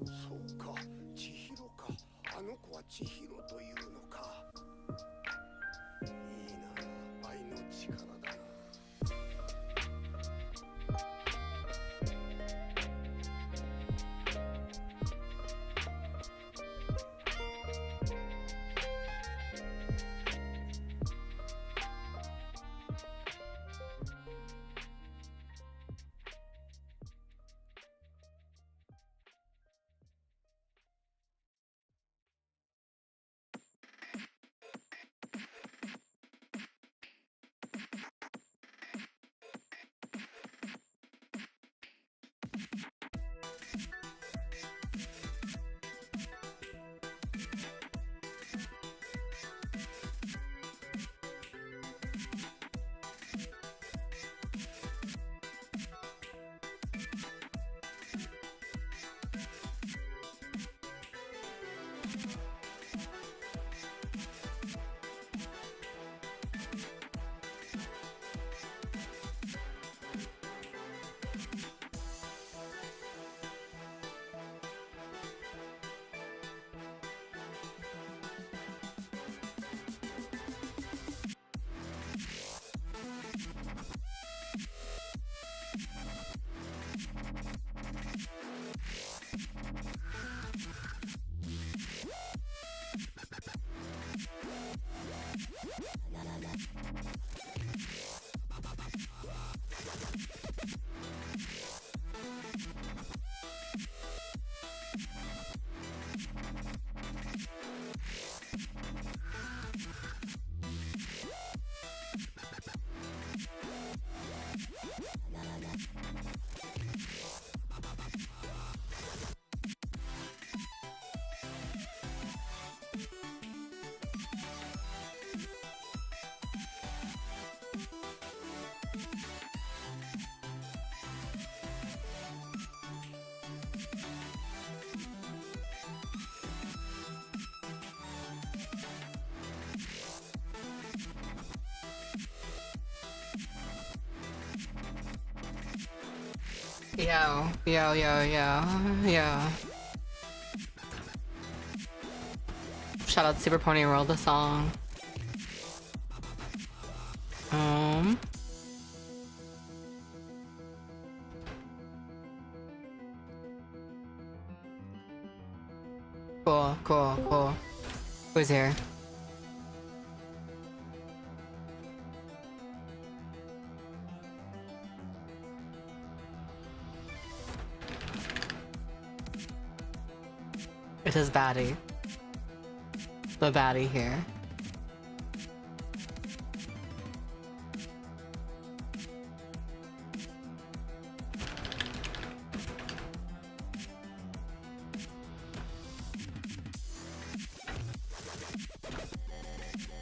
そうか、千尋か。あの子は千尋というのか。いいな、愛の力だな。Yo. Shout out Super Pony World, the song. Cool. Who's here? It is Batty. The Batty here.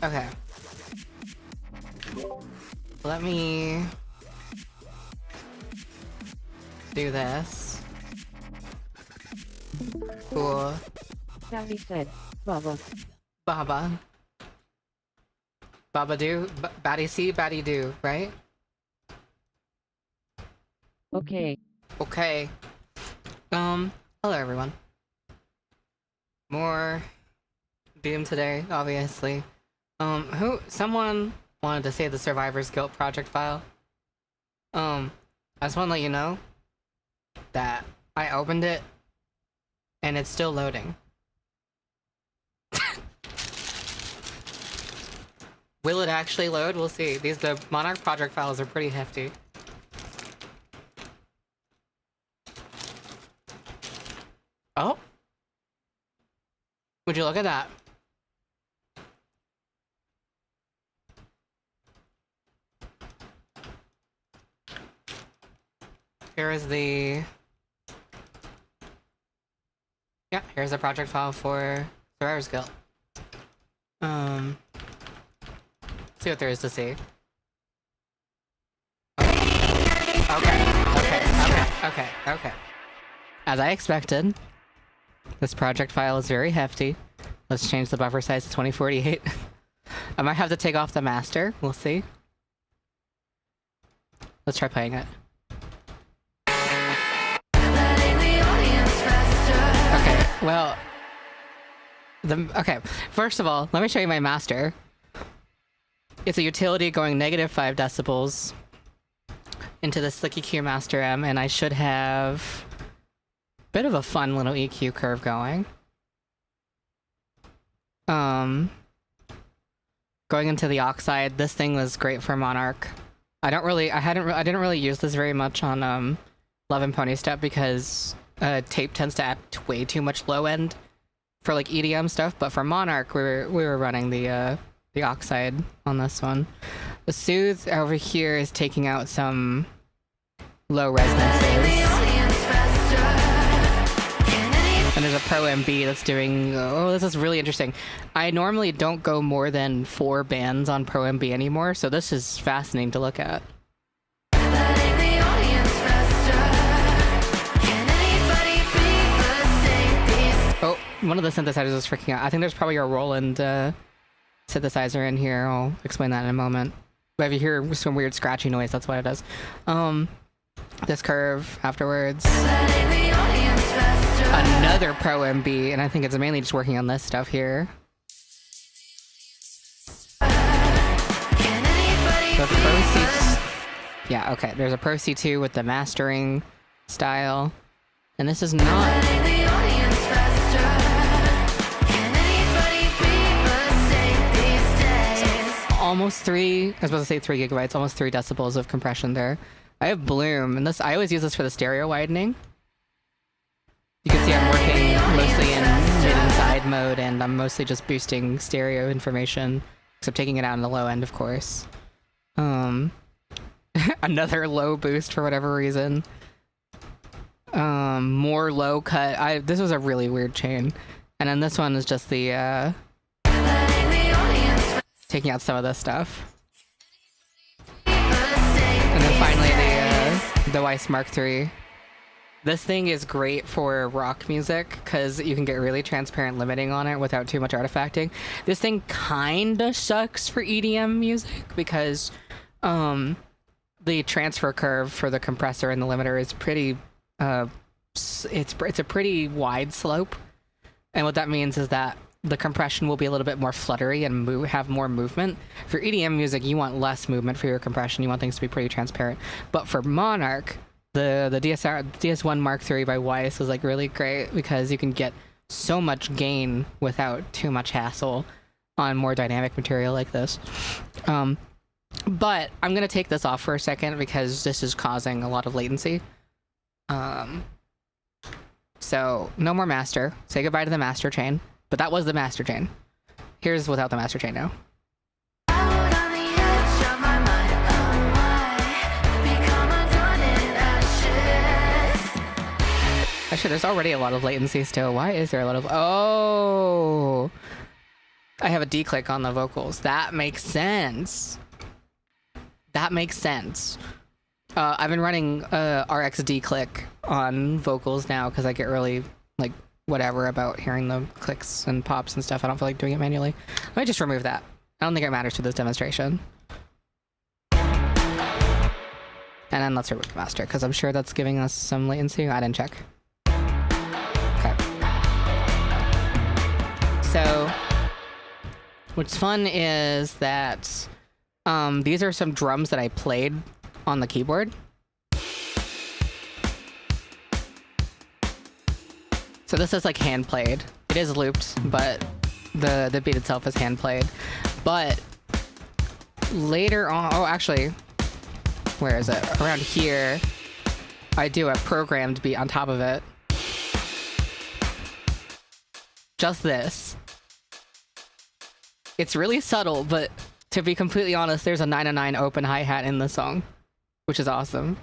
Okay. Let me do this. Cool. Batty said, Baba. Baba do? Batty see, Batty do, right? Okay. Hello everyone. More Doom today, obviously. Someone wanted to save the Survivor's Guilt project file. I just want to let you know that I opened it and it's still loading. Will it actually load? We'll see. The Monarch project files are pretty hefty. Oh? Would you look at that? Here is the... Yeah, here's the project file for Survivor's Guilt. See what there is to see. Okay. As I expected, this project file is very hefty. Let's change the buffer size to 2048. I might have to take off the master. We'll see. Let's try playing it. Well, okay. First of all, let me show you my master. It's a utility going -5 decibels into the Slicky Q Master M, and I should have a bit of a fun little EQ curve going. Going into the Oxide, this thing was great for Monarch. I didn't really use this very much on Love and Pony Step because tape tends to add way too much low end for like EDM stuff, but for Monarch we were running the Oxide on this one. The Soothe over here is taking out some low resonances. And there's a Pro MB that's doing, oh, this is really interesting. I normally don't go more than 4 bands on Pro MB anymore, so this is fascinating to look at. Oh, one of the synthesizers is freaking out. I think there's probably a Roland synthesizer in here. I'll explain that in a moment. But if you hear some weird scratchy noise, that's what it is. This curve afterwards. Another Pro MB, and I think it's mainly just working on this stuff here. The Pro C, yeah, okay. There's a Pro C2 with the mastering style, and this is not. Almost 3. I was supposed to say 3 gigabytes. Almost 3 decibels of compression there. I have Bloom, and this I always use this for the stereo widening. You can see I'm working mostly in mid and side mode, and I'm mostly just boosting stereo information, except taking it out in the low end, of course. Another low boost for whatever reason. More low cut. This was a really weird chain. And then this one is just the, taking out some of this stuff. And then finally the Weiss Mark III. This thing is great for rock music because you can get really transparent limiting on it without too much artifacting. This thing kinda sucks for EDM music because the transfer curve for the compressor and the limiter is pretty it's a pretty wide slope. And what that means is that the compression will be a little bit more fluttery and have more movement. For EDM music, you want less movement for your compression. You want things to be pretty transparent. But for Monarch, the DS1 Mark III by Weiss is like really great because you can get so much gain without too much hassle on more dynamic material like this. But I'm gonna take this off for a second because this is causing a lot of latency. So no more master. Say goodbye to the master chain. But that was the master chain. Here's without the master chain now. Actually, there's already a lot of latency still. Why is there a lot of... Oh! I have a D-click on the vocals. That makes sense. That makes sense. I've been running RX D-click on vocals now because I get really, like, whatever about hearing the clicks and pops and stuff. I don't feel like doing it manually. Let me just remove that. I don't think it matters to this demonstration. And then let's remove the master because I'm sure that's giving us some latency. I didn't check. Okay. So what's fun is that these are some drums that I played on the keyboard. So this is like hand played. It is looped, but the beat itself is hand played. But later on, oh actually, where is it? Around here, I do a programmed beat on top of it. Just this. It's really subtle, but to be completely honest, there's a 909 open hi-hat in the song, which is awesome.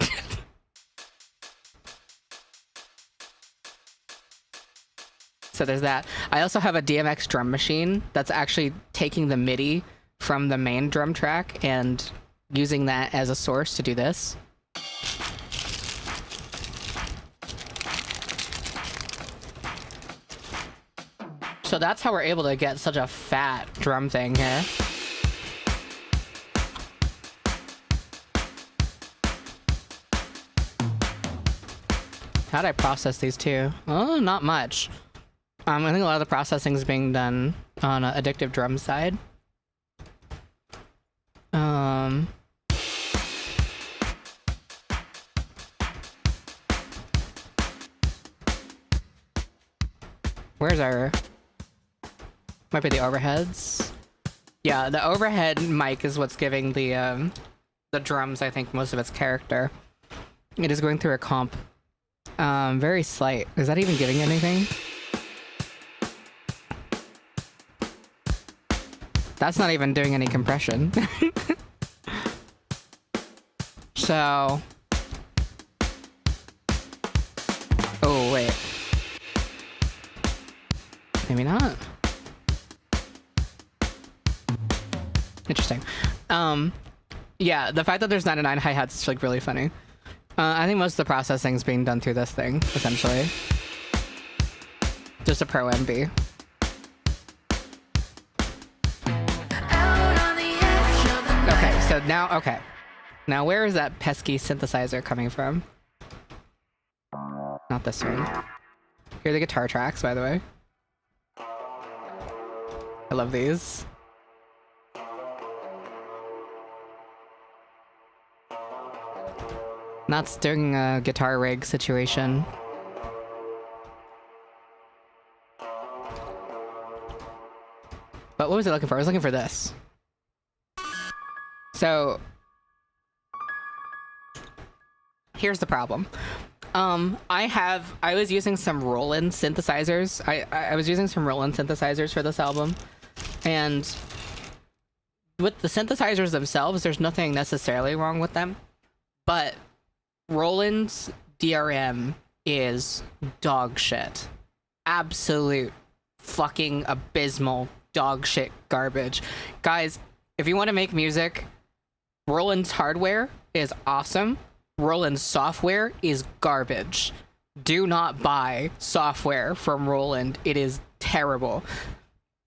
So there's that. I also have a DMX drum machine that's actually taking the MIDI from the main drum track and using that as a source to do this. So that's how we're able to get such a fat drum thing here. How'd I process these two? Oh, not much. I think a lot of the processing is being done on Addictive Drum side. Where's our... Might be the overheads. Yeah, the overhead mic is what's giving the drums, I think, most of its character. It is going through a comp. Very slight. Is that even giving anything? That's not even doing any compression. So... Oh, wait. Maybe not. Interesting. Yeah, the fact that there's 99 hi-hats is like really funny. I think most of the processing is being done through this thing, essentially. Just a pro MB. Okay, so now, okay. Now where is that pesky synthesizer coming from? Not this one. Here are the guitar tracks, by the way. I love these. That's doing a guitar rig situation. But what was I looking for? I was looking for this. So... here's the problem. I was using some Roland synthesizers. I was using some Roland synthesizers for this album. And with the synthesizers themselves, there's nothing necessarily wrong with them. But Roland's DRM is dog shit. Absolute fucking abysmal dog shit garbage. Guys, if you want to make music, Roland's hardware is awesome. Roland's software is garbage. Do not buy software from Roland. It is terrible.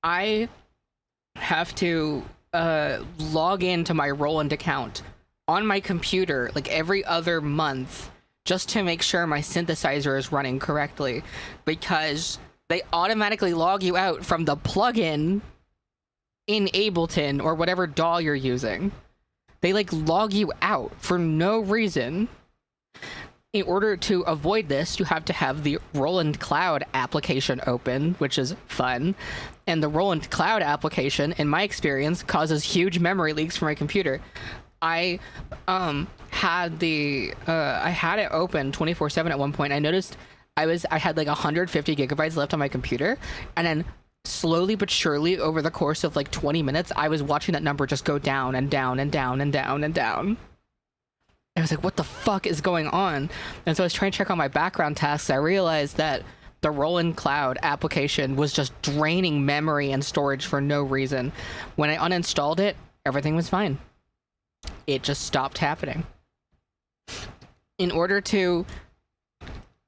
I have to log into my Roland account on my computer like every other month just to make sure my synthesizer is running correctly, because they automatically log you out from the plugin in Ableton or whatever DAW you're using. They like log you out for no reason. In order to avoid this, you have to have the Roland Cloud application open, which is fun. And the Roland Cloud application, in my experience, causes huge memory leaks for my computer. I had it open 24/7 at one point. I noticed I had like 150 gigabytes left on my computer, and then slowly but surely over the course of like 20 minutes, I was watching that number just go down and down and down and down and down. I was like, what the fuck is going on? And so I was trying to check on my background tasks. I realized that the Roland Cloud application was just draining memory and storage for no reason. When I uninstalled it, everything was fine. It just stopped happening. In order to...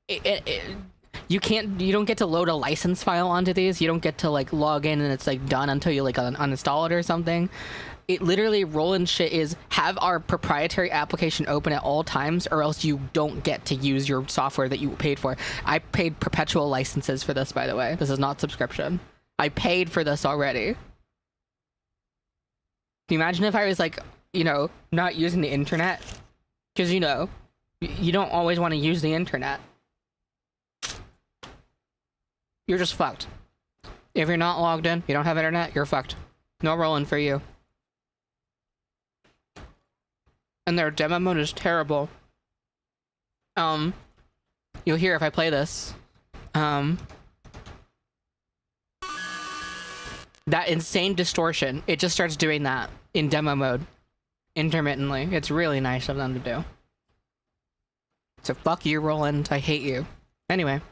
you don't get to load a license file onto these. You don't get to like log in and it's like done until you like uninstall it or something. It literally, Roland shit is have our proprietary application open at all times, or else you don't get to use your software that you paid for. I paid perpetual licenses for this, by the way. This is not subscription. I paid for this already. Can you imagine if I was like, you know, not using the internet? Because, you know, you don't always want to use the internet. You're just fucked. If you're not logged in, you don't have internet, you're fucked. No Roland for you. And their demo mode is terrible. You'll hear if I play this. That insane distortion, it just starts doing that in demo mode. Intermittently. It's really nice of them to do. So fuck you, Roland. I hate you. Anyway.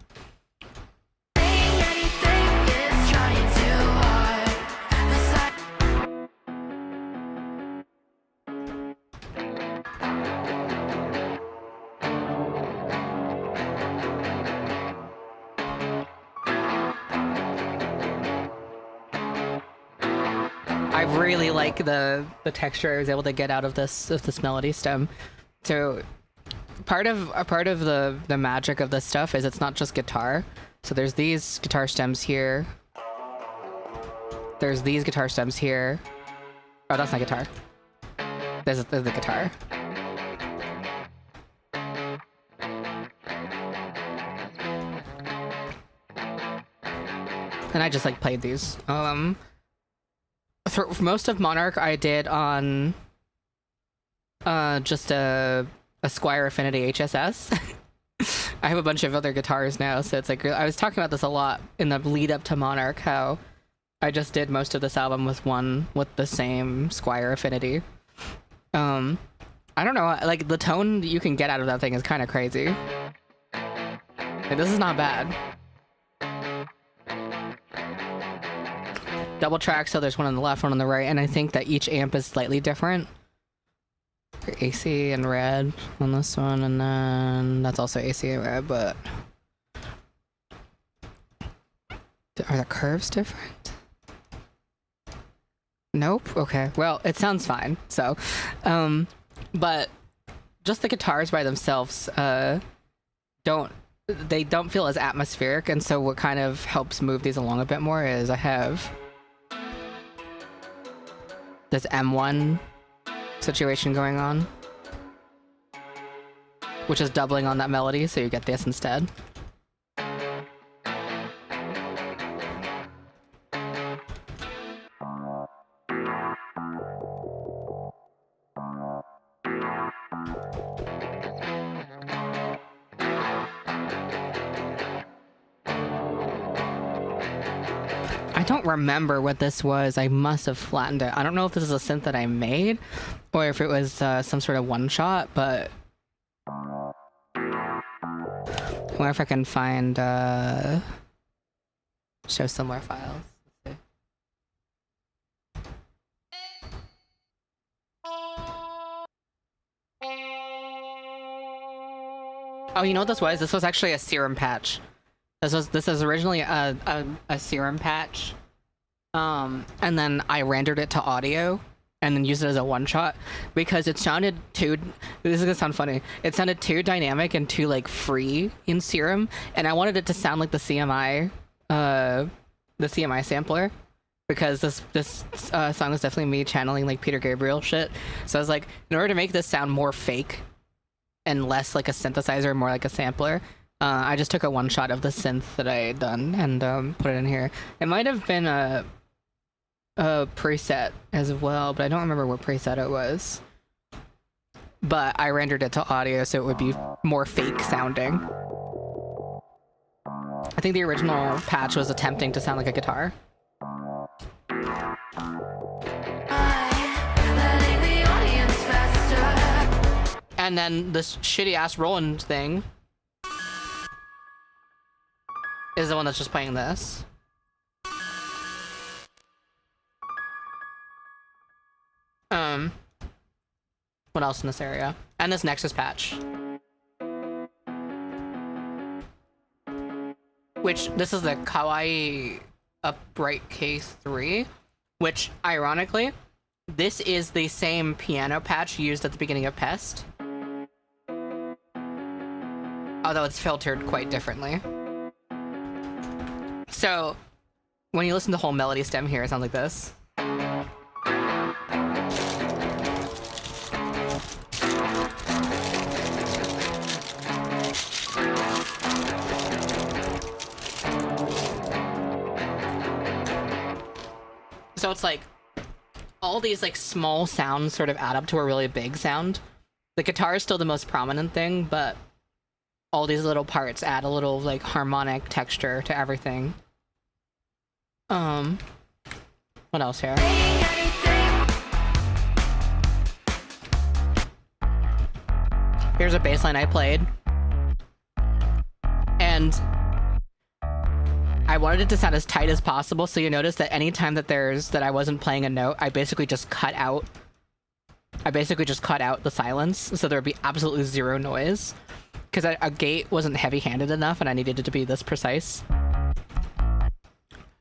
I really like the texture I was able to get out of this melody stem. So part of the magic of this stuff is it's not just guitar. So there's these guitar stems here. There's these guitar stems here. Oh, that's not guitar. There's the guitar. And I just like played these. For most of Monarch I did on just a Squire Affinity HSS. I have a bunch of other guitars now, so it's like I was talking about this a lot in the lead up to Monarch, how I just did most of this album with the same Squire Affinity. I don't know, like the tone you can get out of that thing is kind of crazy. Like, this is not bad. Double track, so there's one on the left, one on the right, and I think that each amp is slightly different. AC and red on this one, and then that's also AC and red, but are the curves different? Nope. Okay, well, it sounds fine. So but just the guitars by themselves don't feel as atmospheric, and so what kind of helps move these along a bit more is I have this M1 situation going on, which is doubling on that melody, so you get this instead. I don't remember what this was. I must have flattened it. I don't know if this is a synth that I made or if it was some sort of one-shot, but I wonder if I can find show similar files. Let's see. Oh, you know what this was? This was actually a serum patch. This is originally a serum patch, and then I rendered it to audio and then used it as a one-shot because it sounded too, this is gonna sound funny, it sounded too dynamic and too like free in serum, and I wanted it to sound like the CMI sampler, because this song is definitely me channeling like Peter Gabriel shit. So I was like, in order to make this sound more fake and less like a synthesizer, more like a sampler, I just took a one shot of the synth that I had done and put it in here. It might have been a preset as well, but I don't remember what preset it was. But I rendered it to audio so it would be more fake sounding. I think the original patch was attempting to sound like a guitar. And then this shitty ass Roland thing is the one that's just playing this. What else in this area? And this Nexus patch. Which, this is the Kawaii Upright K3, which, ironically, this is the same piano patch used at the beginning of Pest. Although it's filtered quite differently. So, when you listen to the whole melody stem here, it sounds like this. So it's like, all these like small sounds sort of add up to a really big sound. The guitar is still the most prominent thing, but all these little parts add a little like harmonic texture to everything. What else here? Here's a bass line I played. And I wanted it to sound as tight as possible, so you notice that anytime that I wasn't playing a note, I basically just cut out the silence, so there would be absolutely zero noise. Because a gate wasn't heavy-handed enough and I needed it to be this precise.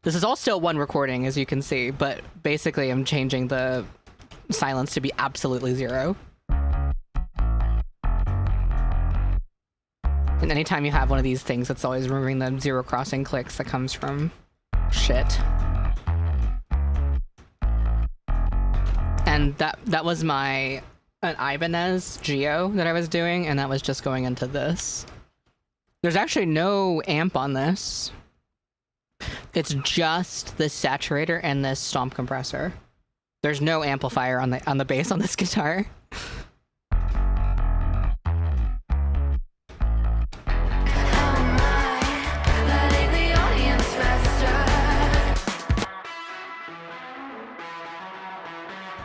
This is all still one recording, as you can see, but basically I'm changing the silence to be absolutely zero. And anytime you have one of these things, it's always removing the zero crossing clicks that comes from shit. And that was an Ibanez Geo that I was doing, and that was just going into this. There's actually no amp on this. It's just this saturator and this stomp compressor. There's no amplifier on the bass on this guitar.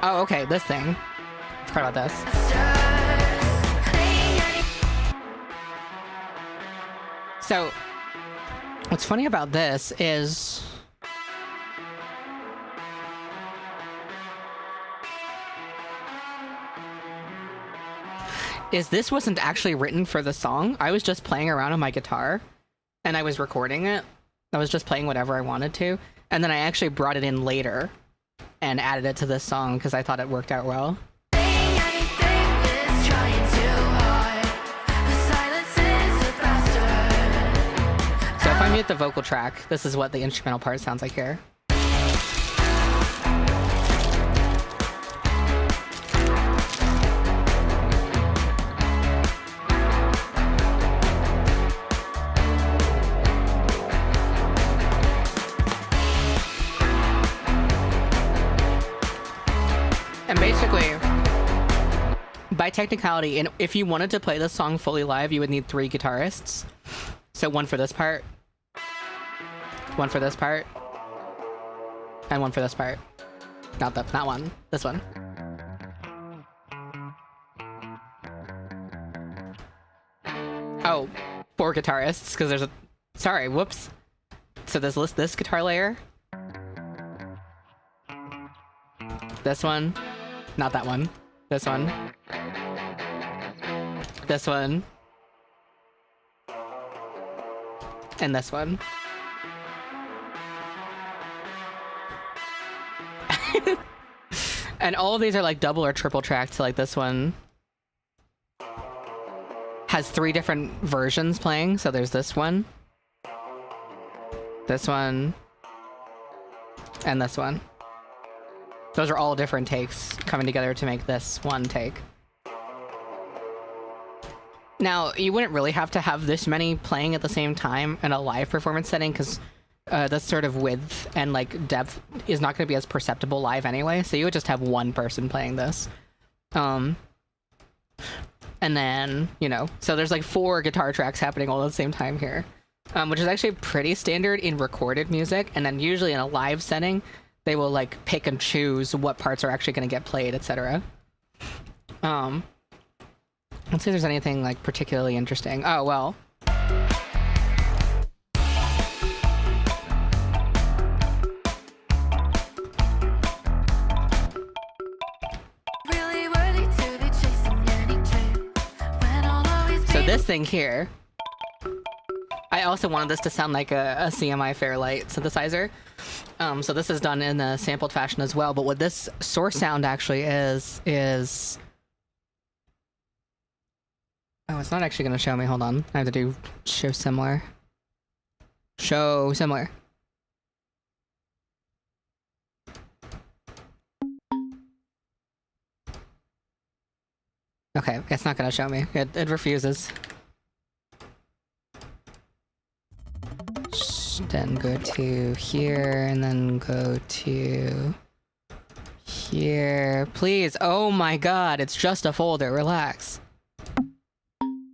Oh, okay, this thing. Forgot about this. So, what's funny about this is this wasn't actually written for the song. I was just playing around on my guitar and I was recording it. I was just playing whatever I wanted to. And then I actually brought it in later and added it to this song because I thought it worked out well. So if I mute the vocal track, this is what the instrumental part sounds like here. And basically, by technicality, and if you wanted to play this song fully live, you would need 3 guitarists. So one for this part, one for this part, and one for this part. Not one, this one. Oh, 4 guitarists, because there's a... Sorry, whoops. So there's this guitar layer. This one. Not that one. This one. This one. And this one. And all of these are like double or triple tracked, so like this one has 3 different versions playing. So there's this one, and this one. Those are all different takes coming together to make this one take. Now, you wouldn't really have to have this many playing at the same time in a live performance setting, because this sort of width and like depth is not going to be as perceptible live anyway, so you would just have one person playing this. And then, you know, so there's like 4 guitar tracks happening all at the same time here, which is actually pretty standard in recorded music, and then usually in a live setting, they will like pick and choose what parts are actually going to get played, etc. Let's see if there's anything like particularly interesting. Oh, well. So this thing here, I also wanted this to sound like a CMI Fairlight synthesizer. So this is done in a sampled fashion as well, but what this source sound actually is... Oh, it's not actually going to show me. Hold on. I have to do show similar. Show similar. Okay, it's not going to show me. It refuses. Then go to here, and then go to here. Please. Oh my god, it's just a folder. Relax.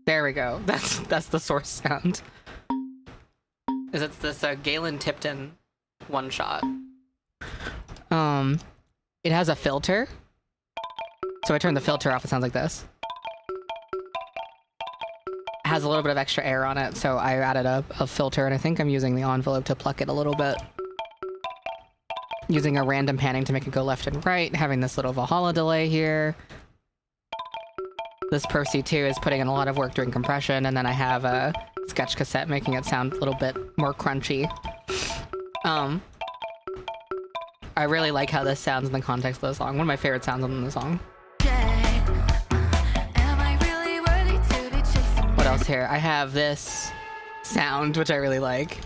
There we go. That's the source sound. It's this Galen Tipton one shot. It has a filter. So I turn the filter off, it sounds like this. It has a little bit of extra air on it, so I added a filter, and I think I'm using the envelope to pluck it a little bit. Using a random panning to make it go left and right, having this little Valhalla delay here. This Pro C2 is putting in a lot of work doing compression, and then I have a sketch cassette making it sound a little bit more crunchy. I really like how this sounds in the context of the song. One of my favorite sounds on the song. What else else here. I have this sound, which I really like.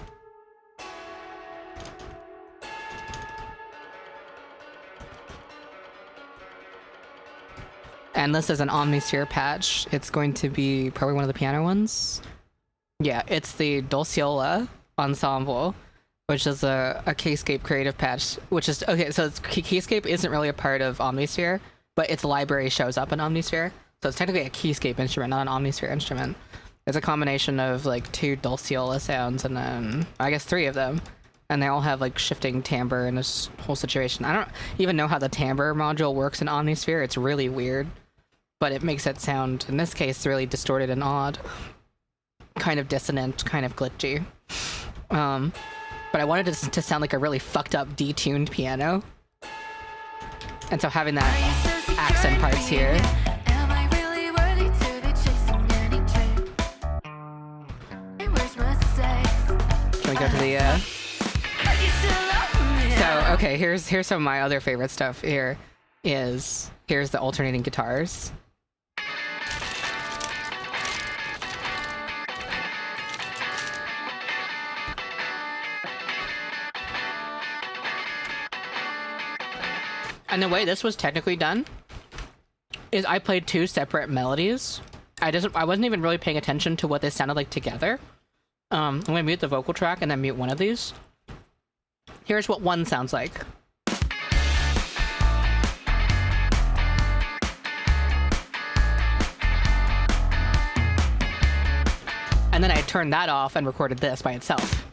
And this is an Omnisphere patch. It's going to be probably one of the piano ones. Yeah, it's the Dulciola Ensemble, which is a Keyscape creative patch, which is, okay, so Keyscape isn't really a part of Omnisphere, but its library shows up in Omnisphere. So it's technically a Keyscape instrument, not an Omnisphere instrument. It's a combination of like 2 Dulciola sounds and then, I guess 3 of them. And they all have like shifting timbre and this whole situation. I don't even know how the timbre module works in Omnisphere. It's really weird, but it makes it sound, in this case, really distorted and odd. Kind of dissonant, kind of glitchy. But I wanted it to sound like a really fucked up detuned piano. And so having that accent parts here. Can we go to the So okay, here's some of my other favorite stuff. Here's the alternating guitars. And the way this was technically done is I played 2 separate melodies. I wasn't even really paying attention to what they sounded like together. I'm gonna mute the vocal track and then mute one of these. Here's what one sounds like. And then I turned that off and recorded this by itself.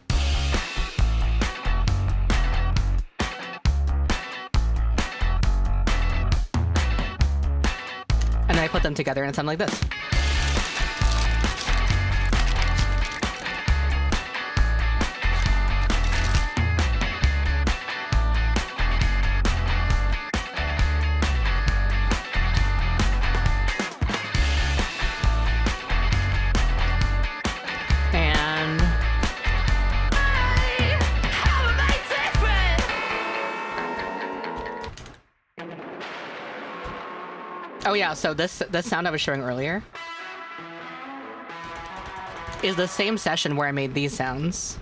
And then I put them together and it sounded like this. Oh yeah, so this sound I was showing earlier is the same session where I made these sounds.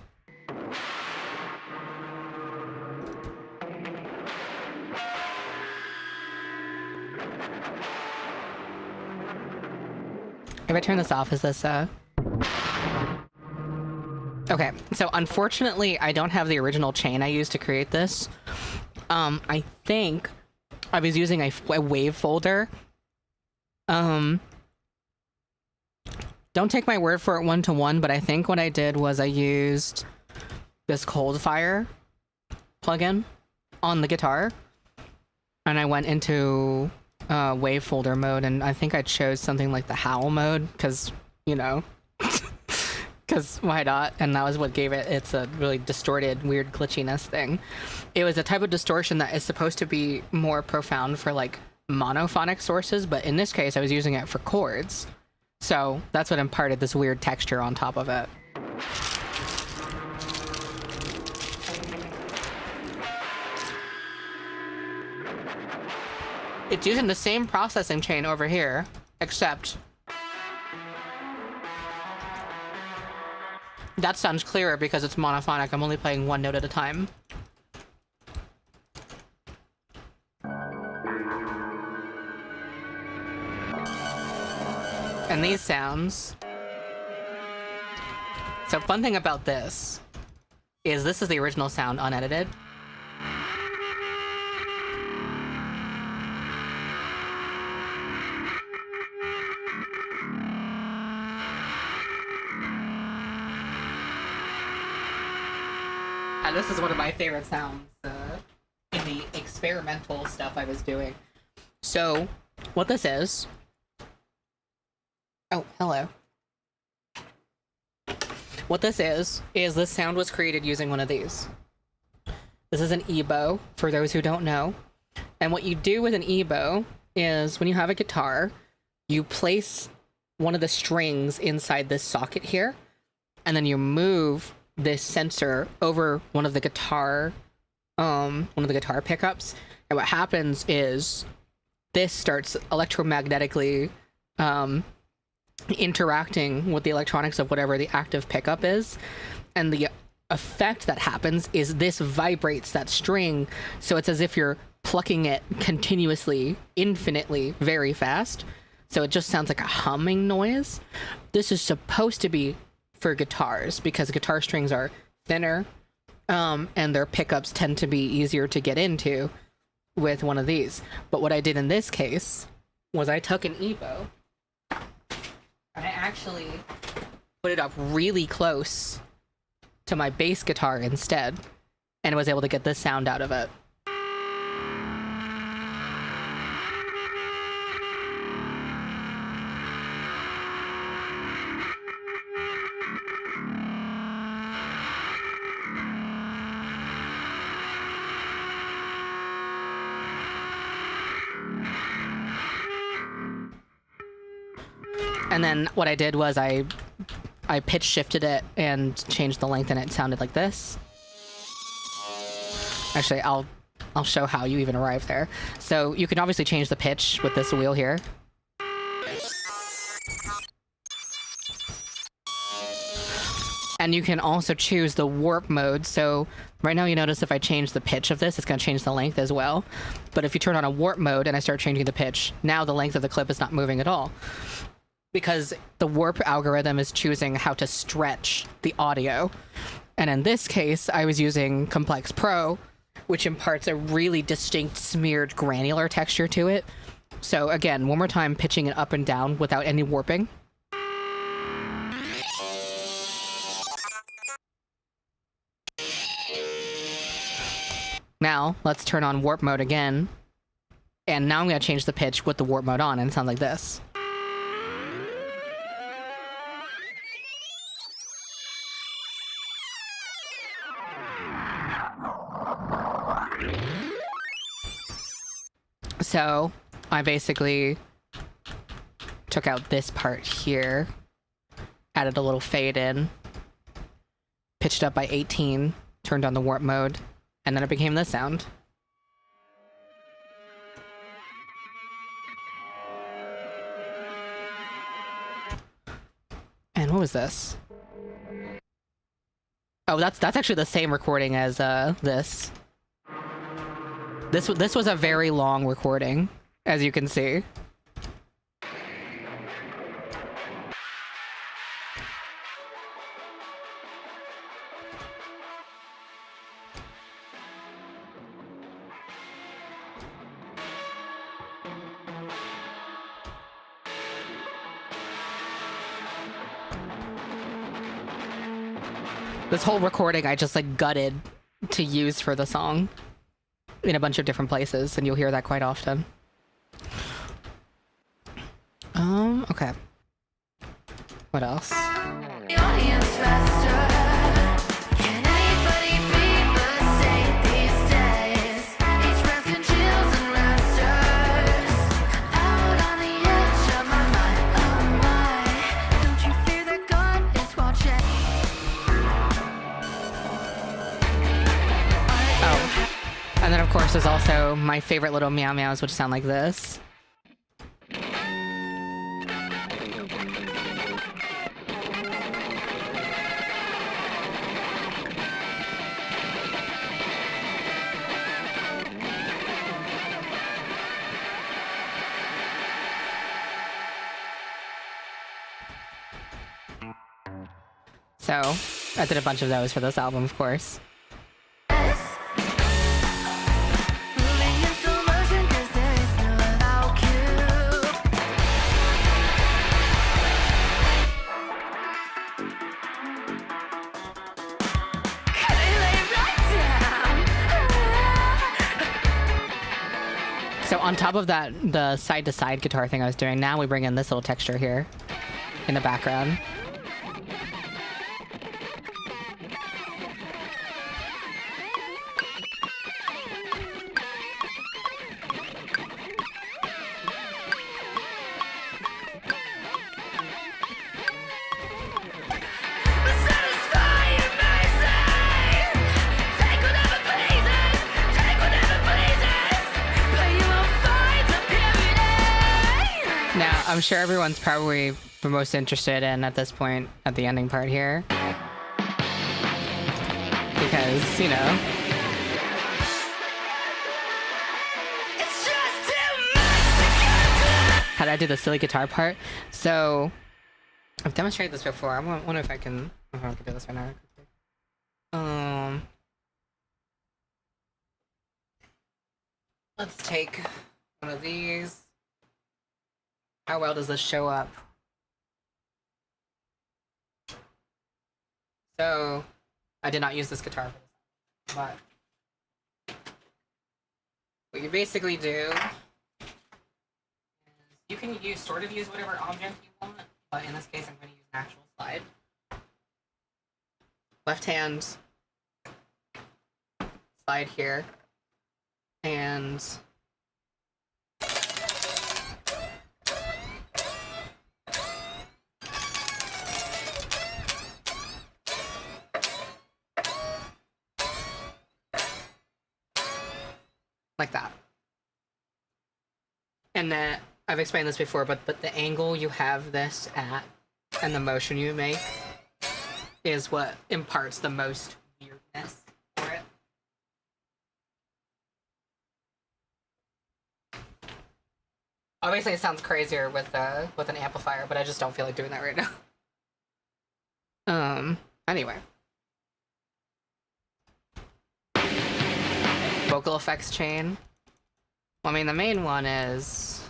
If I turn this off, is this Okay, so unfortunately I don't have the original chain I used to create this. I think I was using a wave folder. Don't take my word for it 1-to-1, but I think what I did was I used this Coldfire plugin on the guitar, and I went into wave folder mode, and I think I chose something like the howl mode, because, you know, because why not? And that was what gave it its a really distorted, weird glitchiness thing. It was a type of distortion that is supposed to be more profound for like monophonic sources, but in this case I was using it for chords, so that's what imparted this weird texture on top of it. It's using the same processing chain over here, except that sounds clearer because it's monophonic. I'm only playing one note at a time. And these sounds. So fun thing about this is the original sound unedited. And this is one of my favorite sounds in the experimental stuff I was doing. So what this is... Oh, hello. What this is this sound was created using one of these. This is an EBow, for those who don't know. And what you do with an EBow is when you have a guitar, you place one of the strings inside this socket here, and then you move this sensor over one of the guitar pickups. And what happens is this starts electromagnetically interacting with the electronics of whatever the active pickup is, and the effect that happens is this vibrates that string, so it's as if you're plucking it continuously, infinitely, very fast. So it just sounds like a humming noise. This is supposed to be for guitars because guitar strings are thinner, and their pickups tend to be easier to get into with one of these. But what I did in this case was I took an Evo and I actually put it up really close to my bass guitar instead, and was able to get this sound out of it. And then what I did was I pitch shifted it and changed the length, and it sounded like this. Actually, I'll show how you even arrive there. So you can obviously change the pitch with this wheel here. And you can also choose the warp mode. So right now you notice if I change the pitch of this, it's going to change the length as well. But if you turn on a warp mode and I start changing the pitch, now the length of the clip is not moving at all, because the warp algorithm is choosing how to stretch the audio. And in this case, I was using Complex Pro, which imparts a really distinct smeared granular texture to it. So again, one more time, pitching it up and down without any warping. Now, let's turn on warp mode again. And now I'm going to change the pitch with the warp mode on, and it sounds like this. So I basically took out this part here, added a little fade in, pitched up by 18, turned on the warp mode, and then it became this sound. And what was this? Oh, that's actually the same recording as this. This was a very long recording, as you can see. This whole recording I just like gutted to use for the song in a bunch of different places, and you'll hear that quite often. Okay. What else? And then, of course, there's also my favorite little meow meows, which sound like this. So, I did a bunch of those for this album, of course. So on top of that, the side-to-side guitar thing I was doing, now we bring in this little texture here in the background. I'm sure everyone's probably we're most interested in at this point at the ending part here. Because, you know. How did I do the silly guitar part? So, I've demonstrated this before. I wonder if I can do this right now. Let's take one of these. How well does this show up? So, I did not use this guitar for this, but what you basically do is you can sort of use whatever object you want, but in this case I'm going to use an actual slide. Left hand slide here, and like that. And then I've explained this before, but the angle you have this at and the motion you make is what imparts the most weirdness for it. Obviously, it sounds crazier with an amplifier, but I just don't feel like doing that right now. Anyway. Vocal effects chain. Well, I mean, the main one is...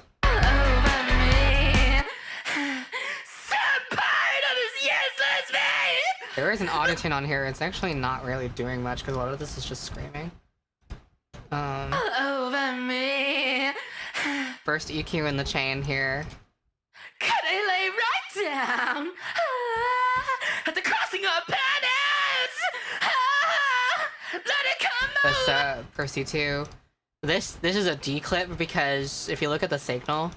There is an auto-tune on here. It's actually not really doing much because a lot of this is just screaming. First EQ in the chain here. Could I lay right down at the crossing of planets? Let it come This first E2. This is a D clip because if you look at the signal,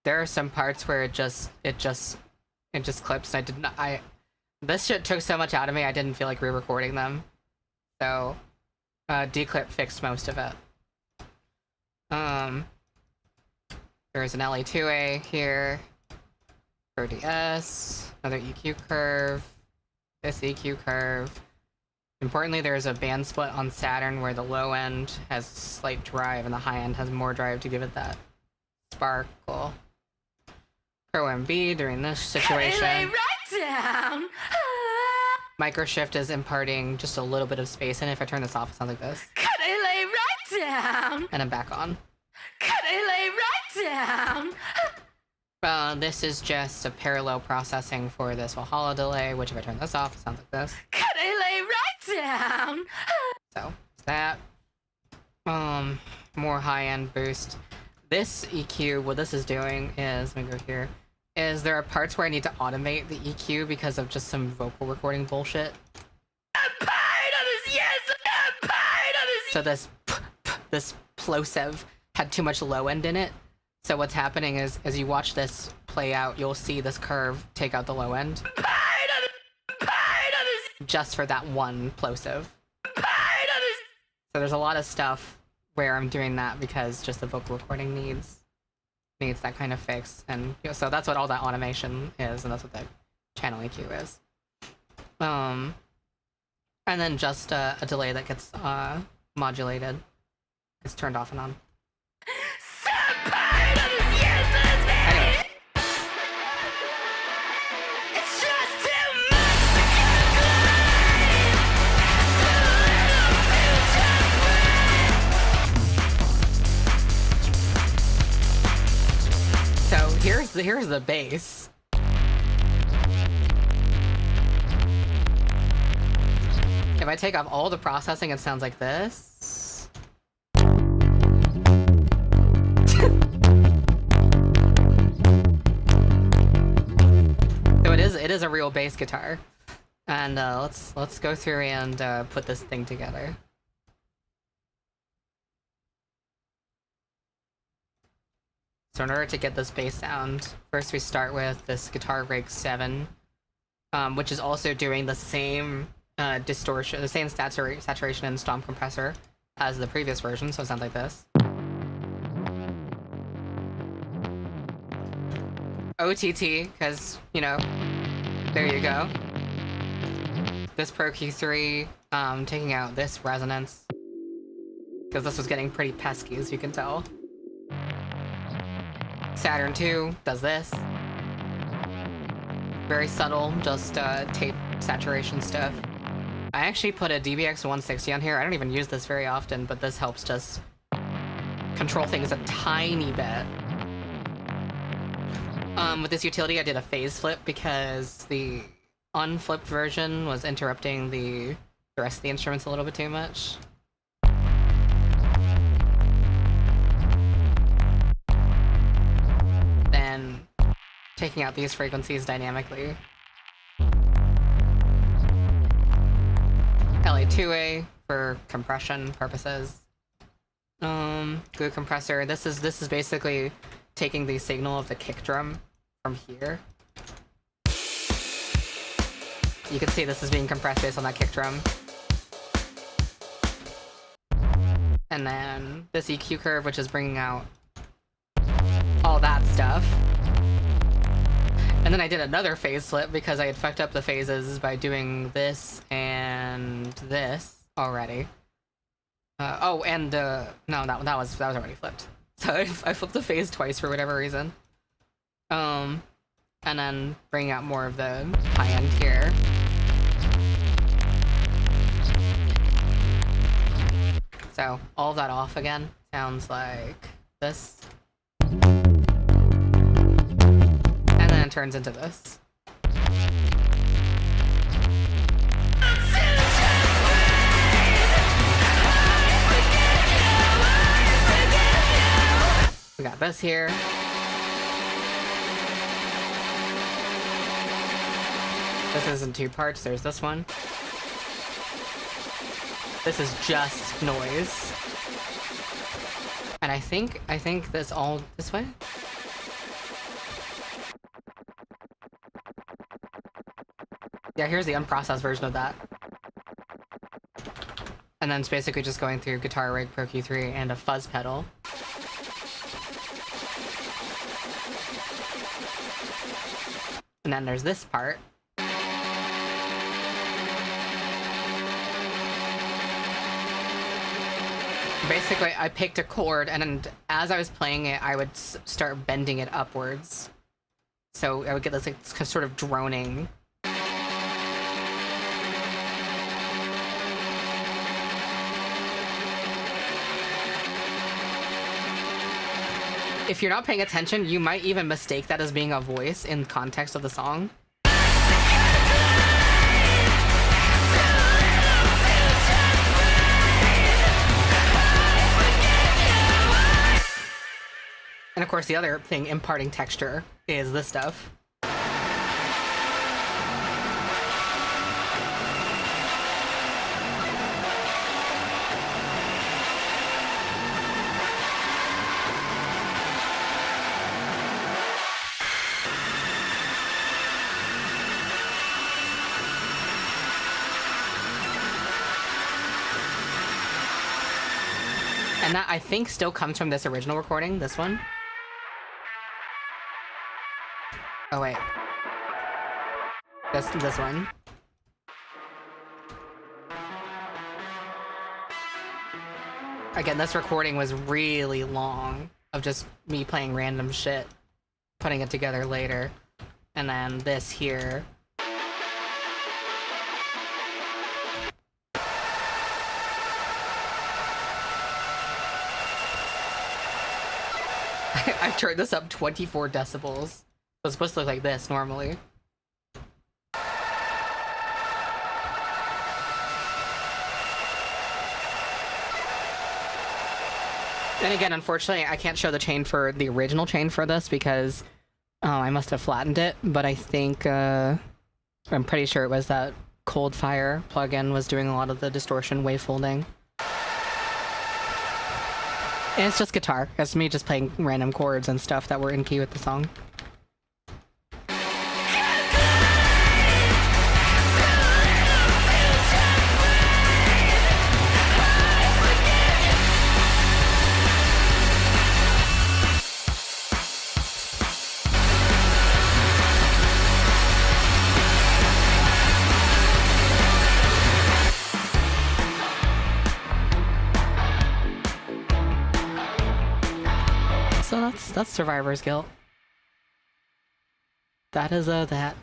there are some parts where it just clips. And this shit took so much out of me. I didn't feel like re-recording them. So, D clip fixed most of it. There's an LA2A here. 30S, another EQ curve, this EQ curve. Importantly, there's a band split on Saturn where the low end has slight drive and the high end has more drive to give it that sparkle. Pro MB during this situation. right down. Micro shift is imparting just a little bit of space in it. If I turn this off, it sounds like this. Could I lay right down? And I'm back on. Could I lay right down? This is just a parallel processing for this Valhalla delay, which if I turn this off, it sounds like this. Could I lay right down? So, that. More high-end boost. This EQ, what this is doing is, let me go here, is there are parts where I need to automate the EQ because of just some vocal recording bullshit. I'm part of this, yes! I'm part of this! So this plosive had too much low end in it. So what's happening is, as you watch this play out, you'll see this curve take out the low end. Part of this! Just for that one plosive. Part of this! So there's a lot of stuff where I'm doing that because just the vocal recording needs that kind of fix. And you know, so that's what all that automation is, and that's what the channel EQ is. And then just a delay that gets modulated. It's turned off and on. Anyway. It's just too much to So here's the bass. If I take off all the processing, it sounds like this. So it is a real bass guitar. And let's go through and put this thing together. So in order to get this bass sound, first we start with this Guitar Rig 7, which is also doing the same distortion, the same saturation and stomp compressor as the previous version, so it sounds like this. OTT, because, you know, there you go. This Pro Q3, taking out this resonance. Because this was getting pretty pesky, as you can tell. Saturn 2 does this. Very subtle, just tape saturation stuff. I actually put a DBX 160 on here. I don't even use this very often, but this helps just control things a tiny bit. With this utility, I did a phase flip because the unflipped version was interrupting the rest of the instruments a little bit too much. Then taking out these frequencies dynamically. LA2A for compression purposes. Glue compressor. This is basically taking the signal of the kick drum from here. You can see this is being compressed based on that kick drum. And then this EQ curve, which is bringing out all that stuff. And then I did another phase flip because I had fucked up the phases by doing this and this already. No, that was already flipped. So I flipped the phase twice for whatever reason. And then bring out more of the high end here. So all of that off again sounds like this. And then it turns into this. We got this here. This is in two parts. There's this one. This is just noise. And I think this all this way. Yeah, here's the unprocessed version of that. And then it's basically just going through Guitar Rig Pro Q3 and a fuzz pedal. And then there's this part. Basically, I picked a chord, and as I was playing it, I would start bending it upwards. So I would get this like, sort of droning. If you're not paying attention, you might even mistake that as being a voice in context of the song. And of course, the other thing imparting texture is this stuff. And that, I think, still comes from this original recording, this one. Oh, wait. This one. Again, this recording was really long of just me playing random shit, putting it together later. And then this here. I've turned this up 24 decibels. It's supposed to look like this normally. And again, unfortunately, I can't show the chain for the original chain for this because I must have flattened it, but I think I'm pretty sure it was that Cold Fire plugin was doing a lot of the distortion wavefolding. And it's just guitar. It's me just playing random chords and stuff that were in key with the song. that's survivor's guilt. That is that.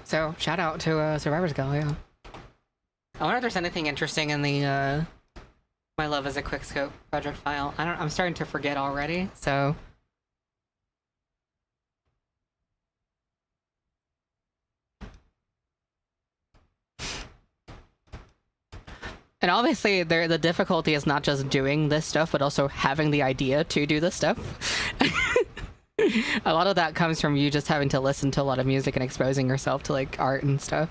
So shout out to survivor's guilt, yeah. I wonder if there's anything interesting in the My Love is a Quickscope project file. I'm starting to forget already, so. And obviously, the difficulty is not just doing this stuff, but also having the idea to do this stuff. A lot of that comes from you just having to listen to a lot of music and exposing yourself to like art and stuff.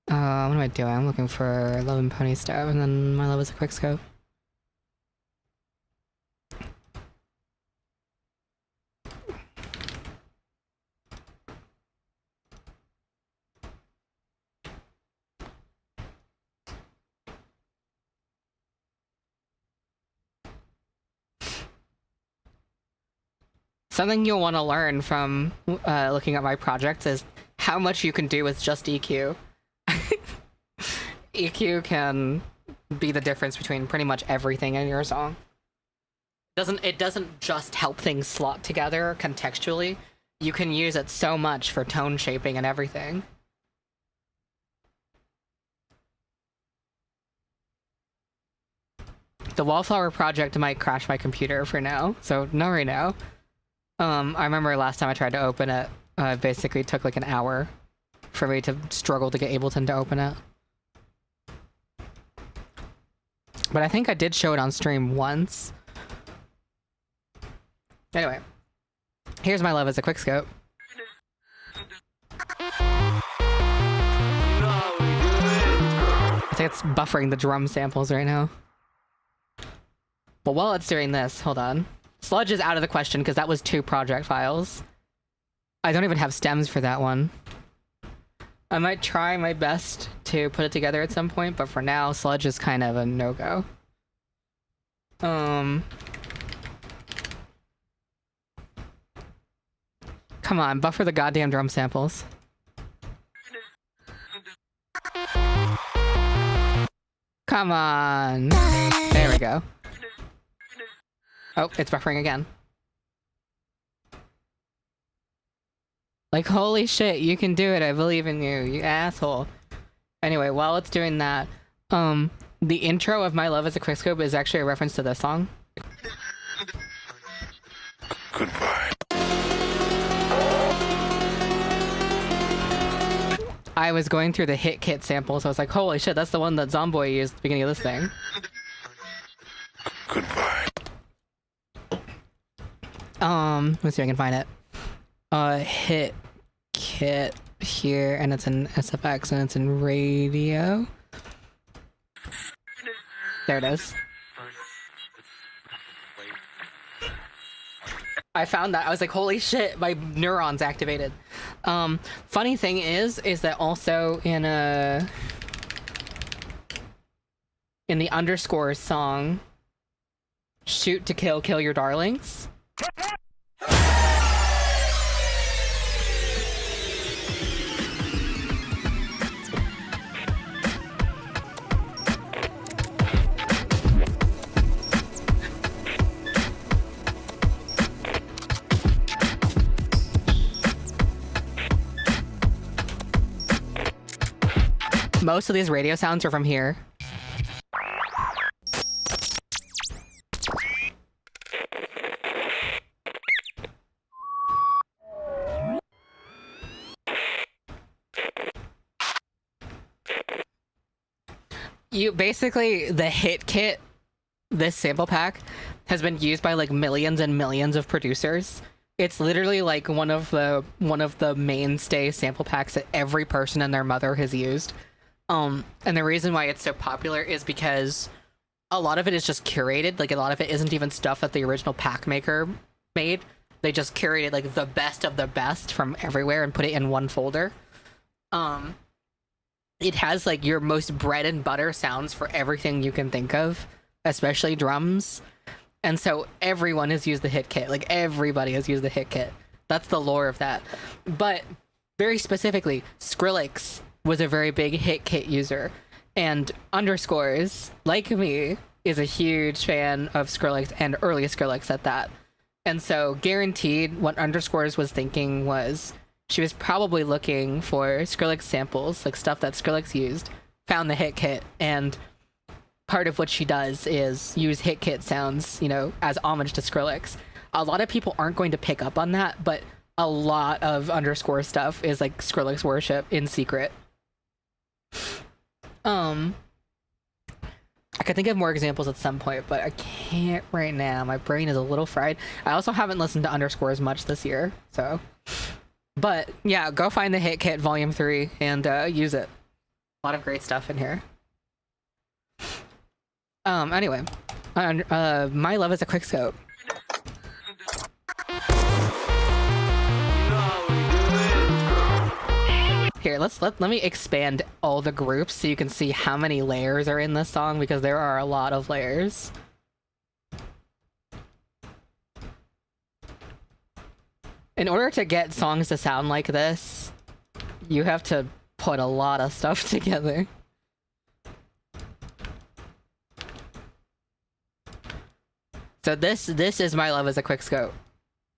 What am I doing? I'm looking for Love and Pony stuff, and then My Love is a Quickscope. Something you'll want to learn from looking at my projects is how much you can do with just EQ. EQ can be the difference between pretty much everything in your song. It doesn't just help things slot together contextually. You can use it so much for tone shaping and everything. The Wallflower project might crash my computer for now, so not right now. I remember last time I tried to open it, basically it took like an hour for me to struggle to get Ableton to open it. But I think I did show it on stream once. Anyway, here's My Love as a Quickscope. I think it's buffering the drum samples right now. But while it's doing this, hold on. Sludge is out of the question because that was 2 project files. I don't even have stems for that one. I might try my best to put it together at some point, but for now, Sludge is kind of a no-go. Come on, buffer the goddamn drum samples. Come on. There we go. Oh, it's buffering again. Like, holy shit, you can do it. I believe in you, you asshole. Anyway, while it's doing that, the intro of My Love is a Quickscope is actually a reference to this song. Goodbye. I was going through the hit kit sample, so I was like, holy shit, that's the one that Zomboy used at the beginning of this thing. Goodbye. Let's see if I can find it. Hit kit here, and it's in SFX, and it's in radio. There it is. I found that. I was like, holy shit, my neurons activated. Funny thing is that also in the underscore song, Shoot to Kill Your Darlings. Most of these radio sounds are from here. You basically, the hit kit, this sample pack, has been used by like millions and millions of producers. It's literally like one of the mainstay sample packs that every person and their mother has used. And the reason why it's so popular is because a lot of it is just curated. Like, a lot of it isn't even stuff that the original pack maker made. They just curated like the best of the best from everywhere and put it in one folder. It has like your most bread and butter sounds for everything you can think of, especially drums. And so everyone has used the hit kit. Like, everybody has used the hit kit. That's the lore of that. But very specifically, Skrillex was a very big HitKit user, and Underscores, like me, is a huge fan of Skrillex and early Skrillex at that. And so, guaranteed, what Underscores was thinking was she was probably looking for Skrillex samples, like stuff that Skrillex used, found the HitKit, and part of what she does is use HitKit sounds, you know, as homage to Skrillex. A lot of people aren't going to pick up on that, but a lot of Underscore stuff is like Skrillex worship in secret. I could think of more examples at some point, but I can't right now. My brain is a little fried. I also haven't listened to Underscores much this year, so. But yeah, go find the HitKit Volume 3 and use it. A lot of great stuff in here. Anyway, My Love is a Quickscope. Here, let me expand all the groups so you can see how many layers are in this song, because there are a lot of layers. In order to get songs to sound like this, you have to put a lot of stuff together. So this is My Love is a Quickscope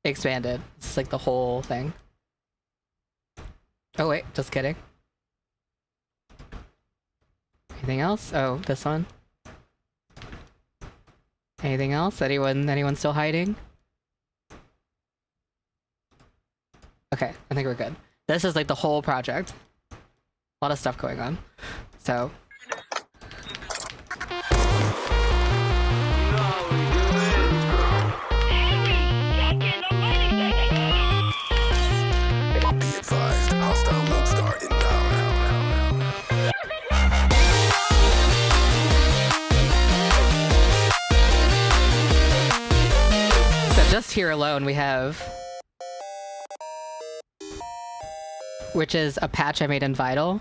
expanded. It's like the whole thing. Oh wait, just kidding. Anything else? Oh, this one. Anything else? Anyone still hiding? Okay, I think we're good. This is like the whole project. A lot of stuff going on. So just here alone we have, which is a patch I made in Vylet.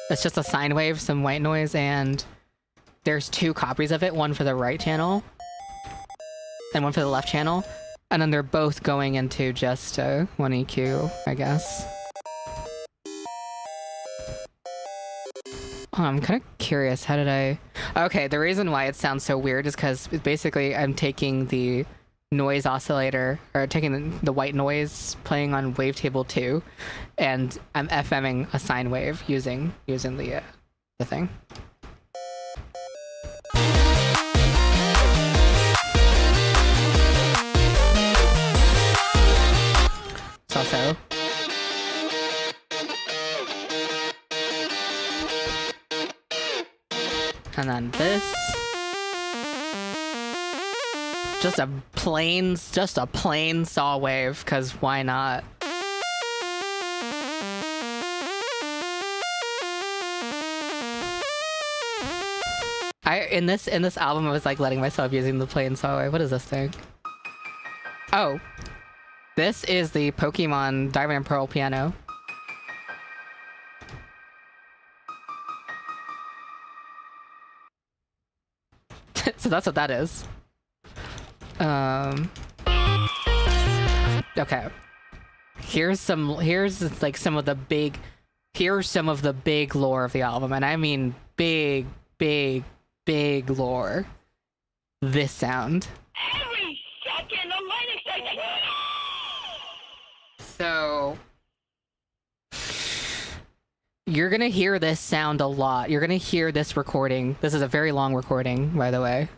It's just a sine wave, some white noise, and there's 2 copies of it, one for the right channel and one for the left channel, and then they're both going into just 1 EQ, I guess. Oh, I'm kind of curious, how did I... Okay, the reason why it sounds so weird is because basically I'm taking the noise oscillator, or taking the white noise playing on wavetable 2, and I'm FMing a sine wave using the thing. It's also... And then this, just a plain saw wave, cause why not? In this album I was like letting myself using the plain saw wave. What is this thing? Oh, this is the Pokemon Diamond and Pearl piano. So that's what that is. Okay. Here's some of the big lore of the album, and I mean big lore. This sound. Every second, I'm waiting second. So you're gonna hear this sound a lot. You're gonna hear this recording. This is a very long recording, by the way.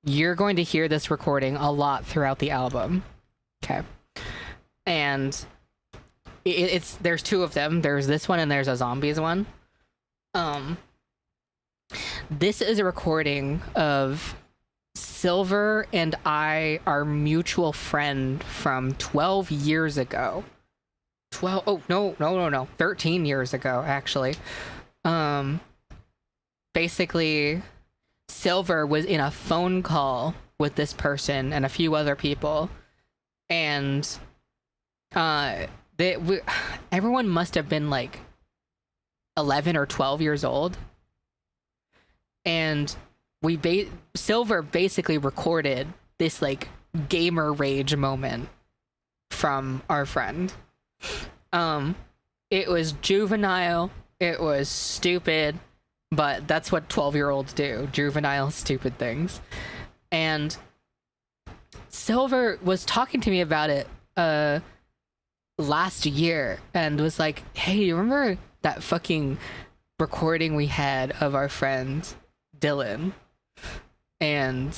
You're going to hear this recording a lot throughout the album. Okay. And there's 2 of them. There's this one and there's a zombies one. This is a recording of Silver and I, our mutual friend from 12 years ago. 13 years ago, actually. Basically, Silver was in a phone call with this person and a few other people, and everyone must have been like 11 or 12 years old, and Silver basically recorded this like gamer rage moment from our friend. It was juvenile, it was stupid, but that's what 12-year-olds do, juvenile, stupid things. And Silver was talking to me about it last year and was like, hey, you remember that fucking recording we had of our friend Dylan and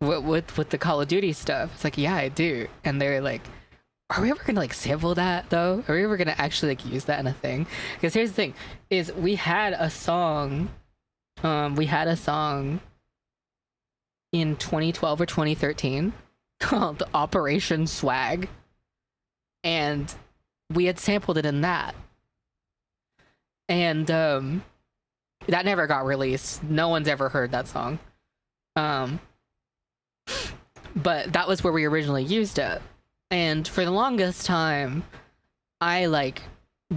with the Call of Duty stuff? It's like, yeah, I do. And they're like, are we ever gonna like sample that though? Are we ever gonna actually like use that in a thing? Because here's the thing, is we had a song in 2012 or 2013 called Operation Swag, and we had sampled it in that, and that never got released. No one's ever heard that song, but that was where we originally used it. And for the longest time, I like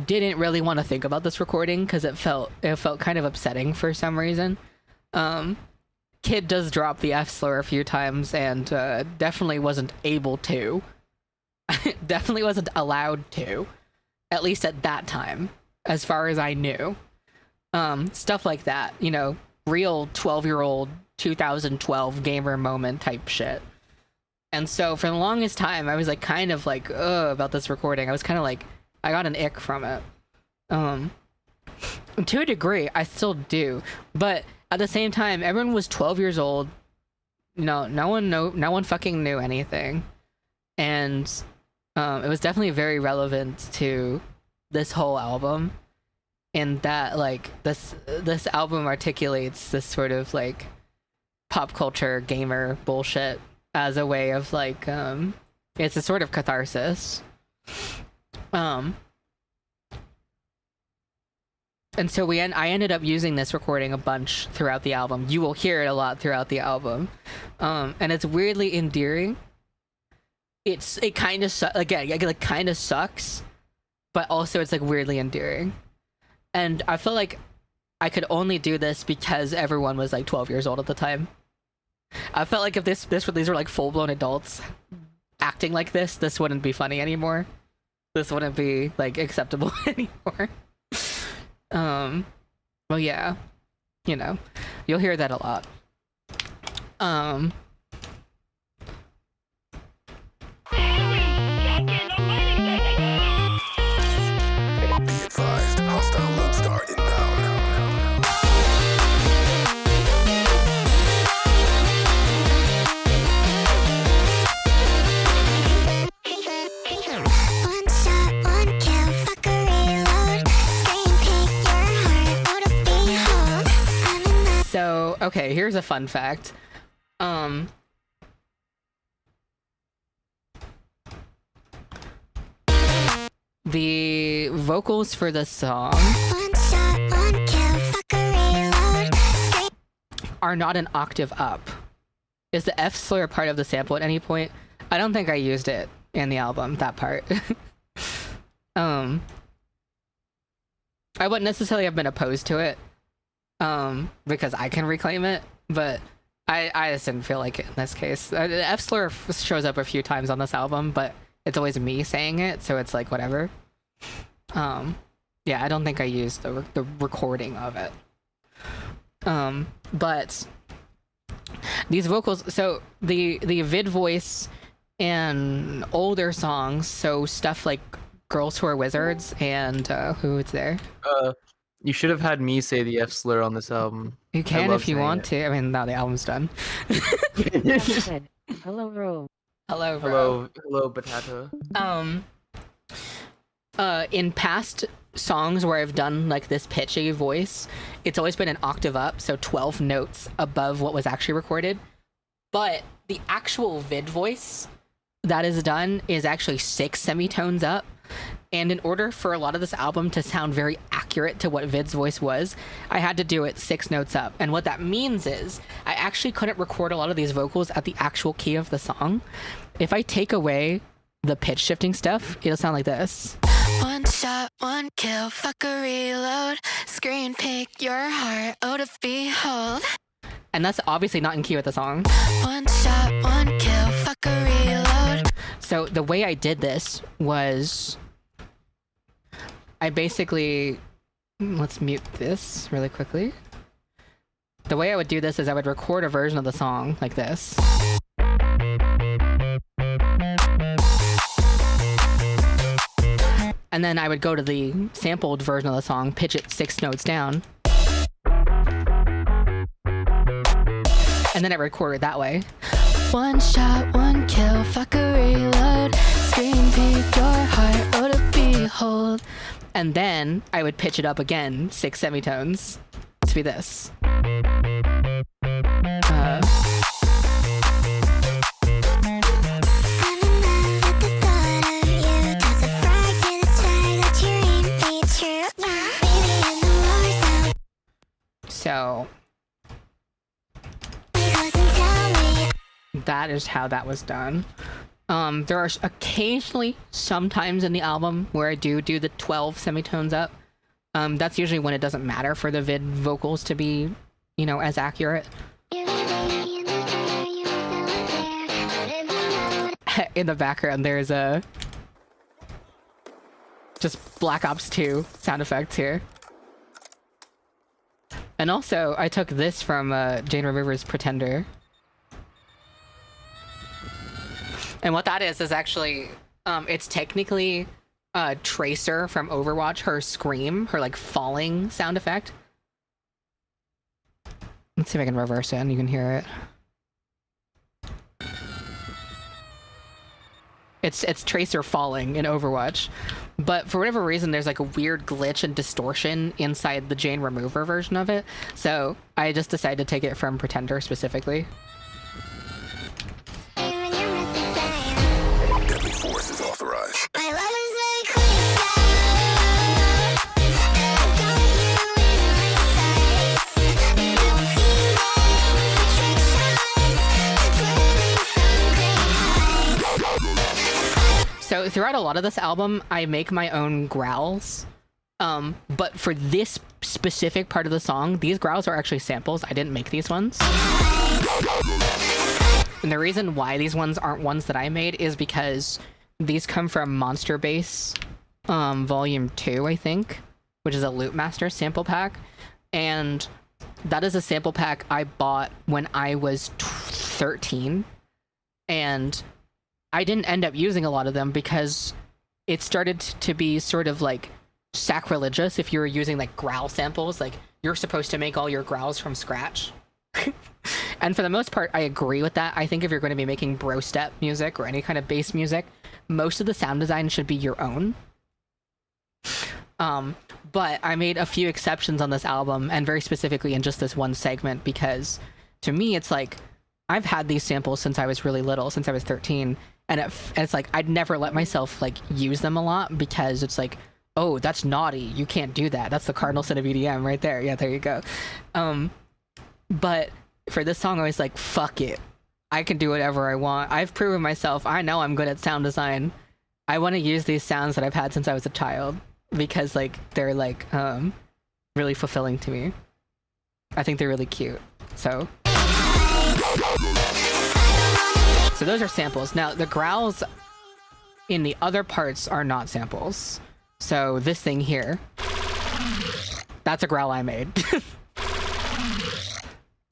didn't really want to think about this recording because it felt kind of upsetting for some reason. Kid does drop the F slur a few times, and definitely wasn't able to. Definitely wasn't allowed to, at least at that time, as far as I knew. Stuff like that, you know, real 12-year-old 2012 gamer moment type shit. And so for the longest time, I was like kind of like, ugh, about this recording. I was kind of like, I got an ick from it. To a degree, I still do. But at the same time, everyone was 12 years old. No one fucking knew anything. And it was definitely very relevant to this whole album. In that, like, this album articulates this sort of like pop culture gamer bullshit as a way of like it's a sort of catharsis. And so I ended up using this recording a bunch throughout the album. You will hear it a lot throughout the album, and it's weirdly endearing. It kind of like kind of sucks, but also it's like weirdly endearing. And I feel like I could only do this because everyone was like 12 years old at the time. I felt like if these were like full-blown adults acting like this wouldn't be funny anymore. This wouldn't be like acceptable anymore. Well, yeah, you know, you'll hear that a lot. Be advised, hostile load start inbound. One shot, one kill, fuck a reload. Scream, pick your heart out of behold. I'm in the So, okay, here's a fun fact. The vocals for the song one shot, one kill, fuck a reload. Scream. are not an octave up. Is the F slur part of the sample at any point? I don't think I used it in the album, that part. I wouldn't necessarily have been opposed to it, because I can reclaim it, but I just didn't feel like it in this case. The F slur shows up a few times on this album, but it's always me saying it, so it's like whatever. Yeah, I don't think I used the recording of it. But these vocals, so the vid voice in older songs, so stuff like Girls Who Are Wizards and who is there? You should have had me say the F slur on this album. You can love if you saying want it. to. I mean, now the album's done. Tavi said, hello, Ro. Hello, bro. Hello, Batata. In past songs where I've done like this pitchy voice, it's always been an octave up, so 12 notes above what was actually recorded. But the actual vid voice that is done is actually 6 semitones up. And in order for a lot of this album to sound very accurate to what Vid's voice was, I had to do it 6 notes up. And what that means is I actually couldn't record a lot of these vocals at the actual key of the song. If I take away the pitch shifting stuff, it'll sound like this. One shot, one kill, fuck a reload. Screen, pick your heart out of behold. And that's obviously not in key with the song. One shot, one kill, fuck So the way I did this was I basically, let's mute this really quickly. The way I would do this is I would record a version of the song like this. And then I would go to the sampled version of the song, pitch it 6 notes down. And then I record it that way. One shot, one kill, fuck a reload. Scream, peak your heart, oh to behold. And then I would pitch it up again, 6 semitones to be this. So that is how that was done. There are occasionally, sometimes in the album where I do the 12 semitones up. That's usually when it doesn't matter for the vid vocals to be, you know, as accurate. In the background, there's a just Black Ops 2 sound effects here. And also, I took this from Jane Remover's Pretender. And what that is actually, it's technically Tracer from Overwatch, her scream, her like falling sound effect. Let's see if I can reverse it and you can hear it. It's Tracer falling in Overwatch. But for whatever reason, there's like a weird glitch and distortion inside the Jane Remover version of it. So I just decided to take it from Pretender specifically. Deadly force is authorized. My love is like So throughout a lot of this album, I make my own growls. But for this specific part of the song, these growls are actually samples. I didn't make these ones. And the reason why these ones aren't ones that I made is because these come from Monster Bass Volume 2, I think, which is a Loop Master sample pack. And that is a sample pack I bought when I was 13. And I didn't end up using a lot of them because it started to be sort of like sacrilegious if you were using like growl samples. Like, you're supposed to make all your growls from scratch. And for the most part, I agree with that. I think if you're going to be making bro step music or any kind of bass music, most of the sound design should be your own. But I made a few exceptions on this album, and very specifically in just this one segment, because to me, it's like, I've had these samples since I was really little, since I was 13, and it's like, I'd never let myself like use them a lot because it's like, oh, that's naughty. You can't do that. That's the cardinal sin of EDM right there. Yeah, there you go. But for this song, I was like, fuck it. I can do whatever I want. I've proven myself. I know I'm good at sound design. I want to use these sounds that I've had since I was a child because like they're like really fulfilling to me. I think they're really cute. So those are samples. Now the growls in the other parts are not samples. So this thing here, that's a growl I made.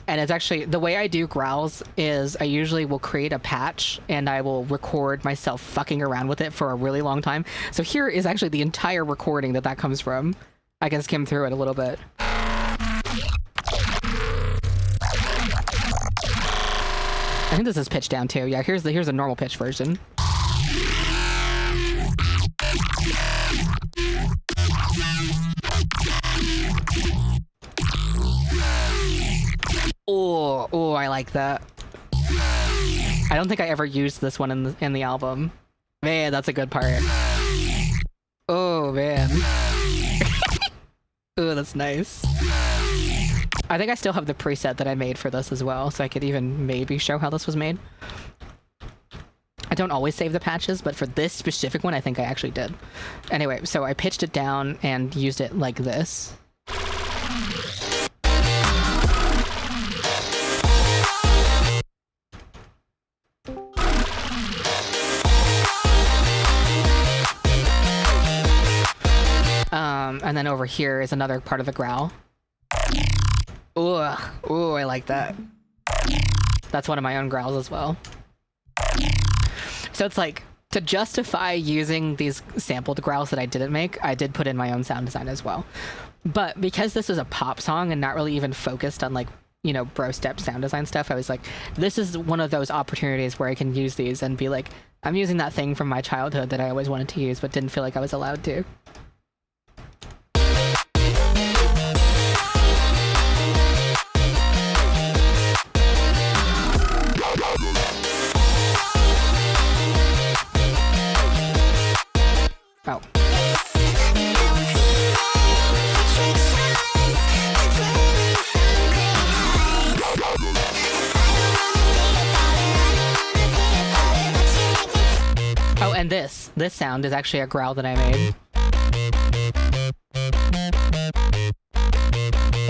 And it's actually, the way I do growls is I usually will create a patch and I will record myself fucking around with it for a really long time. So here is actually the entire recording that comes from. I can skim through it a little bit. I think this is pitched down too. Yeah, here's the normal pitch version. Oh, I like that. I don't think I ever used this one in the album. Man, that's a good part. Oh man. Oh, that's nice. I think I still have the preset that I made for this as well, so I could even maybe show how this was made. I don't always save the patches, but for this specific one, I think I actually did. Anyway, so I pitched it down and used it like this. and then over here is another part of the growl. Ooh, ooh, I like that. That's one of my own growls as well. So it's like, to justify using these sampled growls that I didn't make, I did put in my own sound design as well. But because this is a pop song and not really even focused on like, you know, bro step sound design stuff, I was like, this is one of those opportunities where I can use these and be like, I'm using that thing from my childhood that I always wanted to use but didn't feel like I was allowed to. Oh. Oh, and this sound is actually a growl that I made.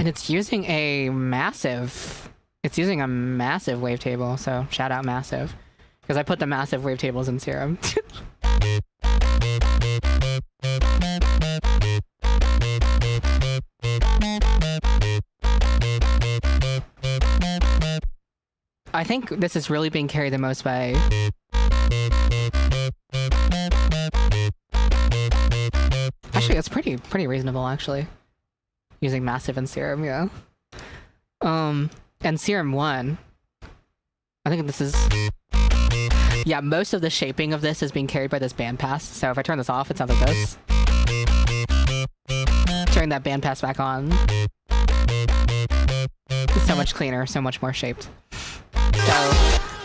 And it's using a massive wavetable, so shout out Massive. Because I put the massive wavetables in Serum. I think this is really being carried the most by... Actually, it's pretty reasonable, actually. Using Massive and Serum, yeah. And Serum 1... I think this is... Yeah, most of the shaping of this is being carried by this bandpass, so if I turn this off, it sounds like this. Turn that bandpass back on. It's so much cleaner, so much more shaped.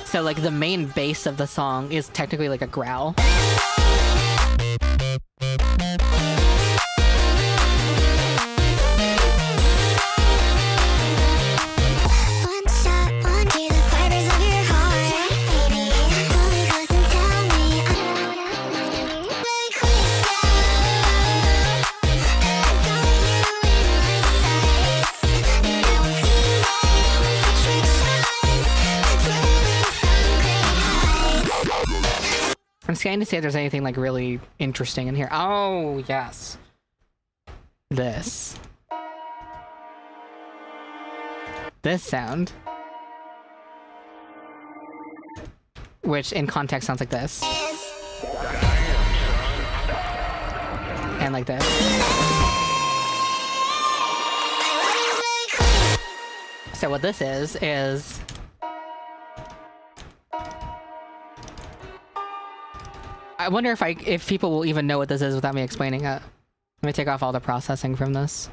So like the main base of the song is technically like a growl. I'm scanning to see if there's anything like really interesting in here. Oh, yes. This sound. Which in context sounds like this. And like this. So what this is I wonder if people will even know what this is without me explaining it. Let me take off all the processing from this.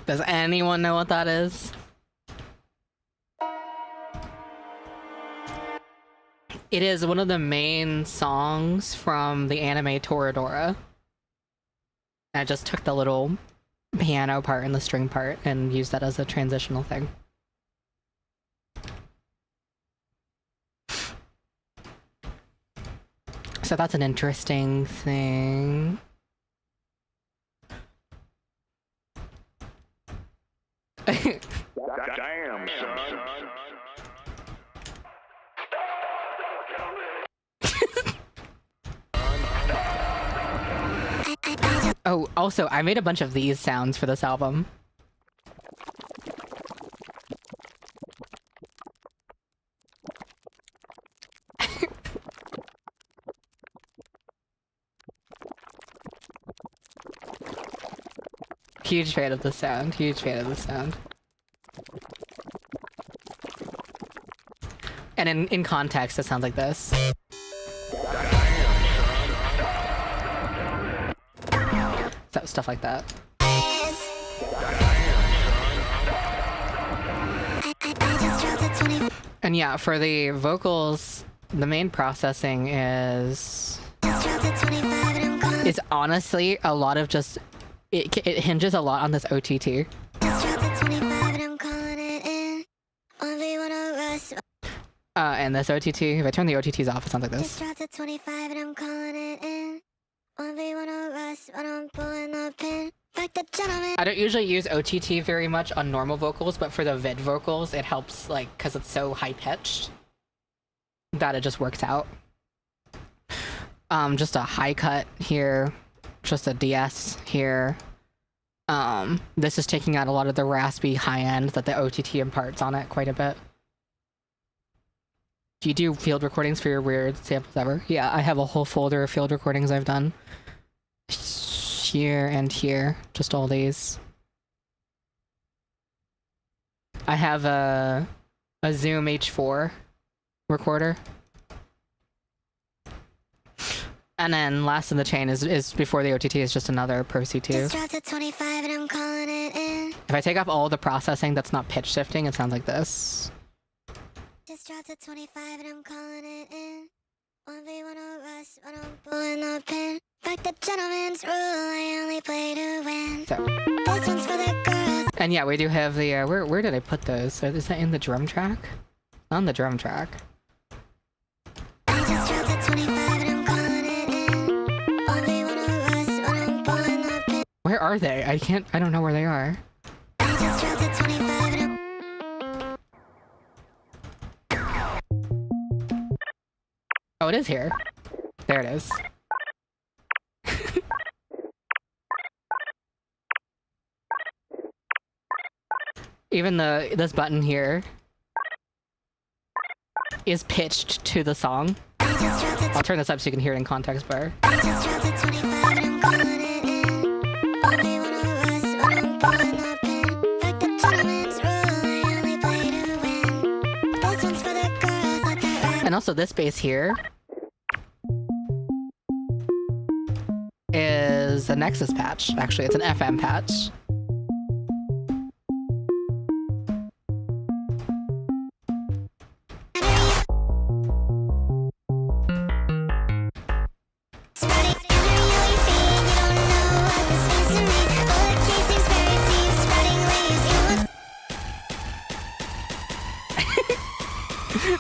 Does anyone know what that is? It is one of the main songs from the anime Toradora. I just took the little piano part and the string part and used that as a transitional thing. So that's an interesting thing. Damn, son. Oh, also, I made a bunch of these sounds for this album. Huge fan of the sound, huge fan of the sound. And in context, it sounds like this. So, stuff like that. And yeah, for the vocals, the main processing is honestly a lot of just it hinges a lot on this OTT. And this OTT, if I turn the OTTs off, it sounds like this. I don't usually use OTT very much on normal vocals, but for the vid vocals, it helps, like, because it's so high-pitched that it just works out. Just a high cut here, just a DS here. This is taking out a lot of the raspy high end that the OTT imparts on it quite a bit. Do you do field recordings for your weird samples ever? Yeah, I have a whole folder of field recordings I've done. Here and here, just all these. I have a Zoom H4 recorder. And then last in the chain is before the OTT is just another Pro C2. If I take off all the processing that's not pitch shifting, it sounds like this. Just dropped a 25 and I'm calling it in. 1v1 of us when I'm pulling the pin. Fuck the gentleman's rule, I only play to win. So. This one's for the girls. And yeah, we do have the, where did I put those? Is that in the drum track? On the drum track. I just dropped a 25 and I'm calling it in. 1v1 of us when I'm pulling the pin. Where are they? I don't know where they are. I just dropped a 25 and I'm... Oh, it is here. There it is. Even this button here is pitched to the song. I'll turn this up so you can hear it in context bar. I just dropped a 25 and I'm calling it in. 1v1 of us when I'm pulling the pin. Fuck the gentleman's rule, I only play to win. This one's for the girls, let that rap. And also this bass here is a Nexus patch. Actually, it's an FM patch.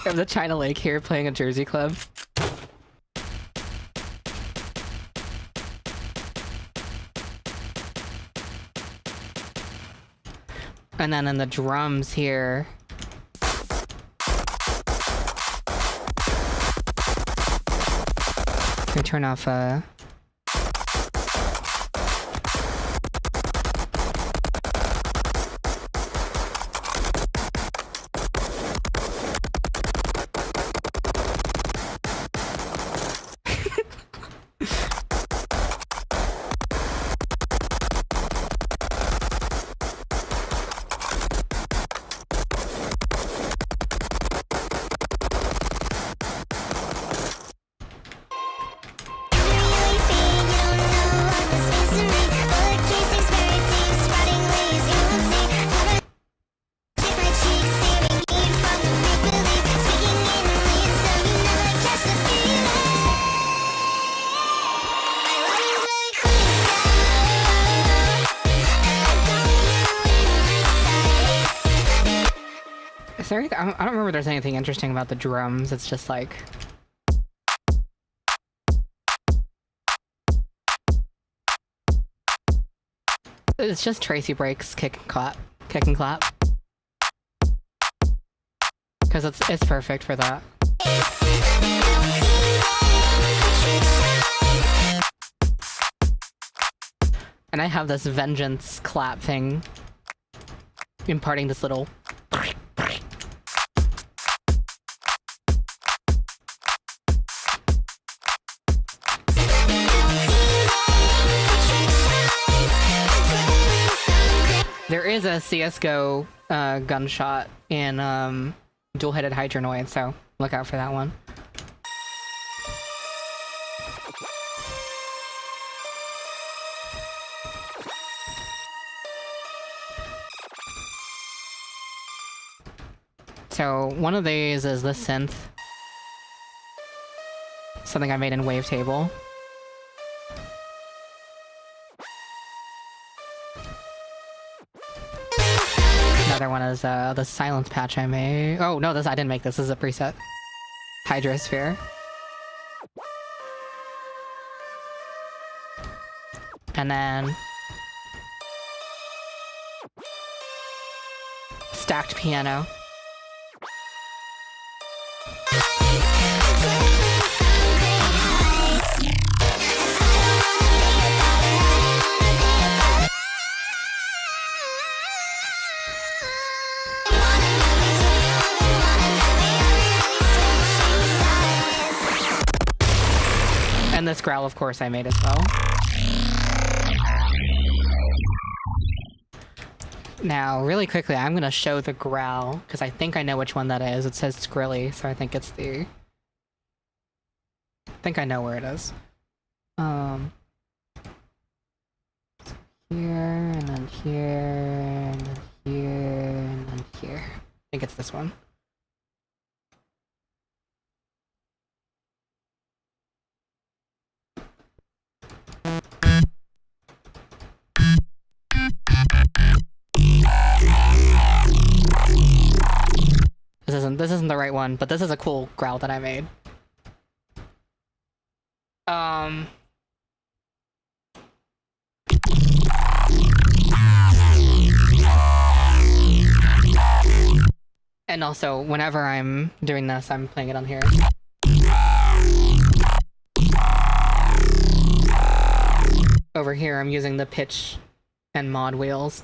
We have the China Lake here playing a Jersey club. And then in the drums here, we turn off Is there anything, I don't remember if there's anything interesting about the drums. It's just like... It's just Tracy breaks, kick and clap. Kick and clap. Because it's perfect for that. And I have this vengeance clap thing imparting this little... There is a CSGO gunshot in dual-headed Hydronoid, so look out for that one. So one of these is the synth. Something I made in Wavetable. Another one is the silence patch I made. Oh no, I didn't make this. This is a preset. Hydrosphere. And then stacked piano. And this growl, of course, I made as well. Now, really quickly, I'm gonna show the growl, because I think I know which one that is. It says Skrilly, so I think it's the... I think I know where it is. Here, and then here, and then here, and then here. I think it's this one. This isn't the right one, but this is a cool growl that I made. And also, whenever I'm doing this, I'm playing it on here. Over here, I'm using the pitch and mod wheels.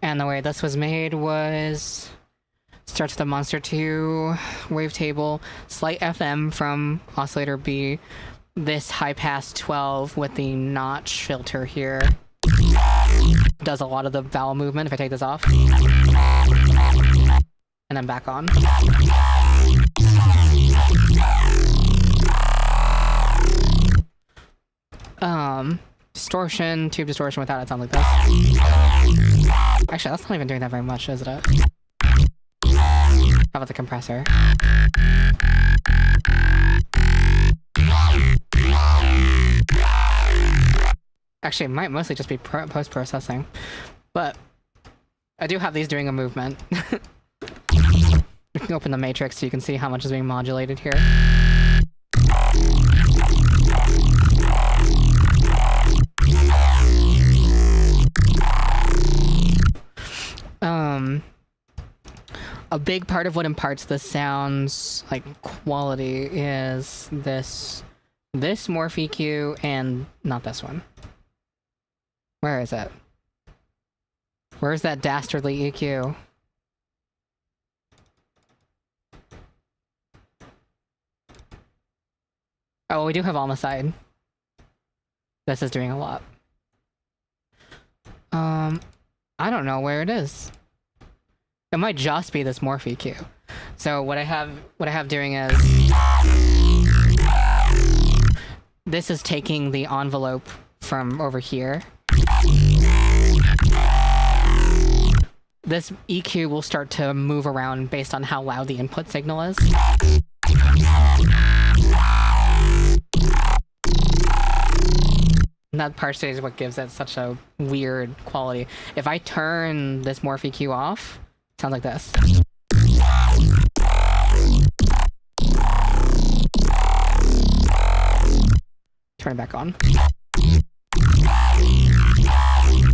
And the way this was made was... starts with the Monster 2 wavetable, slight FM from oscillator B, this high pass 12 with the notch filter here. Does a lot of the vowel movement if I take this off. And then back on. Distortion, tube distortion without it sounds like this. Actually, that's not even doing that very much, is it? How about the compressor? Actually, it might mostly just be post-processing. But I do have these doing a movement. You can open the matrix so you can see how much is being modulated here. A big part of what imparts the sound's like quality is this morph EQ and not this one. Where is it? Where's that dastardly EQ? Oh, we do have on the side. This is doing a lot. I don't know where it is. It might just be this morph EQ. So what I have doing is this is taking the envelope from over here. This EQ will start to move around based on how loud the input signal is. And that partially is what gives it such a weird quality. If I turn this morph EQ off, it sounds like this. Turn it back on.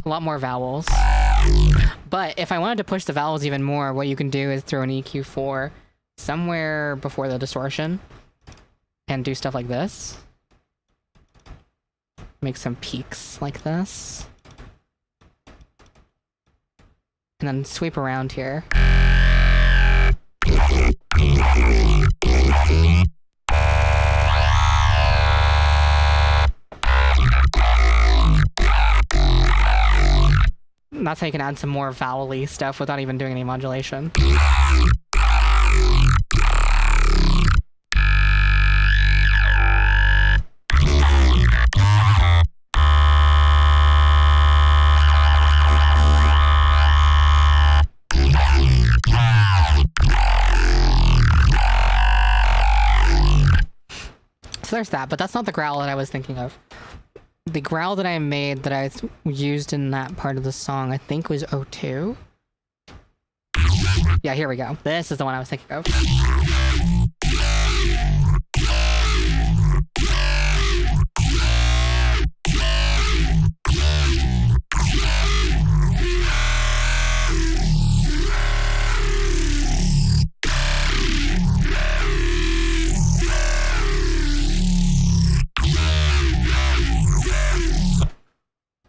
A lot more vowels. But if I wanted to push the vowels even more, what you can do is throw an EQ4 somewhere before the distortion and do stuff like this. Make some peaks like this. And then sweep around here. That's how you can add some more vowel-y stuff without even doing any modulation. so there's that, but that's not the growl that I was thinking of. The growl that I made that I used in that part of the song, I think was O2. Yeah, here we go. This is the one I was thinking of.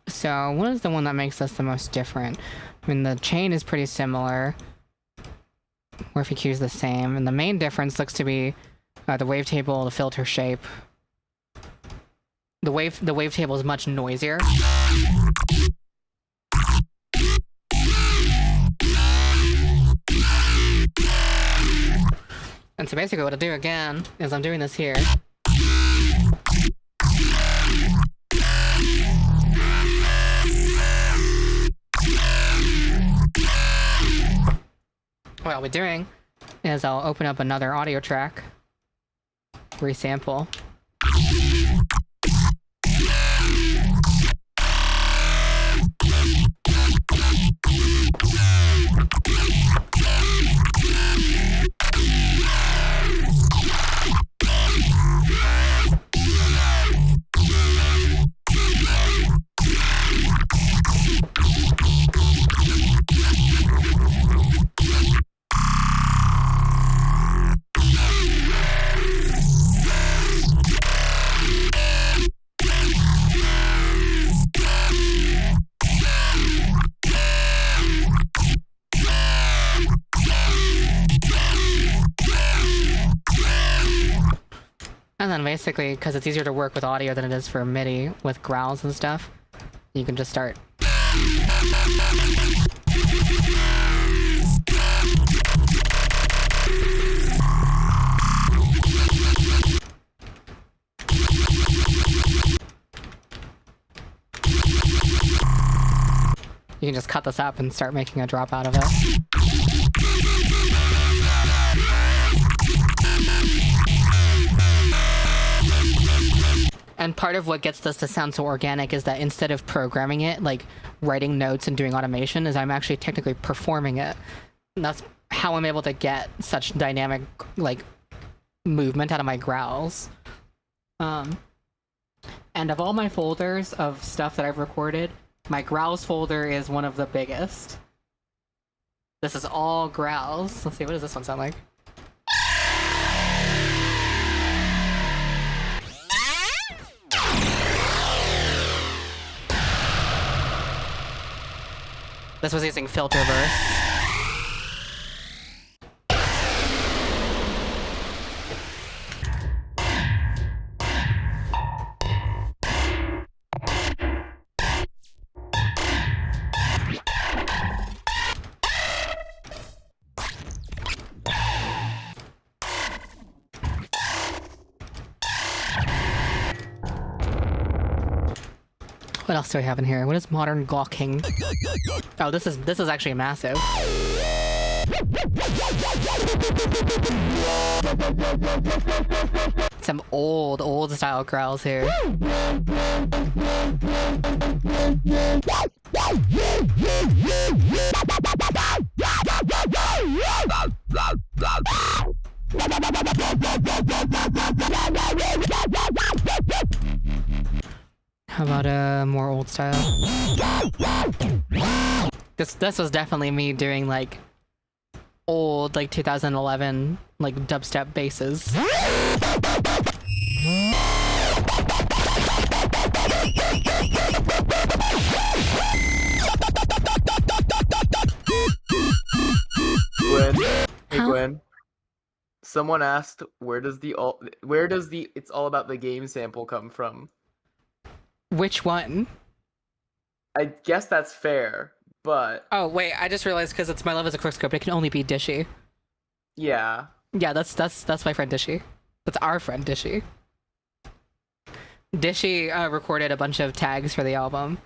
So, what is the one that makes us the most different? I mean, the chain is pretty similar. Morphe Q is the same, and the main difference looks to be the wavetable, the filter shape. The wavetable is much noisier. And so basically what I do again is I'm doing this here. What I'll be doing is I'll open up another audio track, resample. And then basically, because it's easier to work with audio than it is for MIDI with growls and stuff, you can just start. You can just cut this up and start making a drop out of it. And part of what gets this to sound so organic is that instead of programming it, like writing notes and doing automation, is I'm actually technically performing it. And that's how I'm able to get such dynamic, like, movement out of my growls. And of all my folders of stuff that I've recorded, my growls folder is one of the biggest. This is all growls. Let's see, what does this one sound like? This was using filter verse. What else do I have in here? What is modern gawking? Oh, this is actually massive. Some old style growls here. How about more old style? This was definitely me doing like old, like 2011, like dubstep basses. Gwen, hey Gwen. Someone asked, where does the "It's All About the Game" sample come from? Which one? I guess that's fair, but Oh wait, I just realized because it's My Love Is a Crookscope, it can only be Dishy. yeah. Yeah, that's my friend Dishy. That's our friend Dishy. Dishy recorded a bunch of tags for the album.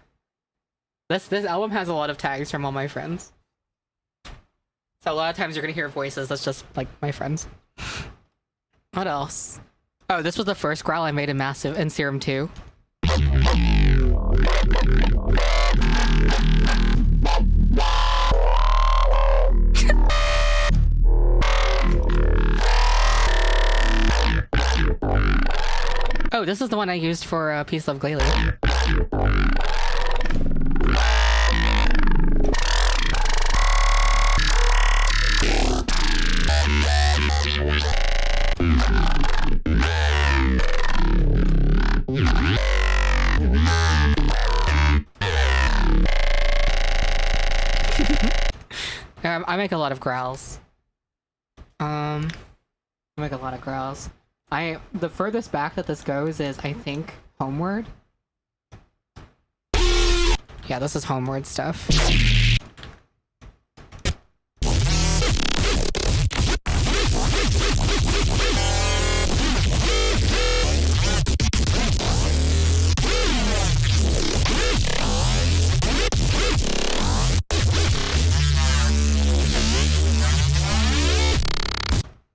This album has a lot of tags from all my friends. So a lot of times you're gonna hear voices that's just like my friends. What else? Oh, this was the first growl I made in Massive in Serum 2. Oh, this is the one I used for Peace Love Glalie. I make a lot of growls. I make a lot of growls. The furthest back that this goes is, I think, Homeward. Yeah, this is Homeward stuff.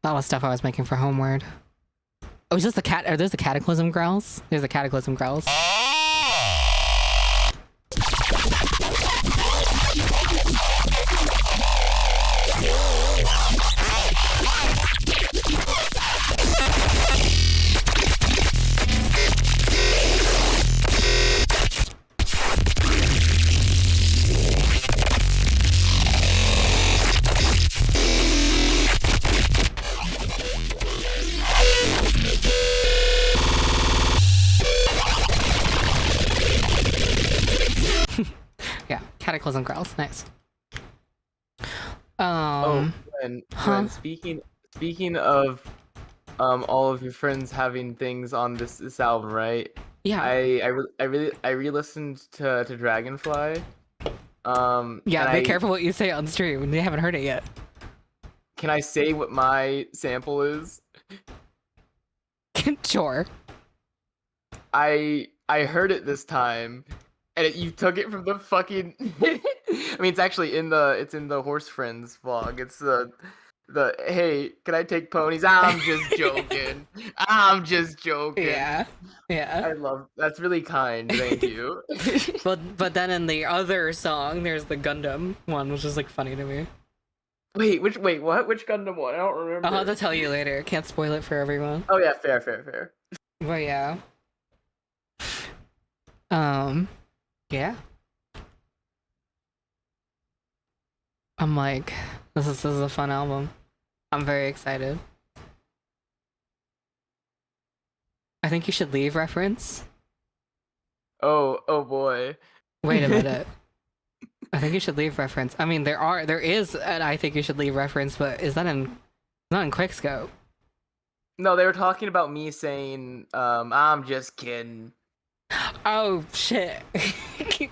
That was stuff I was making for Homeward. Oh, is this the cat? Are those the Cataclysm growls? There's the Cataclysm growls. Yeah, Cataclysm growls. Nice. Gwen, huh? speaking of all of your friends having things on this album, right? Yeah. I re-listened to Dragonfly. Yeah, and be careful what you say on stream. They haven't heard it yet. Can I say what my sample is? Sure. I heard it this time, and you took it from the fucking. I mean, it's actually in the Horse Friends vlog. It's the hey, can I take ponies? I'm just joking. I'm just joking. Yeah. Yeah. I love that's really kind. Thank you. But then in the other song, there's the Gundam one, which is like funny to me. Wait, what? Which Gundam one? I don't remember. I'll have to tell you later. Can't spoil it for everyone. Oh yeah, fair. But yeah. Yeah. I'm like, this is a fun album. I'm very excited. I think you should leave reference. Oh boy. Wait a minute. I think you should leave reference. I mean, there is an I think you should leave reference, but is that not in Quickscope? No, they were talking about me saying, I'm just kidding. Oh shit.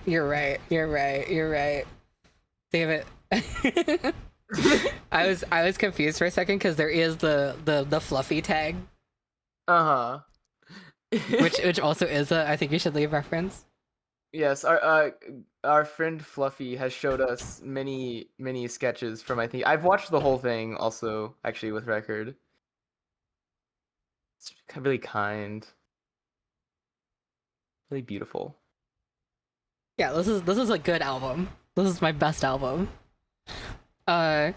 You're right. Damn it. I was confused for a second because there is the fluffy tag. Uh-huh. which also is a I think you should leave reference. Yes, our friend Fluffy has showed us many sketches from I think I've watched the whole thing also actually with Record. It's really kind. Really beautiful. Yeah, this is a good album. This is my best album. You know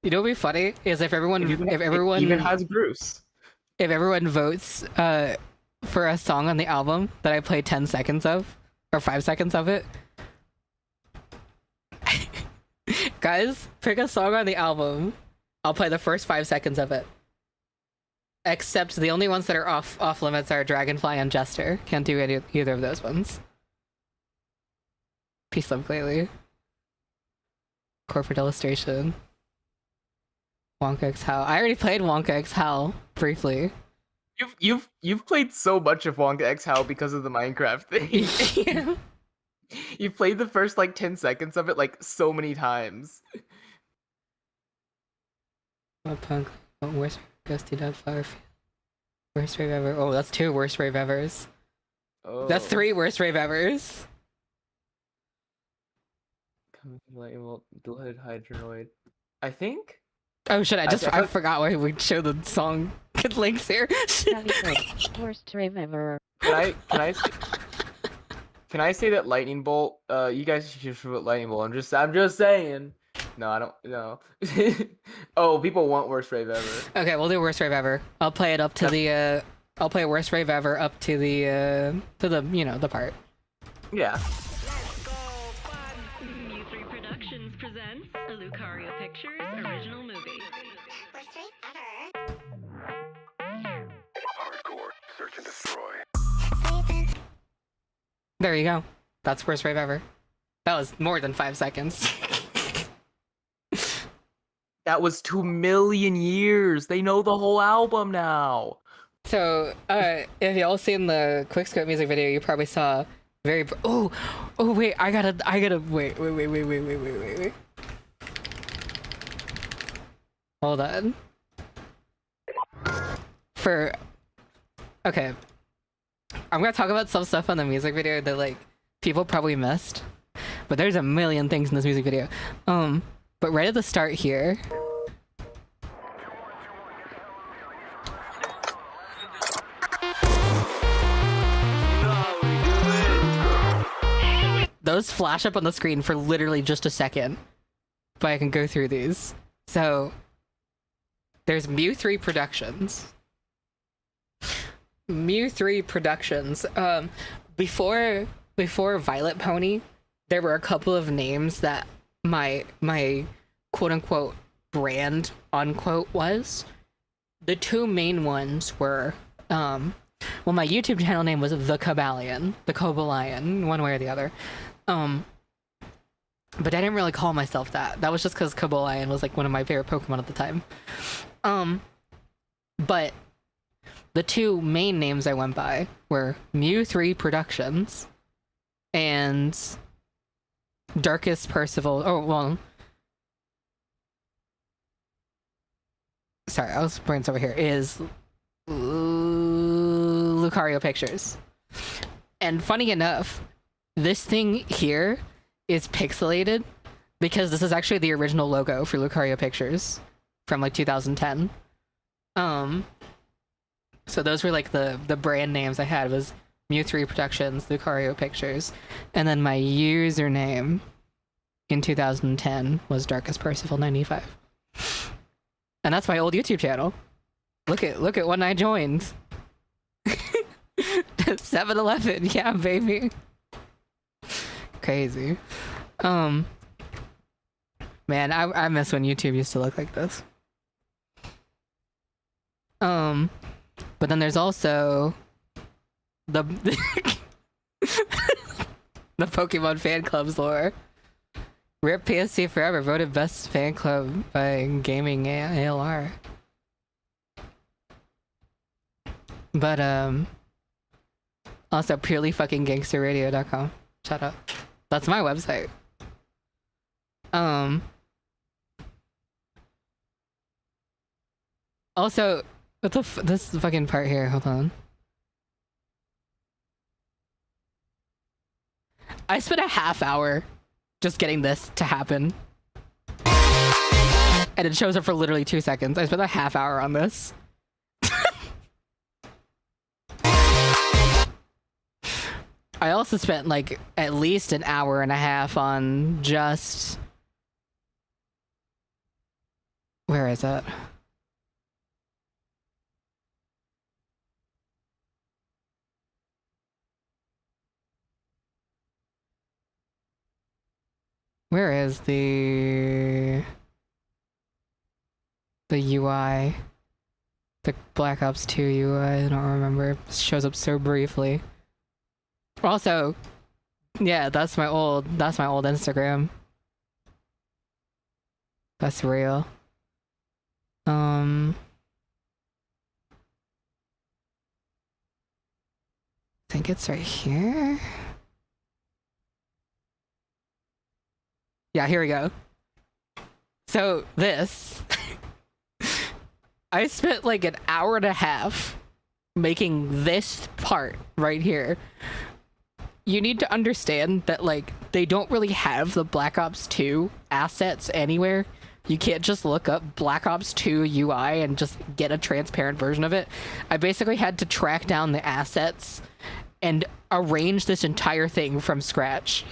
what'd be funny is if everyone even has Bruce. If everyone votes for a song on the album that I play 10 seconds of or 5 seconds of it. Guys, pick a song on the album. I'll play the first 5 seconds of it. Except the only ones that are off limits are Dragonfly and Jester. Can't do either of those ones. Peace Love Glalie. Corporate Illustration. Wonka X How. I already played Wonka X How briefly. You've played so much of Wonka X How because of the Minecraft thing. Yeah. You've played the first like 10 seconds of it like so many times. What punk? Worst Ghosty Dog Flower Field. Worst rave ever. Oh, that's 2 worst rave evers. Oh. That's 3 worst rave evers. Dual-headed Hydronoid. I think. Oh shit! I forgot why we showed the song. fucking links here. Worst rave ever. Can I say that lightning bolt? You guys should put lightning bolt. I'm just saying. No, I don't. No. Oh, people want worst rave ever. Okay, we'll do worst rave ever. I'll play it up to the. I'll play worst rave ever up to the the part. Yeah. U3 Productions presents a Lucario Pictures original movie. Worst rave ever. Hardcore search and destroy. Sleeping. There you go. That's worst rave ever. That was more than 5 seconds. That was 2 million years. They know the whole album now. So, if y'all seen the Quickscope music video, you probably saw very. Oh, wait! I gotta. Wait. Hold on. Okay. I'm gonna talk about some stuff on the music video that like people probably missed, but there's a million things in this music video. But right at the start here. Those flash up on the screen for literally just a second, but I can go through these. So there's Mew3 Productions. Mew3 Productions. Before Vylet Pony, there were a couple of names that my quote unquote brand unquote was. The two main ones were well, my YouTube channel name was the Cobalion, one way or the other. But I didn't really call myself that. That was just because Cobalion was like one of my favorite Pokemon at the time. But the two main names I went by were Mew3 Productions and Darkest Percival. Oh, well. Sorry, I was brains over here. Is Lucario Pictures. And funny enough, this thing here is pixelated because this is actually the original logo for Lucario Pictures from like 2010. So those were like the brand names I had was Mew3 Productions, Lucario Pictures, and then my username in 2010 was Darkest Percival 95. And that's my old YouTube channel. Look at when I joined. 7-Eleven, yeah, baby. Crazy. Man, I miss when YouTube used to look like this. But then there's also the the Pokemon fan clubs lore. RIP PSC Forever, voted best fan club by Gaming ALR. But also purelyfuckinggangsterradio.com. Shut up. That's my website. Also, what the this fucking part here, hold on. I spent a half hour just getting this to happen. And it shows up for literally 2 seconds. I spent a half hour on this. I also spent like at least an hour and a half on just... Where is it? Where is the UI? The Black Ops 2 UI, I don't remember. It shows up so briefly. Also, yeah, that's my old Instagram. That's real. I think it's right here. Yeah, here we go. So this, I spent like an hour and a half making this part right here. You need to understand that like they don't really have the Black Ops 2 assets anywhere. you can't just look up Black Ops 2 UI and just get a transparent version of it. I basically had to track down the assets and arrange this entire thing from scratch.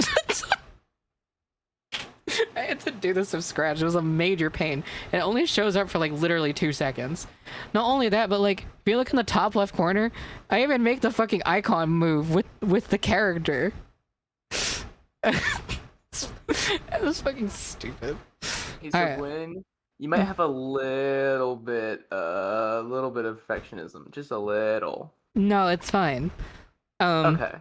I had to do this from scratch. It was a major pain. It only shows up for like literally 2 seconds. Not only that, but like if you look in the top left corner, I even make the fucking icon move with the character. That was fucking stupid. Okay, so Alright. Gwen, you might have a little bit of perfectionism, just a little. No, it's fine. Okay.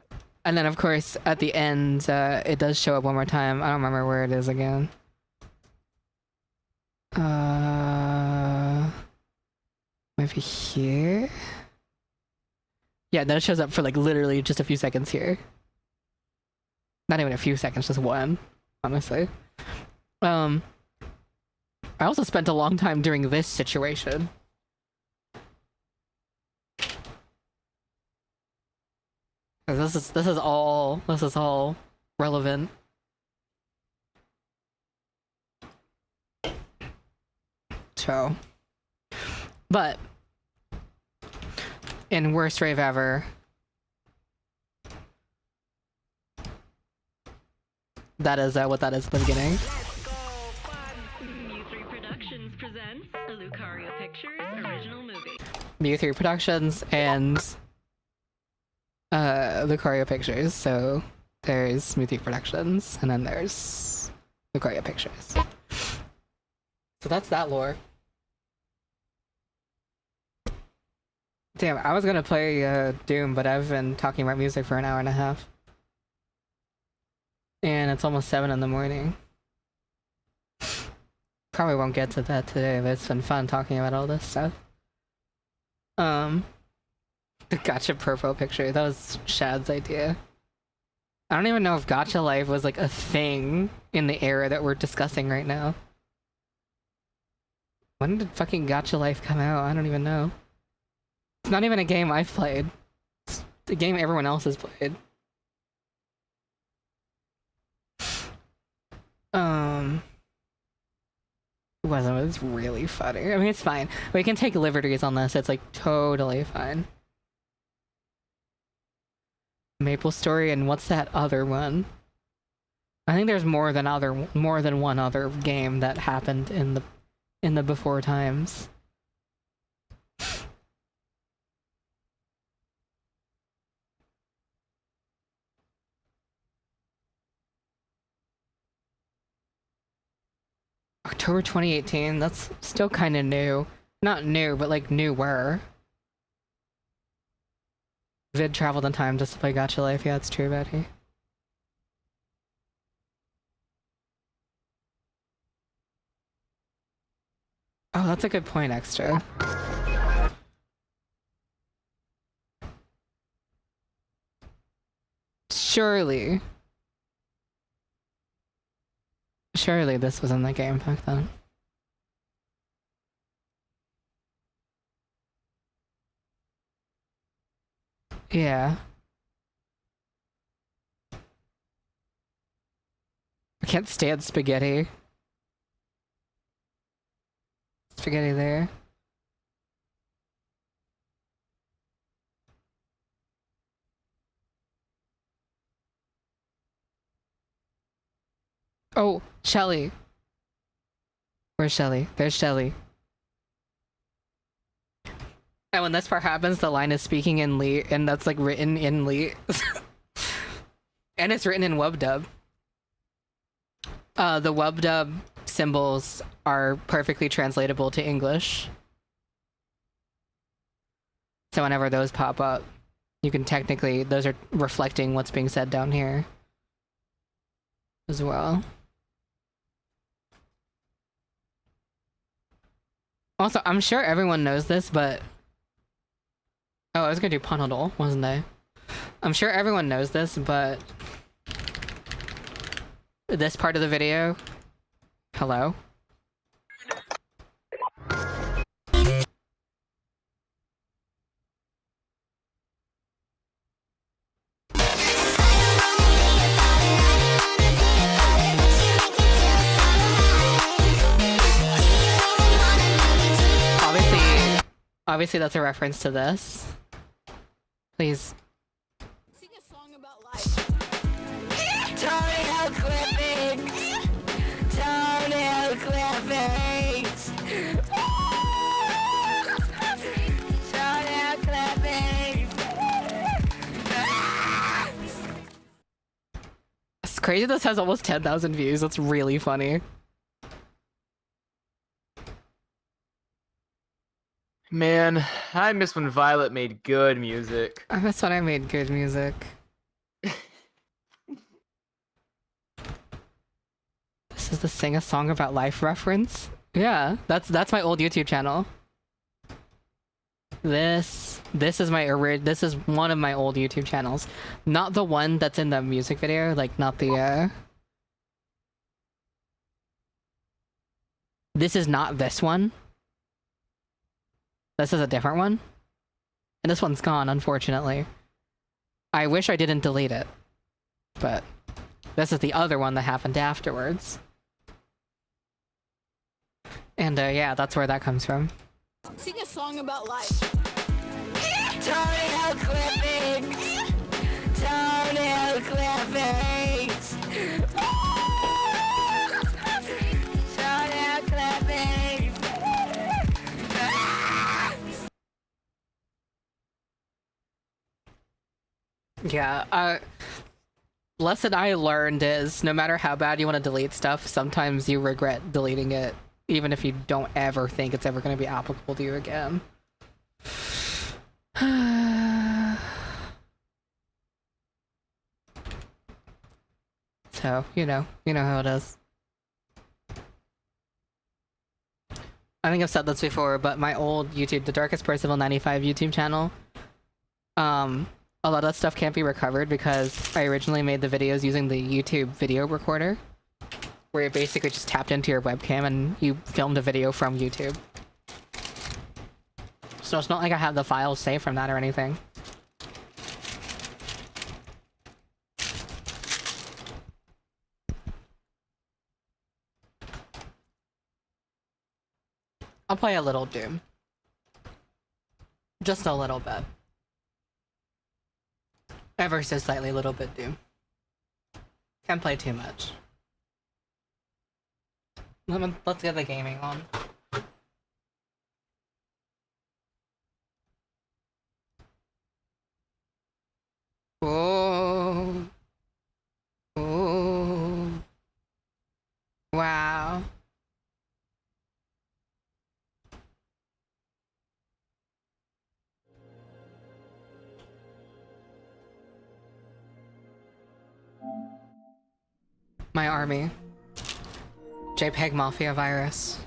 And then of course at the end, it does show up one more time. I don't remember where it is again. Maybe here. Yeah, then it shows up for like literally just a few seconds here. Not even a few seconds, just one, honestly. I also spent a long time doing this situation. This is all relevant. So, but in worst rave ever, that is what that is at the beginning. Let's go fun! U3 Productions presents a Lucario Pictures original movie. U3 Productions and Lucario Pictures. So there's Smoothie Productions, and then there's Lucario Pictures. So that's that lore. Damn, I was gonna play Doom, but I've been talking about music for an hour and a half. And it's almost 7 in the morning. Probably won't get to that today, but it's been fun talking about all this stuff. The gacha profile picture, that was Shad's idea. I don't even know if gacha life was like a thing in the era that we're discussing right now. When did fucking gacha life come out? I don't even know. It's not even a game I've played. It's a game everyone else has played. It was really funny. I mean, it's fine. We can take liberties on this. It's like totally fine. Maple Story, and what's that other one? I think there's more than one other game that happened in the before times. October 2018, that's still kind of new. Not new, but like newer. Vid traveled in time just to play Gacha Life. Yeah, it's true, Betty. Oh, that's a good point, Extra. Surely this was in the game back then. Yeah. I can't stand spaghetti. Spaghetti there. Oh, Shelly. Where's Shelly? There's Shelly. And when this part happens, the line is speaking in Lee, and that's like written in Lee. And it's written in WebDub. The WebDub symbols are perfectly translatable to English. So whenever those pop up, you can technically, those are reflecting what's being said down here as well. Also, I'm sure everyone knows this, but... Oh, I was gonna do Punadol, wasn't I? I'm sure everyone knows this, but... This part of the video... Hello? Obviously, that's a reference to this. Please. Sing a song about life. Toenail clippings. Toenail clippings. Toenail clippings. It's crazy this has almost 10,000 views. That's really funny. Man, I miss when Violet made good music. I miss when I made good music. This is the Sing a Song About Life reference? Yeah, that's my old YouTube channel. This is this is one of my old YouTube channels. Not the one that's in the music video, like not the This is not this one. This is a different one. And this one's gone, unfortunately. I wish I didn't delete it. But this is the other one that happened afterwards. And yeah, that's where that comes from. Sing a song about life. Toenail clippings. Toenail clippings. Toenail clippings. Yeah, lesson I learned is no matter how bad you want to delete stuff, sometimes you regret deleting it, even if you don't ever think it's ever going to be applicable to you again. So, you know how it is. I think I've said this before, but my old YouTube, the Darkest Percival 95 YouTube channel, a lot of that stuff can't be recovered because I originally made the videos using the YouTube video recorder, where you basically just tapped into your webcam and you filmed a video from YouTube. So it's not like I have the files saved from that or anything. I'll play a little Doom. Just a little bit. Ever so slightly little bit Doom. Can't play too much. Let's get the gaming on. Oh. Oh. Wow. My army. JPEG Mafia virus.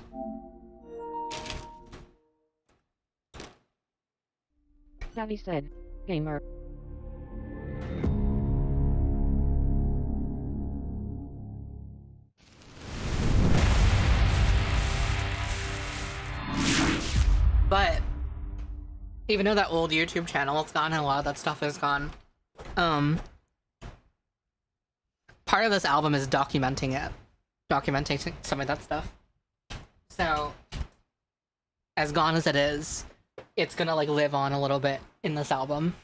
Savvy said, gamer. But even though that old YouTube channel is gone and a lot of that stuff is gone, part of this album is documenting some of that stuff. So, as gone as it is, it's gonna like live on a little bit in this album.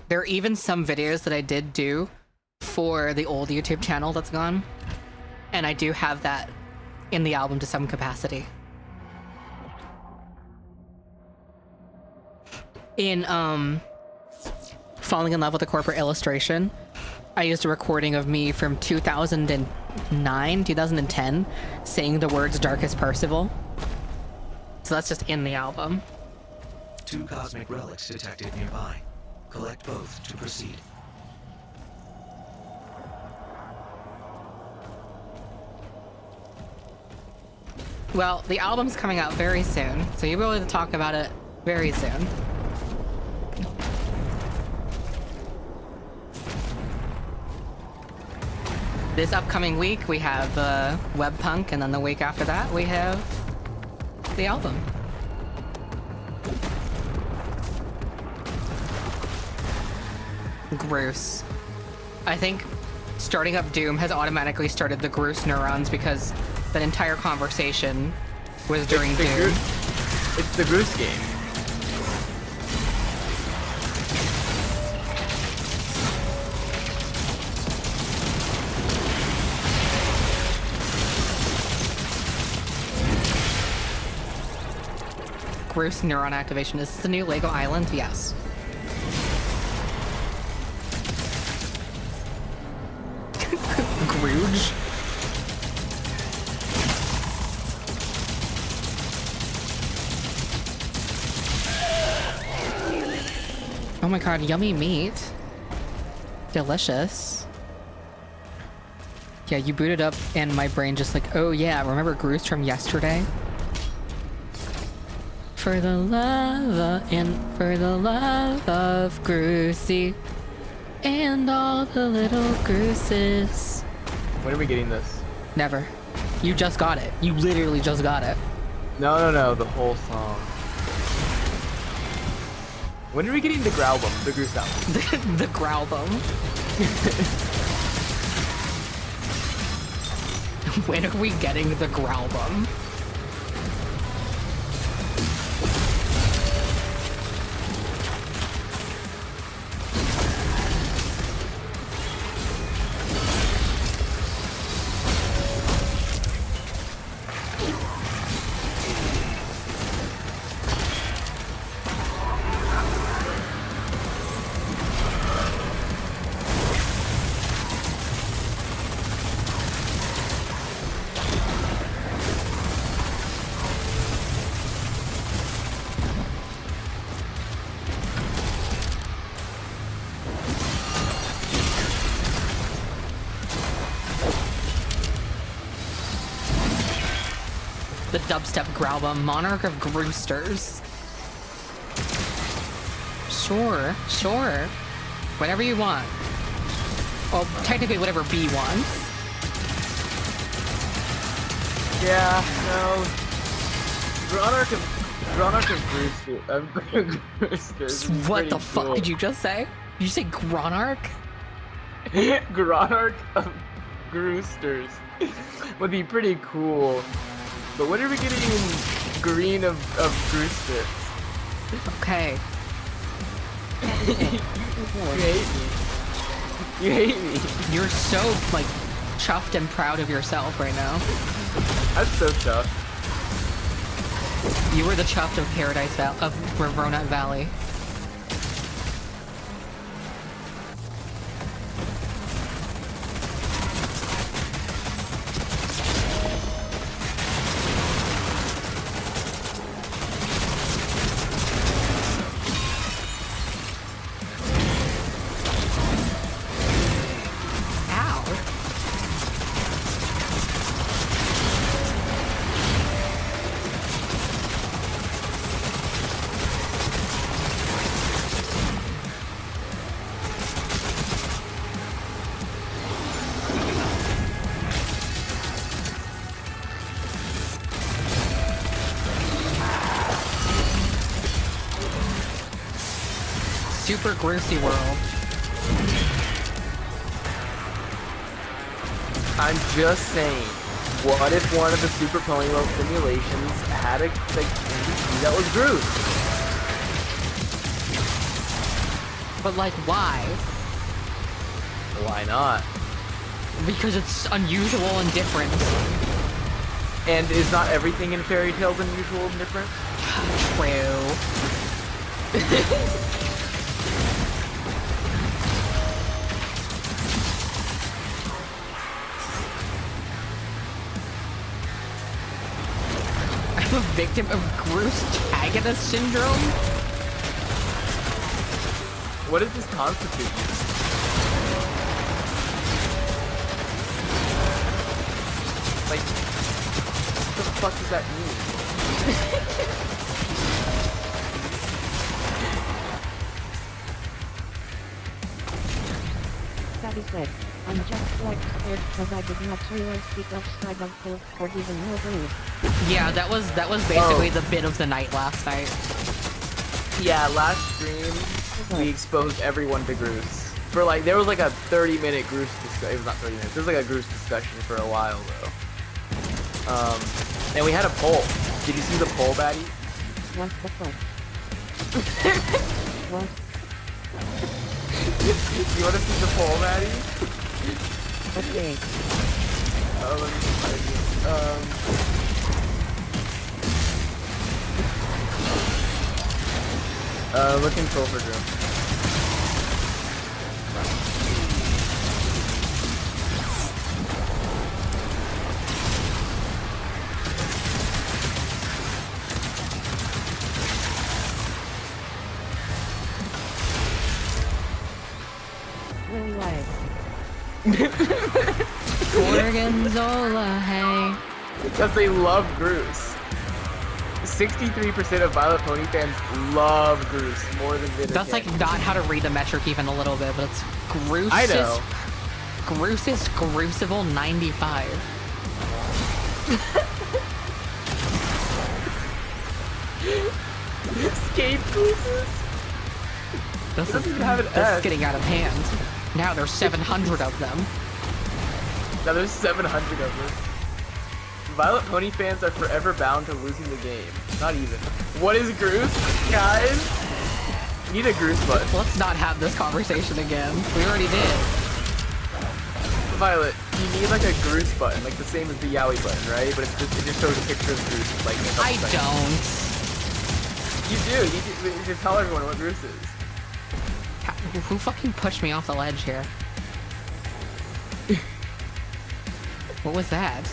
There are even some videos that I did do for the old YouTube channel that's gone, and I do have that in the album to some capacity. In Falling in Love with a Corporate Illustration, I used a recording of me from 2009, 2010, saying the words Darkest Percival. So that's just in the album. 2 cosmic relics detected nearby. Collect both to proceed. Well, the album's coming out very soon, so you'll be able to talk about it very soon. This upcoming week, we have Webpunk, and then the week after that, we have the album. Gross. I think starting up Doom has automatically started the gross neurons because that entire conversation was during Doom. It's the Groose game. Groose neuron activation. Is this the new Lego Island? Yes. Grooge. Oh my god, yummy meat. Delicious. Yeah, you booted up and my brain just like, oh yeah, remember Groose from yesterday? For the love of Groosey and all the little Grooses. When are we getting this? Never. You just got it. You literally just got it. No, the whole song. When are we getting the Growlbum, the Groose album? The Growlbum. When are we getting the Growlbum? The dubstep Growlbum, Monarch of Groosters. Sure. Whatever you want. Well, technically whatever B wants. Yeah, no. Gronarch of Groosters. What the fuck did you just say? Did you say Gronarch? Gronarch of Groosters would be pretty cool. But when are we getting green of Groosters? Okay. You hate me. You're so, like, chuffed and proud of yourself right now. I'm so chuffed. You were the chuffed of Paradise Valley, of Ronut Valley. Super Groosey World. I'm just saying, what if one of the Super Pony World simulations had a NPC that was Groose? But like, why? Why not? Because it's unusual and different. And is not everything in fairy tales unusual and different? True. I'm a victim of Groose-tagonist syndrome? What does this constitute? Like, what the fuck does that mean? Savvy said, I'm just like scared because I did not really speak outside of Phil or even know Groove. Yeah, that was basically the bit of the night last night. Yeah, last stream, we exposed everyone to Groose. For like, there was like a 30-minute Groose discussion. It was not 30 minutes. There was like a Groose discussion for a while though. And we had a poll. Did you see the poll, Batty? What the fuck? What? You wanna see the poll, Maddie? Okay. Oh, let me find it. Look in Pilfer's room. Really Gorgonzola, hey. Because they love Groose. 63% of Vylet Pony fans love Groose more than Bitter That's like Candy. not how to read the metric even a little bit, but it's Groose. I know. Groose is Groosable 95. Skate Grooses? This doesn't is even have an this S. is getting out of hand. Now there's 700 of them. Now there's 700 of them. Vylet Pony fans are forever bound to losing the game. Not even. What is Groose? Guys? We need a Groose button. Let's not have this conversation again. We already did. Violet, you need like a Groose button, like the same as the Yowie button, right? But it just shows a picture of Groose. Like, in a couple I seconds. don't. You do. You just tell everyone what Groose is. Who fucking pushed me off the ledge here? What was that?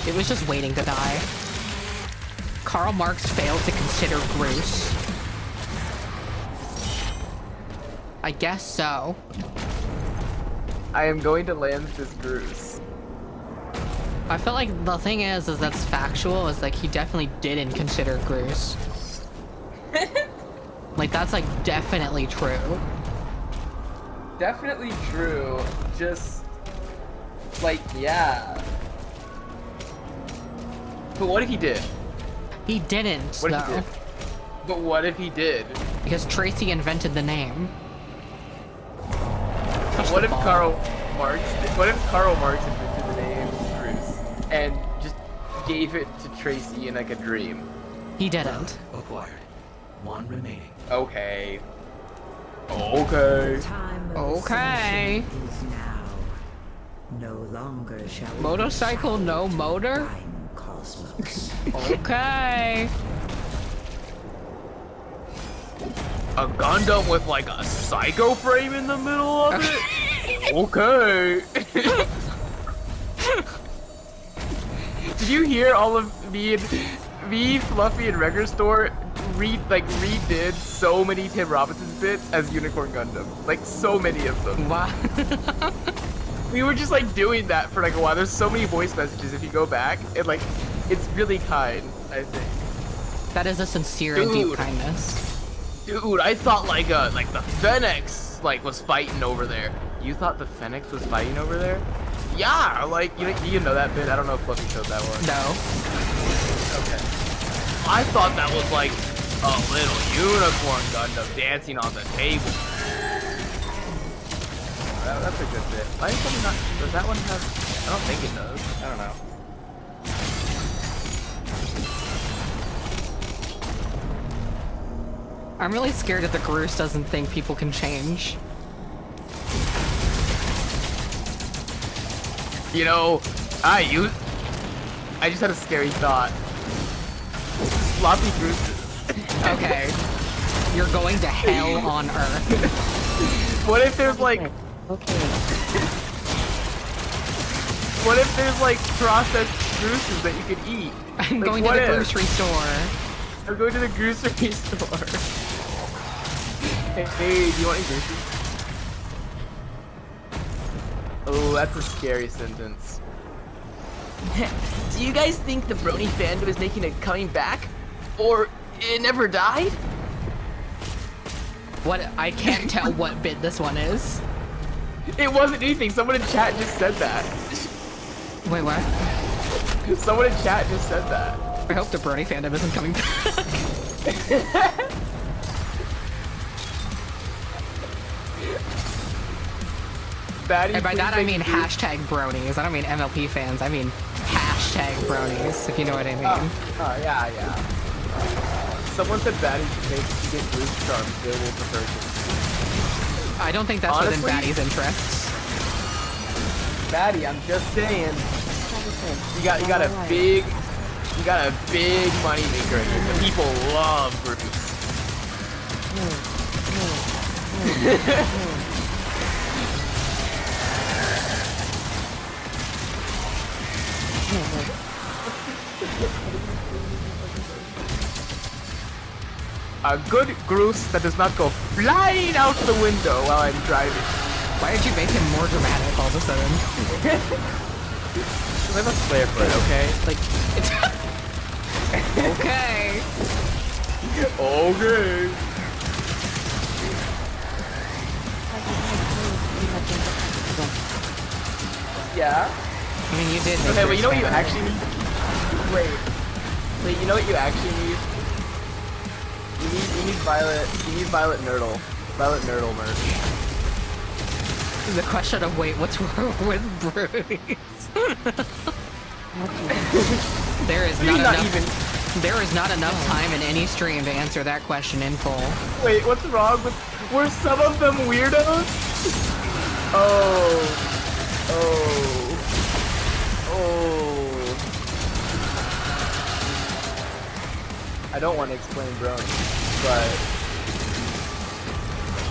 It was just waiting to die. Karl Marx failed to consider Groose. I guess so. I am going to land this Groose. I feel like the thing is that's factual, is like he definitely didn't consider Groose. Like that's like definitely true. Definitely true. Just like, yeah. But what if he did? He didn't, What though. if he did? But what if he did? Because Tracy invented the name. Touch What the if ball. What if Karl Marx invented the name Groose and just gave it to Tracy in like a dream? He didn't. Acquired. One remaining. Okay. Okay. Okay. Is now. No longer shall we Motorcycle, no motor? time cosmos. Okay. A Gundam with like a psycho frame in the middle of it? Okay. Did you hear all of me, Fluffy, and Wrecker Store redid so many Tim Robinson's bits as Unicorn Gundam? Like so many of them. Wow. We were just like doing that for like a while. There's so many voice messages if you go back. And like, it's really kind, I think. That is a sincere and deep Dude. kindness. Dude, I thought like the Phoenix like was fighting over there. You thought the Phoenix was fighting over there? Yeah, like you know that bit. I don't know if Fluffy showed that one. No. Okay. I thought that was like a little unicorn Gundam dancing on the table. That's a good bit. Why is something not? Does that one have? I don't think it does. I don't know. I'm really scared that the Groose doesn't think people can change. You know, I just had a scary thought. Sloppy Grooses. Okay. You're going to hell on earth. What if there's like, Okay. what if there's like processed Grooses that you could eat? I'm Like, going to what the if? grocery store. I'm going to the grocery store. Hey, do you want any groceries? Oh, that's a scary sentence. Do you guys think the Brony fandom is making a coming back? Or it never died? What? I can't tell what bit this one is. It wasn't anything. Someone in chat just said that. Wait, what? Someone in chat just said that. I hope the Brony fandom isn't coming back. Batty, And by please that I make mean me do- hashtag bronies. I don't mean MLP fans. I mean hashtag bronies, if you know what I mean. Yeah. Someone said Batty should get Boost Charms available for purchase. I don't think that's Honestly, within Batty's interests. Batty, I'm just saying. You got a big money maker in here. The people love Bruce. A good Groose that does not go flying out the window while I'm driving. Why did you make him more dramatic all of a sudden? I have a flair for it, okay? Like, it's... okay. Okay. Yeah? I mean, you did make Okay, but you know what you Bruce actually need? Wait, you know what you actually need? You need Vylet Nerdle. Vylet Nerdle merch. The question of, wait, what's wrong with bronies? There is not enough time in any stream to answer that question in full. Wait, what's wrong with... Were some of them weirdos? Oh. I don't want to explain brony, but...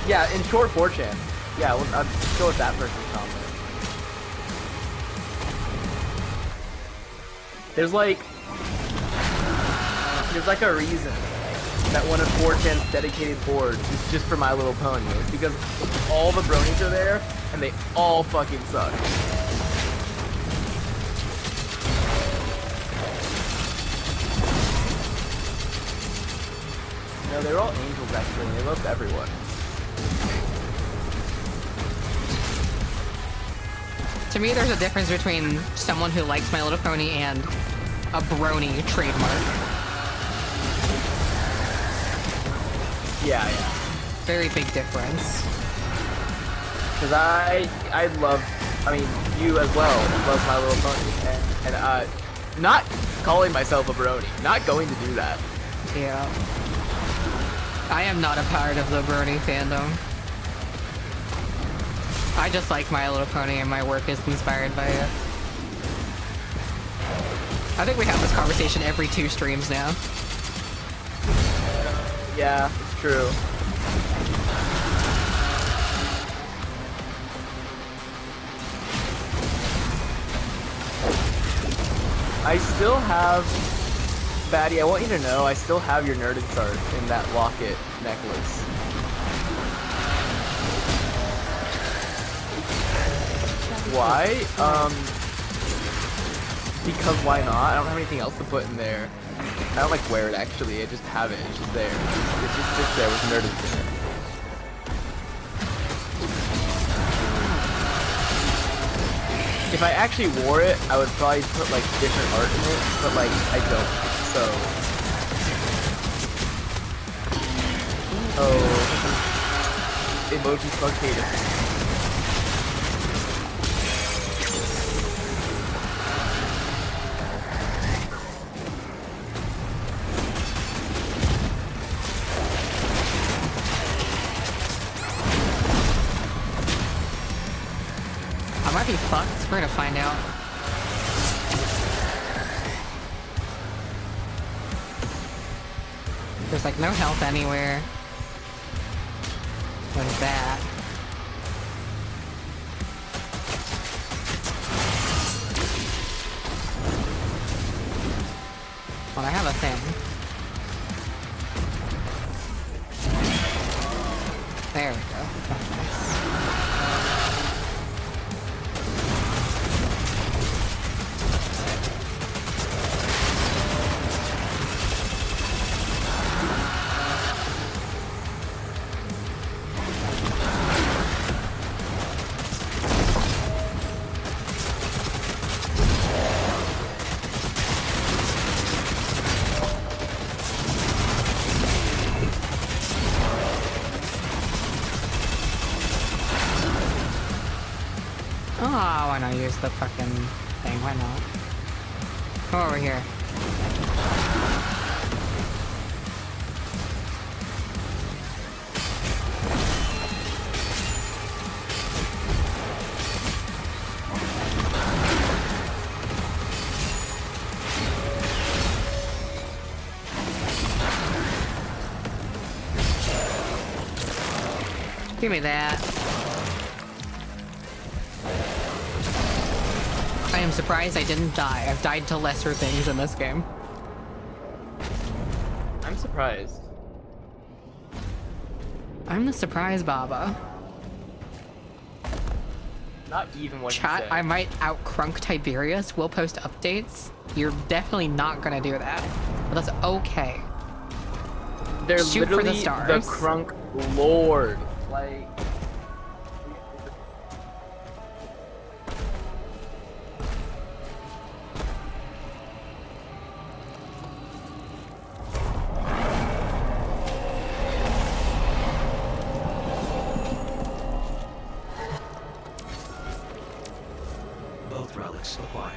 Yeah, in short 4chan. Yeah, well, I'm still with that person's comment. There's like a reason that one of 4chan's dedicated boards is just for My Little Pony. It's because all the bronies are there, and they all fucking suck. No, they were all angels actually, and they loved everyone. To me, there's a difference between someone who likes My Little Pony and a brony trademark. Yeah. Very big difference. Cause I love, I mean, you as well love My Little Pony, and not calling myself a brony, not going to do that. Yeah. I am not a part of the brony fandom. I just like My Little Pony and my work is inspired by it. I think we have this conversation every 2 streams now. Yeah, it's true. I still have... Batty, I want you to know, I still have your nerded art in that locket necklace. Why? Because why not? I don't have anything else to put in there. I don't like wear it actually, I just have it, it's just there. It just sits there with nerded in it. If I actually wore it, I would probably put like different art in it, but like I don't. So emoji spectator. I might be fucked. We're gonna find out. There's like no health anywhere. What's that? Well, I have a thing. There we go. That's nice. why not use the fucking thing? Why not? Come over here. Give me that. I am surprised I didn't die. I've died to lesser things in this game. I'm surprised. I'm the surprise Baba. Not even what Chat, you said. I might out-crunk Tiberius. We'll post updates. You're definitely not gonna do that. But that's okay. They're Shoot for the literally stars. the Crunk Lord. Like... Both relics acquired.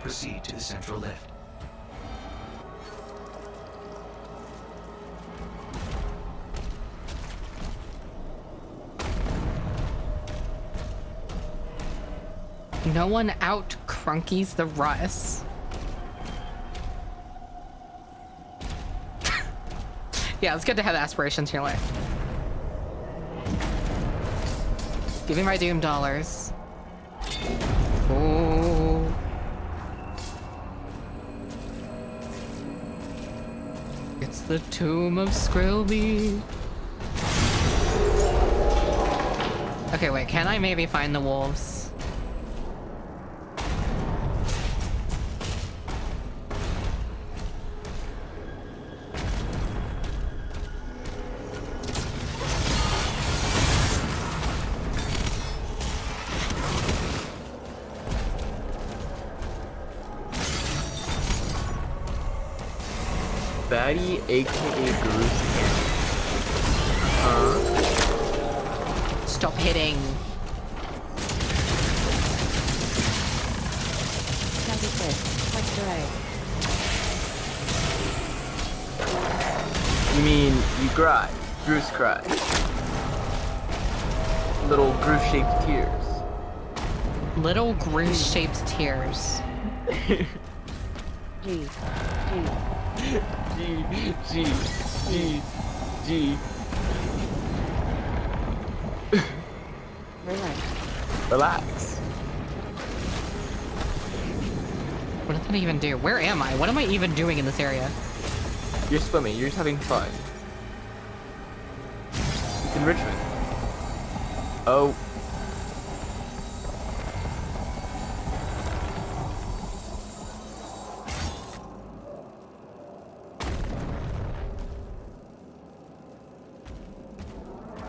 Proceed to the central lift. No one out-crunkies the Russ. Yeah, it's good to have aspirations in your life. Give me my Doom dollars. Oh. It's the tomb of Skrilby. Okay, wait, can I maybe find the wolves? Batty, aka Goose. Huh? Stop hitting. You mean you cry? Goose cry. Little goose-shaped tears. Little goose-shaped tears. G. G. Relax. Relax. What did that even do? Where am I? What am I even doing in this area? You're swimming. You're just having fun. It's enrichment. Oh.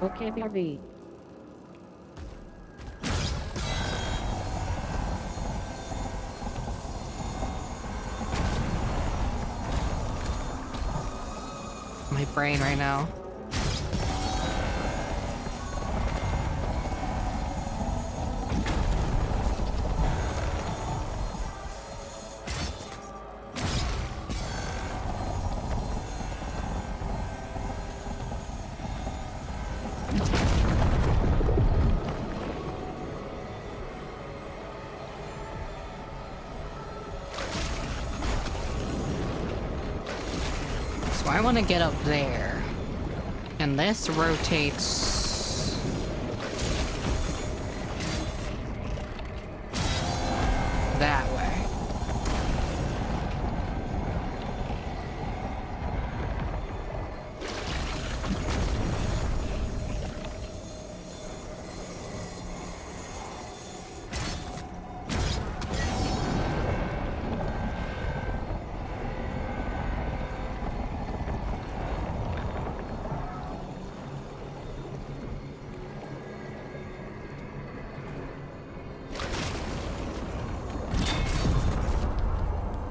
Okay, BRB. My brain right now. So I want to get up there. And this rotates that way.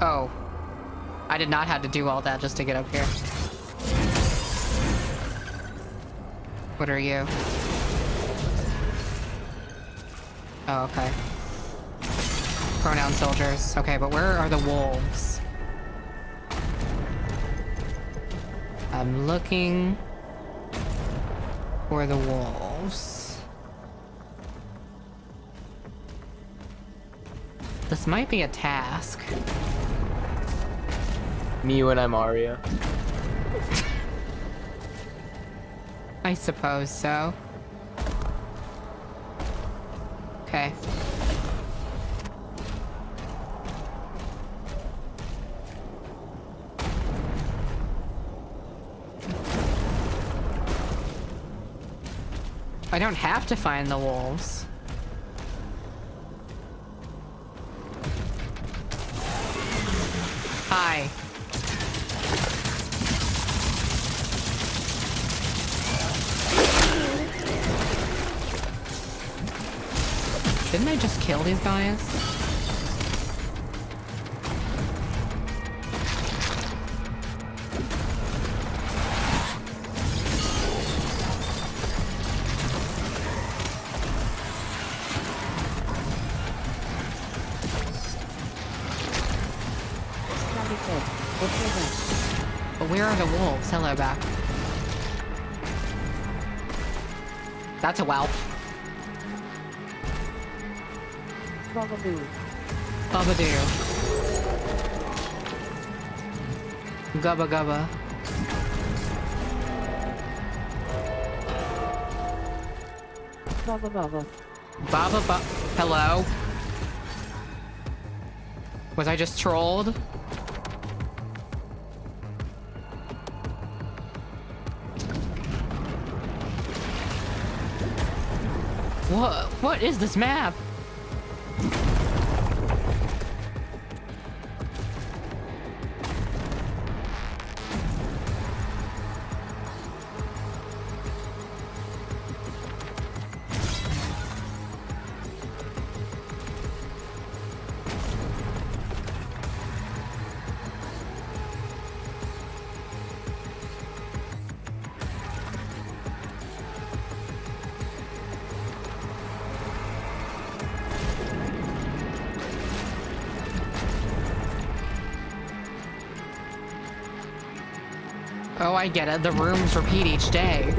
Oh. I did not have to do all that just to get up here. What are you? Oh, okay. pronoun soldiers. Okay, but where are the wolves? I'm looking for the wolves. This might be a task. Me when I'm Arya. I suppose so. Okay. I don't have to find the wolves. Hi. Didn't I just kill these guys? But where are the wolves? Hello back. That's a whelp. Bugaboo. Bubba-doo. Gubba gubba. Bubba bubba. Baba bu- Hello? Was I just trolled? What is this map? Oh, I get it. The rooms repeat each day.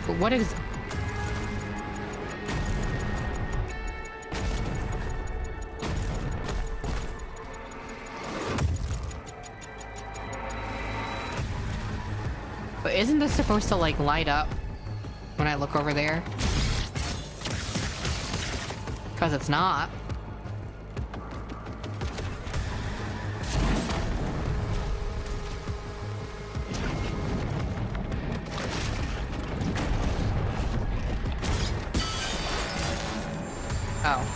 But what is... But isn't this supposed to, like, light up when I look over there? Because it's not. Oh.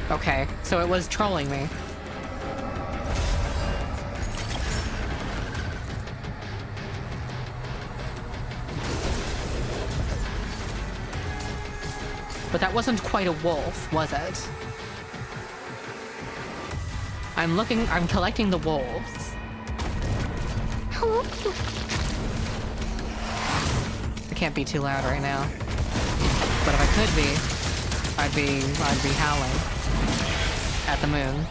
Okay, so it was trolling me. But that wasn't quite a wolf, was it? I'm collecting the wolves. I can't be too loud right now. But if I could be, I'd be howling at the moon.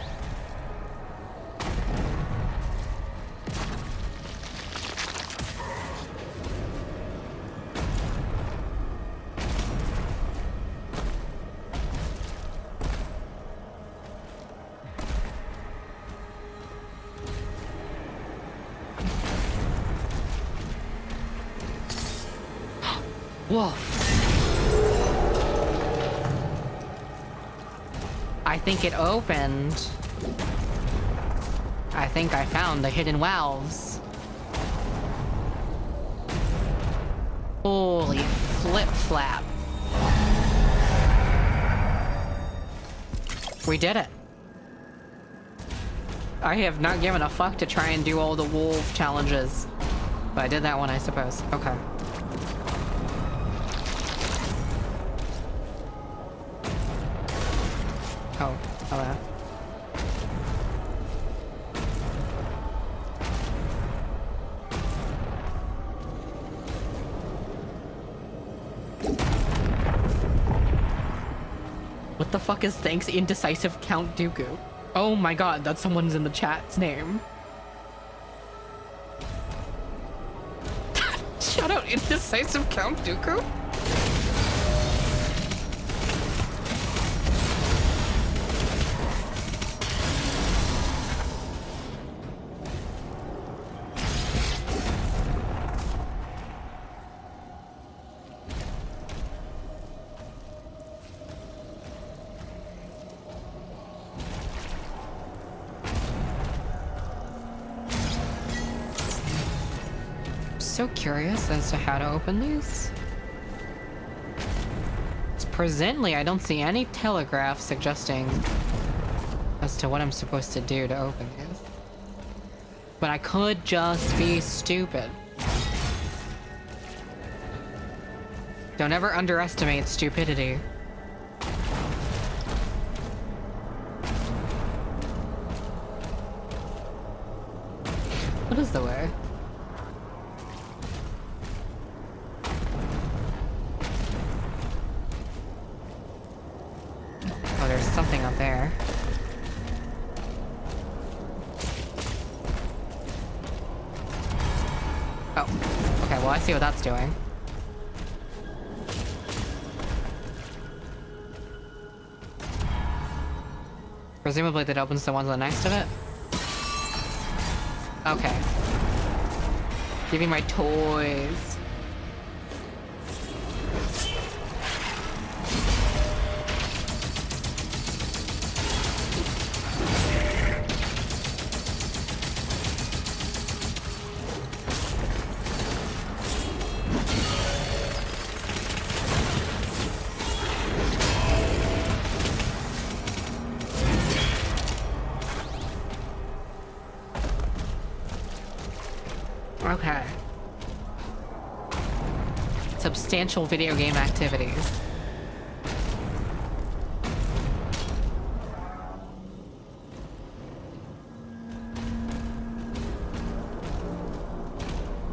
Wolf. I think it opened. I think I found the hidden wells. Holy flip-flap. We did it. I have not given a fuck to try and do all the wolf challenges. But I did that one, I suppose. Okay. Oh, hello. What the fuck is thanks indecisive Count Dooku? Oh my god, that's someone's in the chat's name. Shout out indecisive Count Dooku? So curious as to how to open these. Presently, I don't see any telegraph suggesting as to what I'm supposed to do to open these. But I could just be stupid. Don't ever underestimate stupidity. What is the way? Oh, there's something up there. Oh, okay, well I see what that's doing. Presumably that opens the ones on the next of it? Okay. Give me my toys. Okay. Substantial video game activities.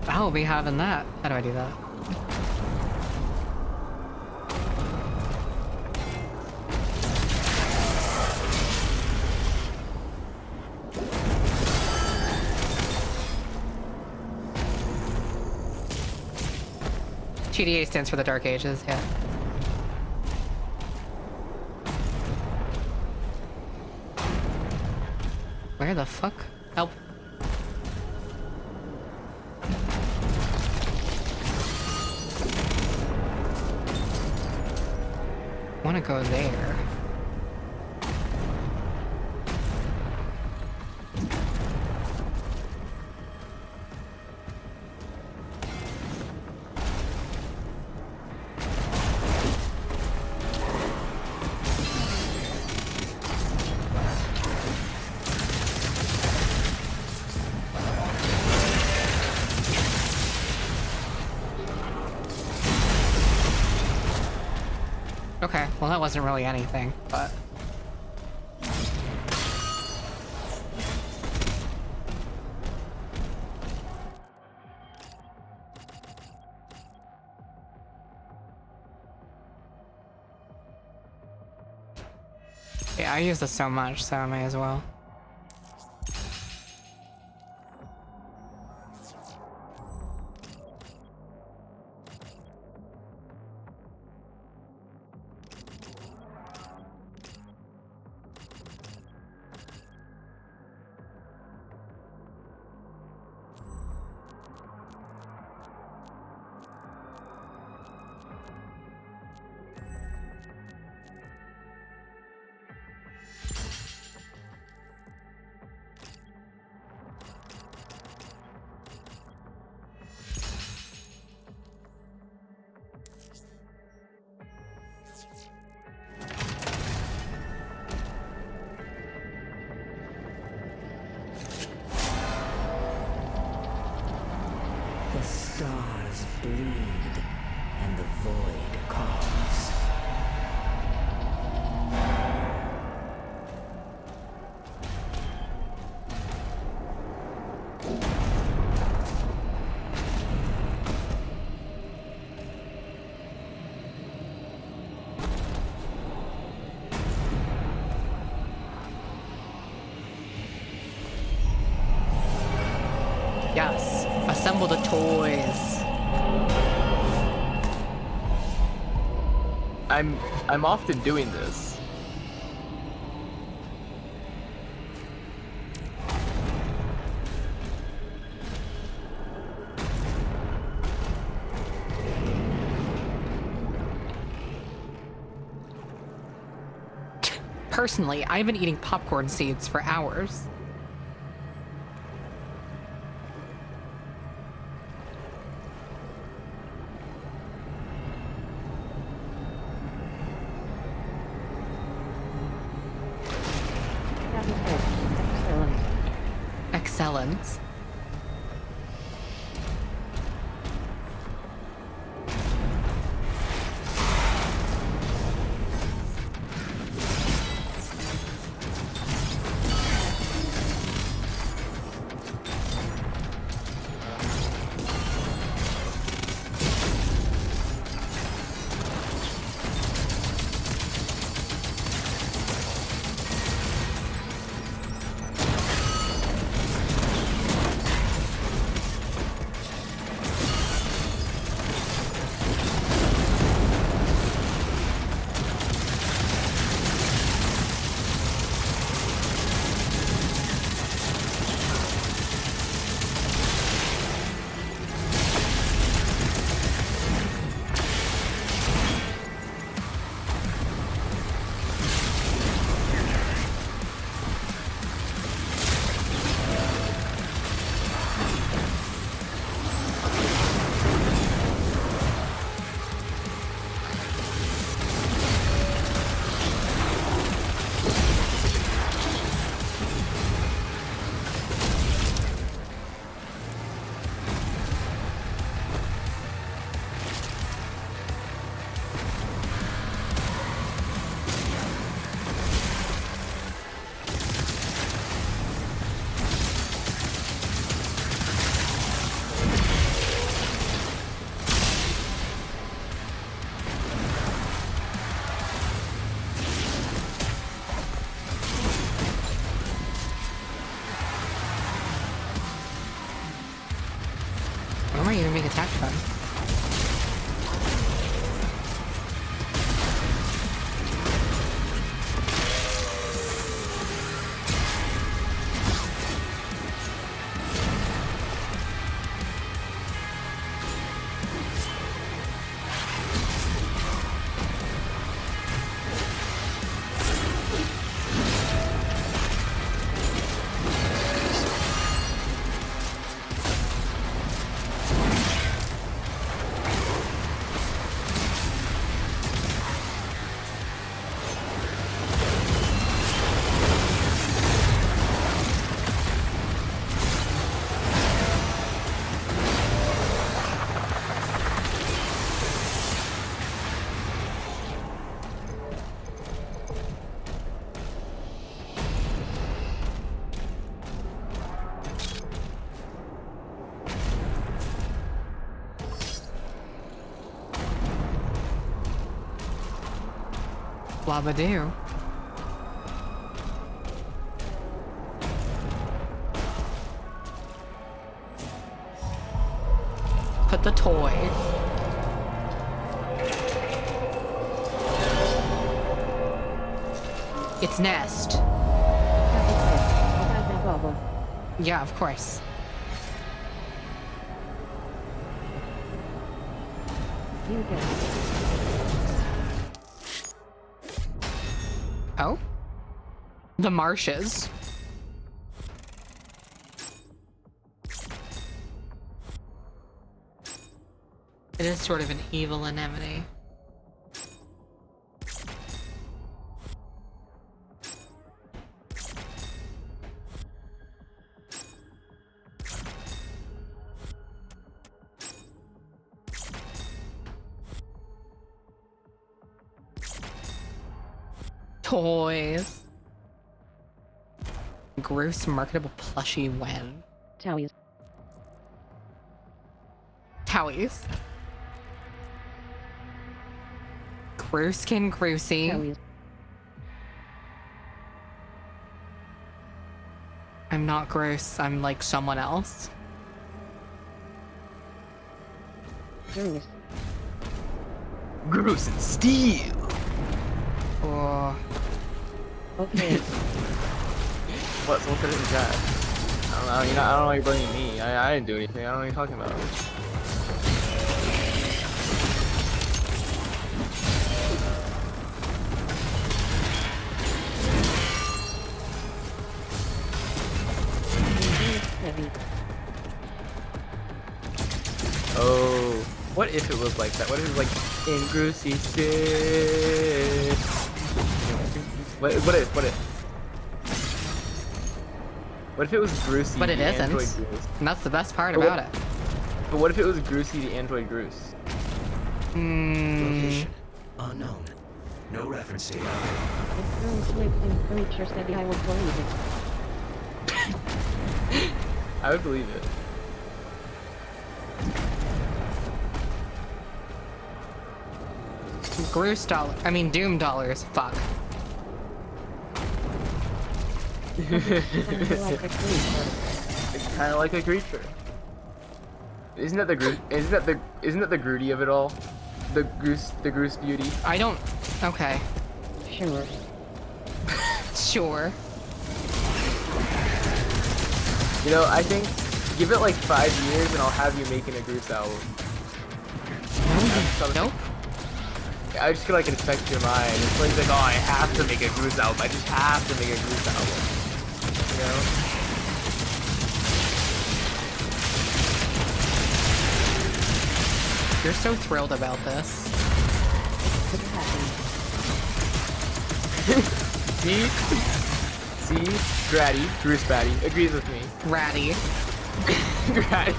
I'll be having that. How do I do that? TDA stands for the Dark Ages, yeah. Where the fuck? Help. Wanna go there. Okay, well that wasn't really anything, but... Yeah, I use this so much, so I may as well. stars bleed and the void calls. Yes. Assemble the toys. I'm often doing this. Personally, I've been eating popcorn seeds for hours. That is it. Excellent. Excellent. Where am I even being attacked from? Blabadoo. Put the toy. Its nest. That is it. About the bubble. Yeah, of course. You do. Oh? The marshes. It is sort of an evil anemone. Toys. Gross marketable plushie when? Towies. Towies. Grooskin Groosy. Towies. I'm not gross. I'm like someone else. Groose. Gross and steel. Oh. Okay. What? Someone said it in the chat. I don't know. You know, I don't know why you're blaming me. I didn't do anything. I don't know what you're talking about. Heavy. Oh, what if it was like that? What if it was like in Groosy shit? What if? What if it was Groosy? But it the isn't. Android Groose? And that's the best part But about it. But what if it was Groosy the Android Groose? Location unknown. No reference data. If Groose lived in Creature City, I would believe it. I would believe it. Groose dollar. I mean, Doom dollars. Fuck. Sounds like a creature. It's kind of like a creature. Isn't that the Groody of it all? The Groose beauty. I don't. Okay. Sure. Sure. You know, I think give it like 5 years and I'll have you making a Groose album. Nope. I just feel like it affects your mind. It's like, oh, I have to make a Groose album. I just have to make a Groose album. You know? You're so thrilled about this. See? Gratty, Groose Batty, agrees with me. Ratty. Gratty.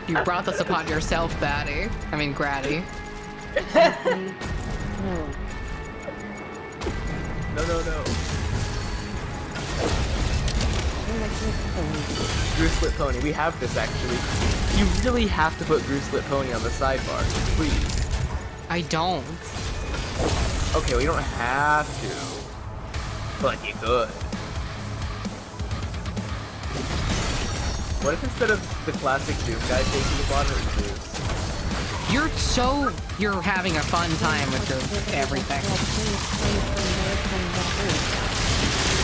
You brought this upon yourself, Batty. I mean, Gratty. No. No. Groose Pony. We have this actually. You really have to put Groose Pony on the sidebar, please. I don't. Okay, well you don't have to, but you could. What if instead of the classic Doom guy taking the bottom of Groose? You're having a fun time with your everything.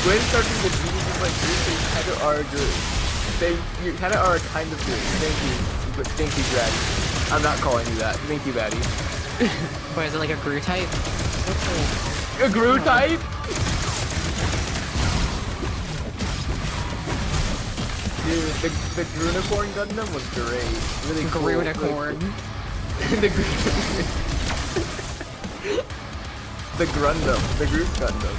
Go ahead and start doing the geniuses like Groose, they kind of are Groose. You kind of are a kind of Groose. Thank you, Gratty. I'm not calling you that. Thank you, Batty. What is it, like a Gru type? A Gru type? Dude, the Grunicorn Gundam was great. Really cool. Grunicorn. The Grundam. The Groose Gundam.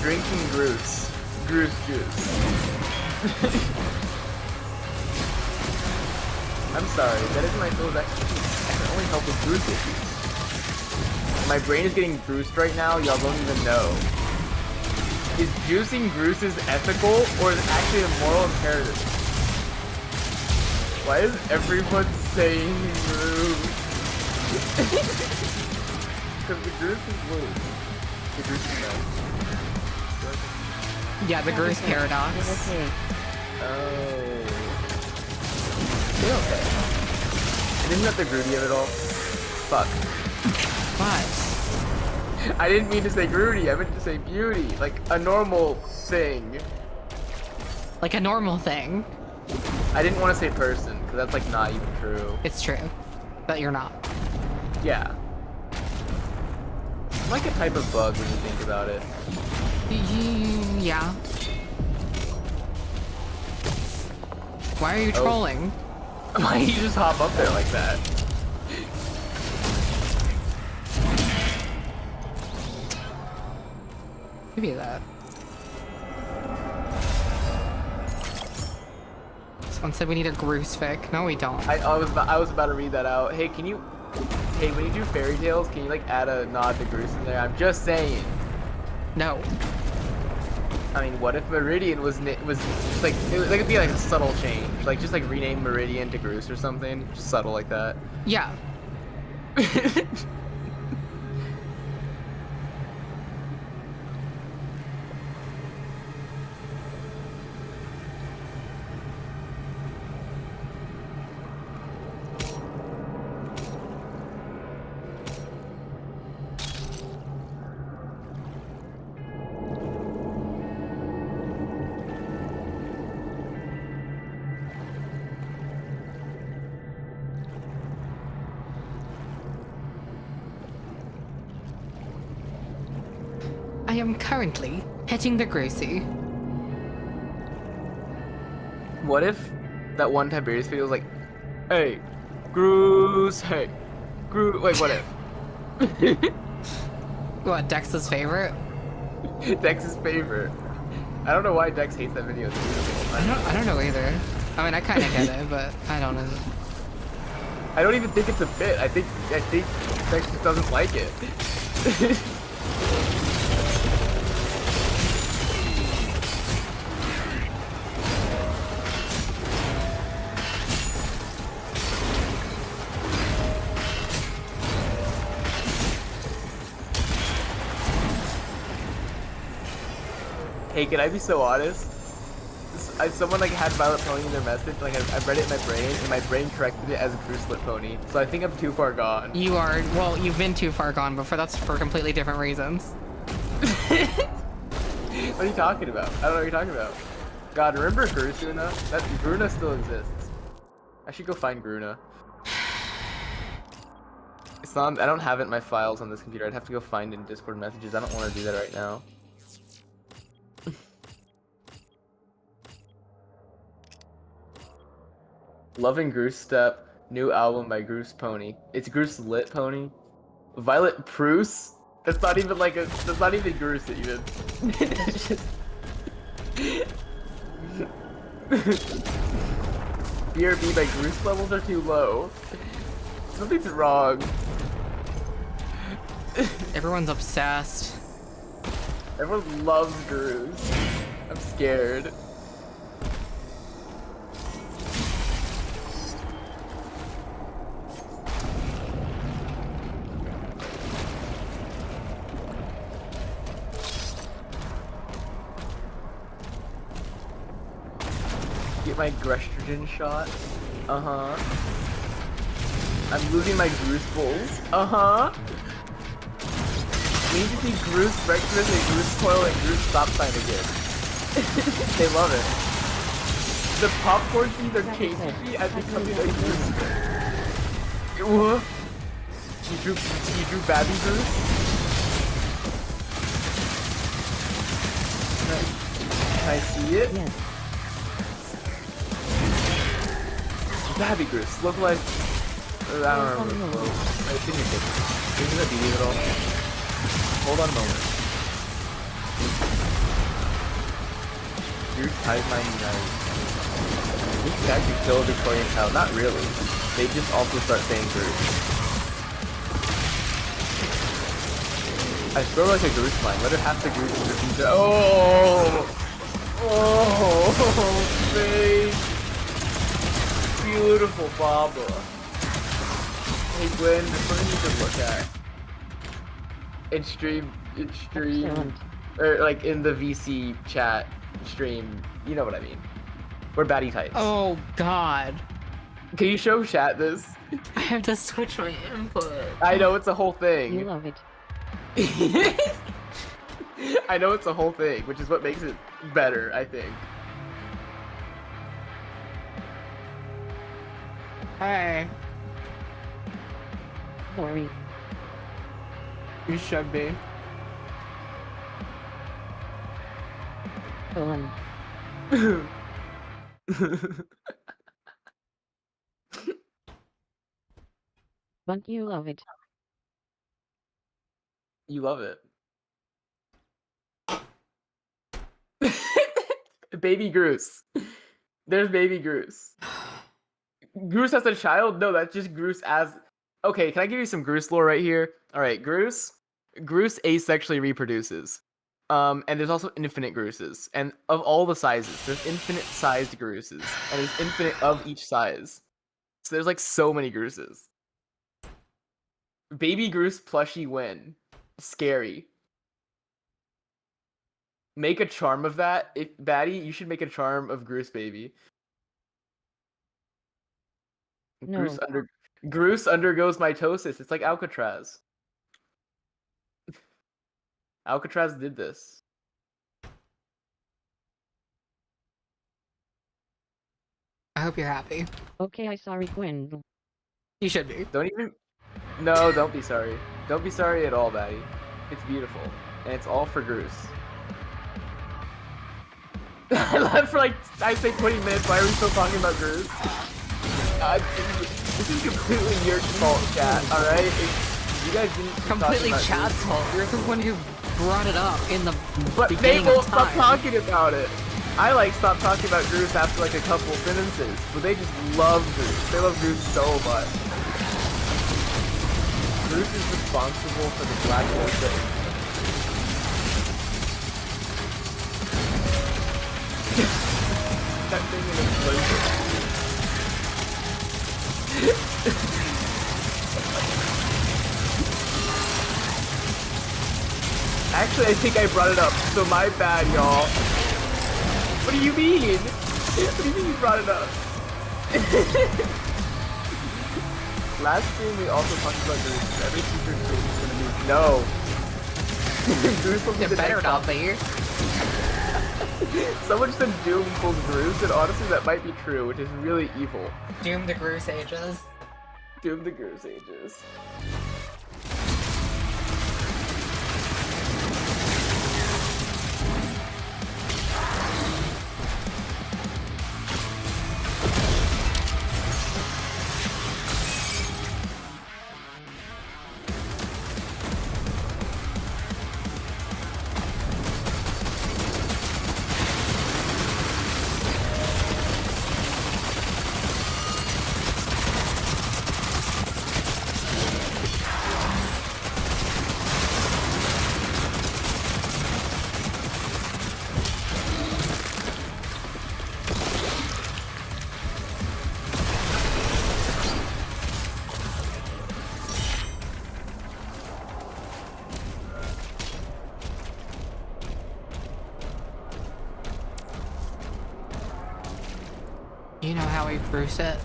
Drinking Groose. Groose juice. I'm sorry, that isn't my field of expertise. I can only help with Groose issues. My brain is getting bruised right now, y'all don't even know. Is juicing Grooses ethical, or is it actually a moral imperative? Why is everyone saying Groose? Because the Groose is blue. The Groose is red. Yeah, the Groose paradox. Oh. Okay. And isn't that the Groody of it all? Fuck. What? I didn't mean to say Groody, I meant to say beauty. Like a normal thing. Like a normal thing. I didn't want to say person, because that's like not even true. It's true. But you're not. Yeah. I'm like a type of bug when you think about it. Yeah. Why are you trolling? Why you just hop up there like that? Maybe that. Someone said we need a Groose fic. No, we don't. I was about to read that out. Hey, when you do fairy tales, can you like add a nod to Groose in there? I'm just saying. No. I mean, what if Meridian was just like it could be like a subtle change, like just like rename Meridian to Groose or something, just subtle like that. Yeah. I am currently hitting the Groosey. What if that one Tiberius video was like, hey, Groose, hey, Groose, wait, what if? What, Dex's favorite? Dex's favorite. I don't know why Dex hates that video. It's beautiful. I don't know either. I mean, I kind of get it, but I don't know. I don't even think it's a bit. I think Dex just doesn't like it. Hey, can I be so honest? Someone like had Vylet Pony in their message, like I read it in my brain, and my brain corrected it as a Vylet Pony. So I think I'm too far gone. You are, well, you've been too far gone, but that's for completely different reasons. What are you talking about? I don't know what you're talking about. God, remember Gruna? That Gruna still exists. I should go find Gruna. It's not. I don't have it in my files on this computer. I'd have to go find it in Discord messages. I don't want to do that right now. Loving Groose Step, new album by Groose Pony. It's Groose Lit Pony. Vylet Pruce? That's not even like that's not even Groose even. It's just... BRB by Groose levels are too low. Something's wrong. Everyone's obsessed. Everyone loves Groose. I'm scared. Get my Grestrogen shot. Uh-huh. I'm losing my Groose bulls. Uh-huh. We need to see Groose breakfast and Groose coil and Groose stop sign again. They love it. The popcorn fees are chasing me as becoming a Groose. What? You drew Babby Groose? Can I see it? Yes. Babby Groose, look like... I don't remember. It's in your kitchen. Isn't it BD at all? Hold on a moment. You're Type 99. You can actually kill a Victorian child. Not really. They just also start saying Groose. I throw like a Groose line. Let her have the Groose in the future. Oh! Oh! Babe! Beautiful Baba. Hey Gwen, there's something you can look at. In stream, Excellent. or like in the VC chat stream, you know what I mean. We're baddie types. Oh God. Can you show chat this? I have to switch my input. I know, it's a whole You thing. love it. I know it's a whole thing, which is what makes it better, I think. Hey, Boring. you should be. Colon. But you love it. You love it. Baby Groose. There's baby Groose. Groose as a child? No, that's just Groose as... Okay, can I give you some Groose lore right here? Alright, Groose asexually reproduces. And there's also infinite Grooses. And of all the sizes, there's infinite sized Grooses. And there's infinite of each size. So there's like so many Grooses. Baby Groose plushie win. Scary. Make a charm of that. Baddie, you should make a charm of Groose baby. No. Groose undergoes mitosis. It's like Alcatraz. Alcatraz did this. I hope you're happy. Okay, I sorry, Gwen. You should be. No, don't be sorry. Don't be sorry at all, Baddie. It's beautiful. And it's all for Groose. I left for like, I'd say 20 minutes. Why are we still talking about Groose? This is completely your fault, chat, alright? You guys didn't Completely talk about Chad's Groose. fault. You're the one who brought it up in the But they beginning won't of stop time. talking about it. I like stopped talking about Groose after like a couple sentences, but they just love Groose. They love Groose so much. Groose is responsible for the black hole thing. That thing in explosion. Actually, I think I brought it up, so my bad, y'all. What do you mean? What do you mean you brought it up? Last stream, we also talked about Groose. Every future stream is gonna be... No! Groose will be It the better next not be. Someone said Doom equals Groose, and honestly that might be true, which is really evil. Doom the Groose ages. Doom the Groose ages. You know how we Bruce it?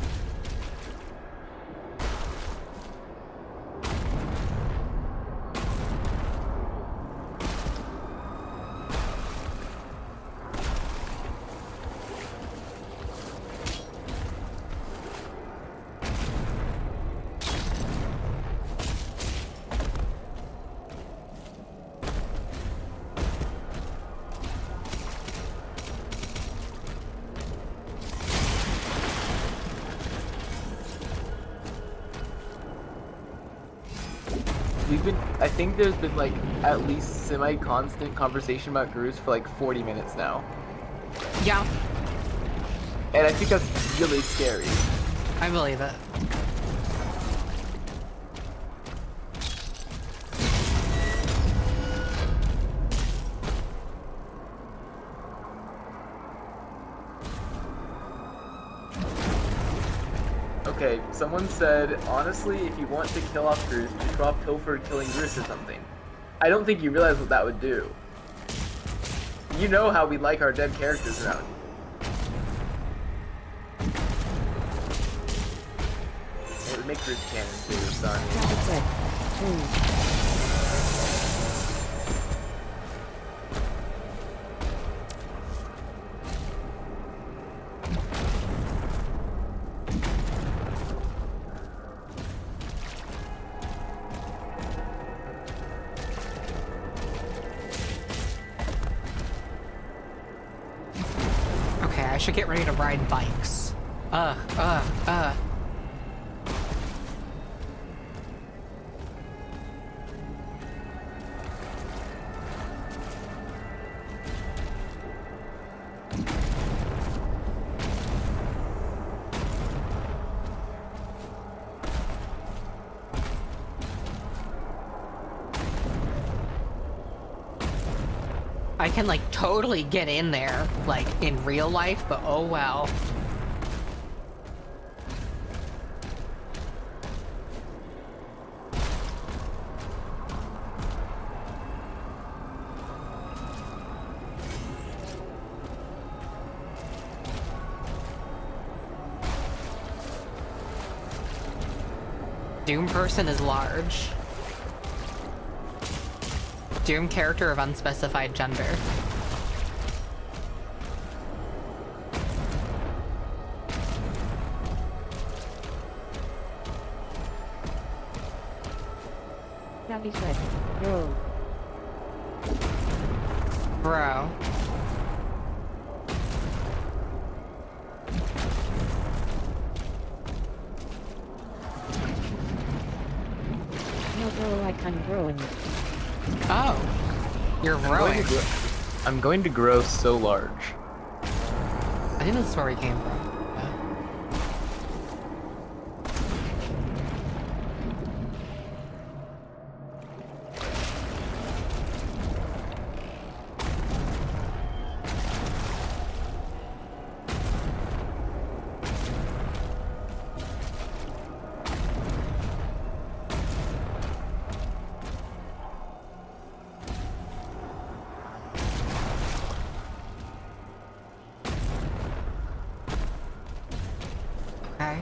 I think there's been like at least semi-constant conversation about Groose for like 40 minutes now. Yeah, And I think that's really scary. I believe it. Okay, someone said, honestly, if you want to kill off Groose, just draw Pilfer killing Groose or something. I don't think you realize what that would do. You know how we like our dead characters around here. It would make Groose canon too, son. Traffic said. should get ready to ride bikes. I can like totally get in there, like in real life, but oh well. Doom person is large. Doom character of unspecified gender. Gabby said, bro. Bro. No bro, like I'm growing. Oh. You're growing. I'm going to grow so large. I think this is where we came from. Okay.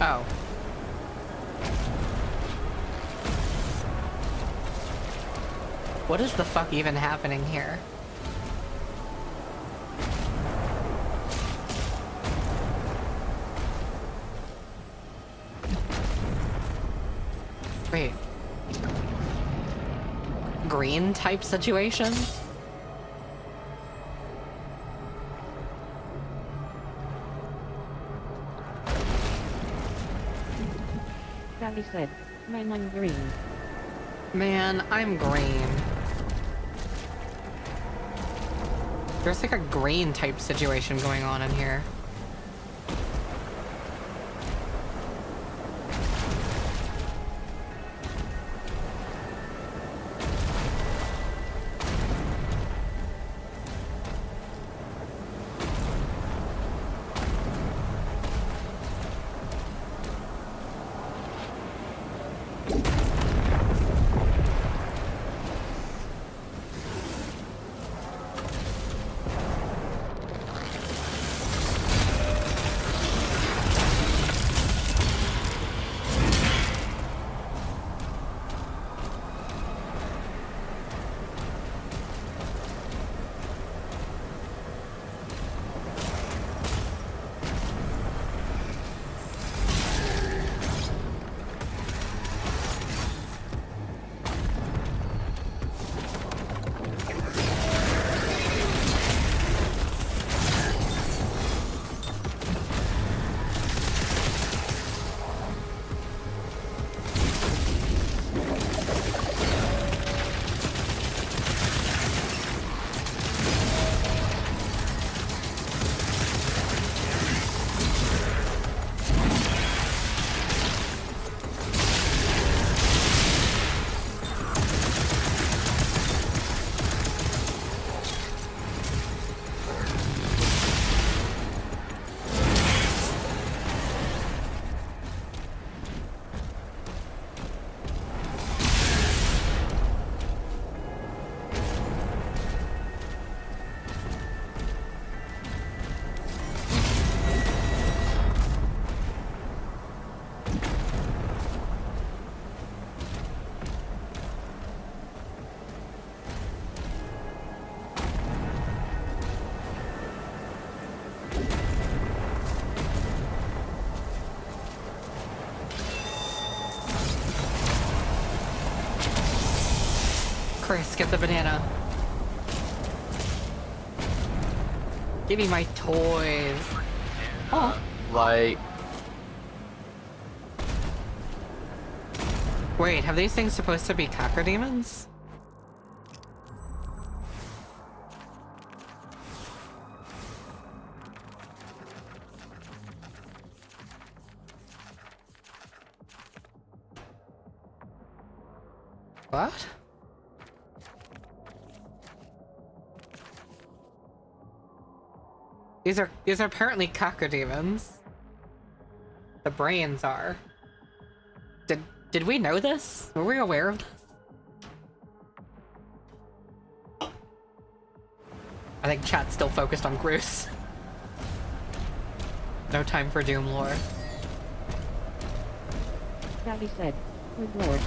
Oh. What is the fuck even happening here? Wait. Green type situation? Gabby said, man, I'm green. Man, I'm green. There's like a green type situation going on in here. Chris, get the banana. Give me my toys. Oh. Like, Wait, have these things supposed to be cacodemons? What? These are apparently cacodemons. The brains are. Did we know this? Were we aware of this? I think chat's still focused on Groose. No time for Doom lore. Daddy said, good lord.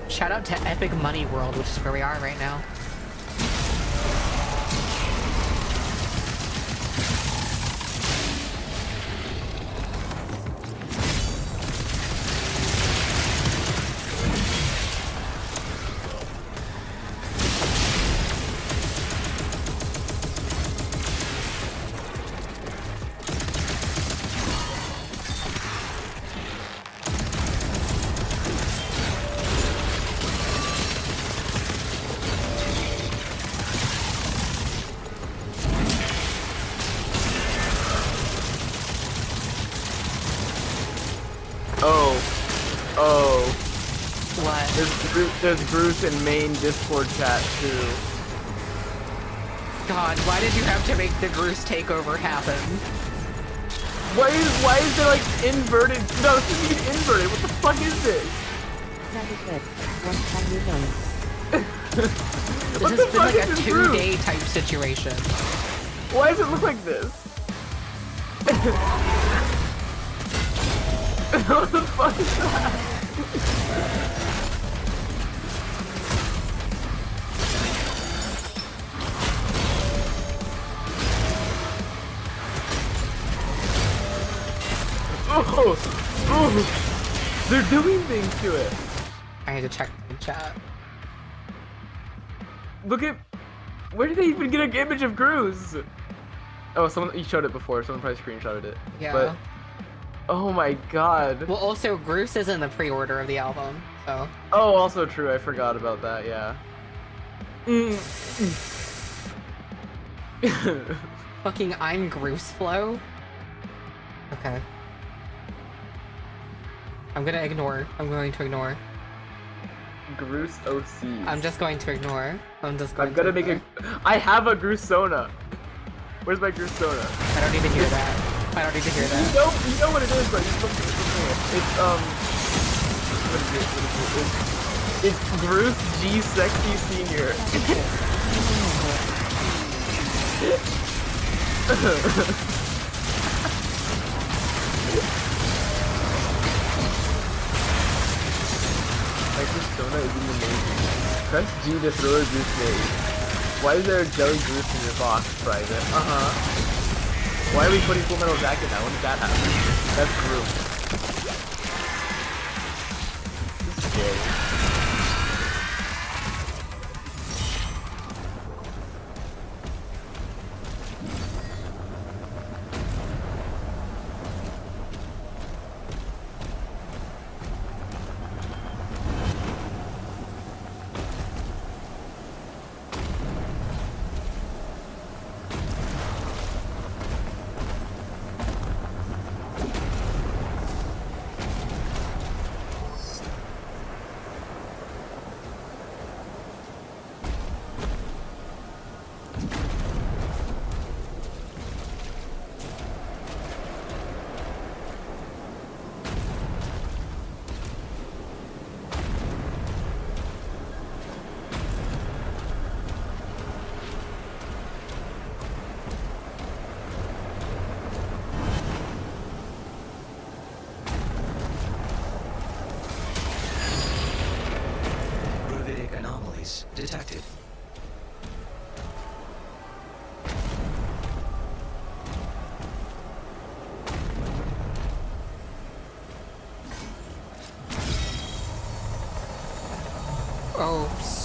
Shout out to Epic Money World, which is where we are right now. There's Bruce in main Discord chat too. God, why did you have to make the Groose takeover happen? Why is there like inverted? No, this isn't even inverted. What the fuck is this? Daddy said, what have you done? This has been like a 2-day type situation. Why does it look like this? What the fuck is that? Oh, they're doing things to it. I need to check the chat. Look at, where did they even get an image of Groose? Oh, someone, you showed it before. Someone probably screenshotted it. Yeah. But, oh my god. Well, also Groose is in the pre-order of the album, so. Oh, also true. I forgot about that. Yeah. Fucking I'm Groose flow. Okay. I'm going to ignore. Groose OC. I'm just going to ignore. I'm gonna make a. I have a Groosona. Where's my Groosona? I don't need to hear that. I don't need to hear that. You know what it is, but you don't get it. It's What is it? It's Groose G Sexy Senior. My Groosona is amazing. Press G to throw a Groose nade. Why is there a jelly Groose in your box, Private? Why are we putting Full Metal Jacket now? When did that happen? That's Groose. This is gay.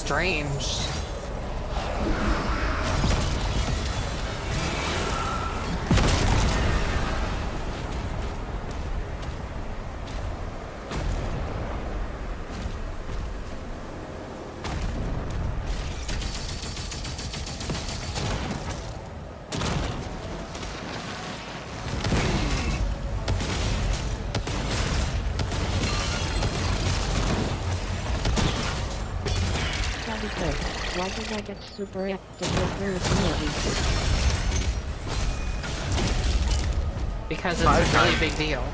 strange. Why did I get super active with movie? Because it's a really big deal.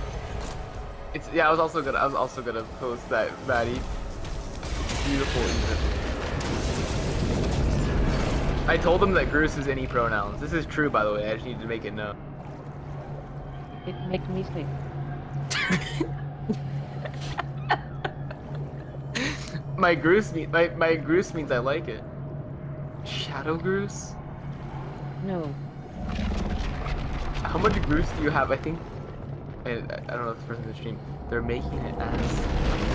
It's I was also gonna post that, Maddie. Beautiful even. I told him that Bruce is any pronouns. This is true, by the way. I just need to make it known. It makes me sick. My Groose means I like it. Shadow Groose? No. How much Groose do you have? I think I don't know if this person's in the stream. They're making it as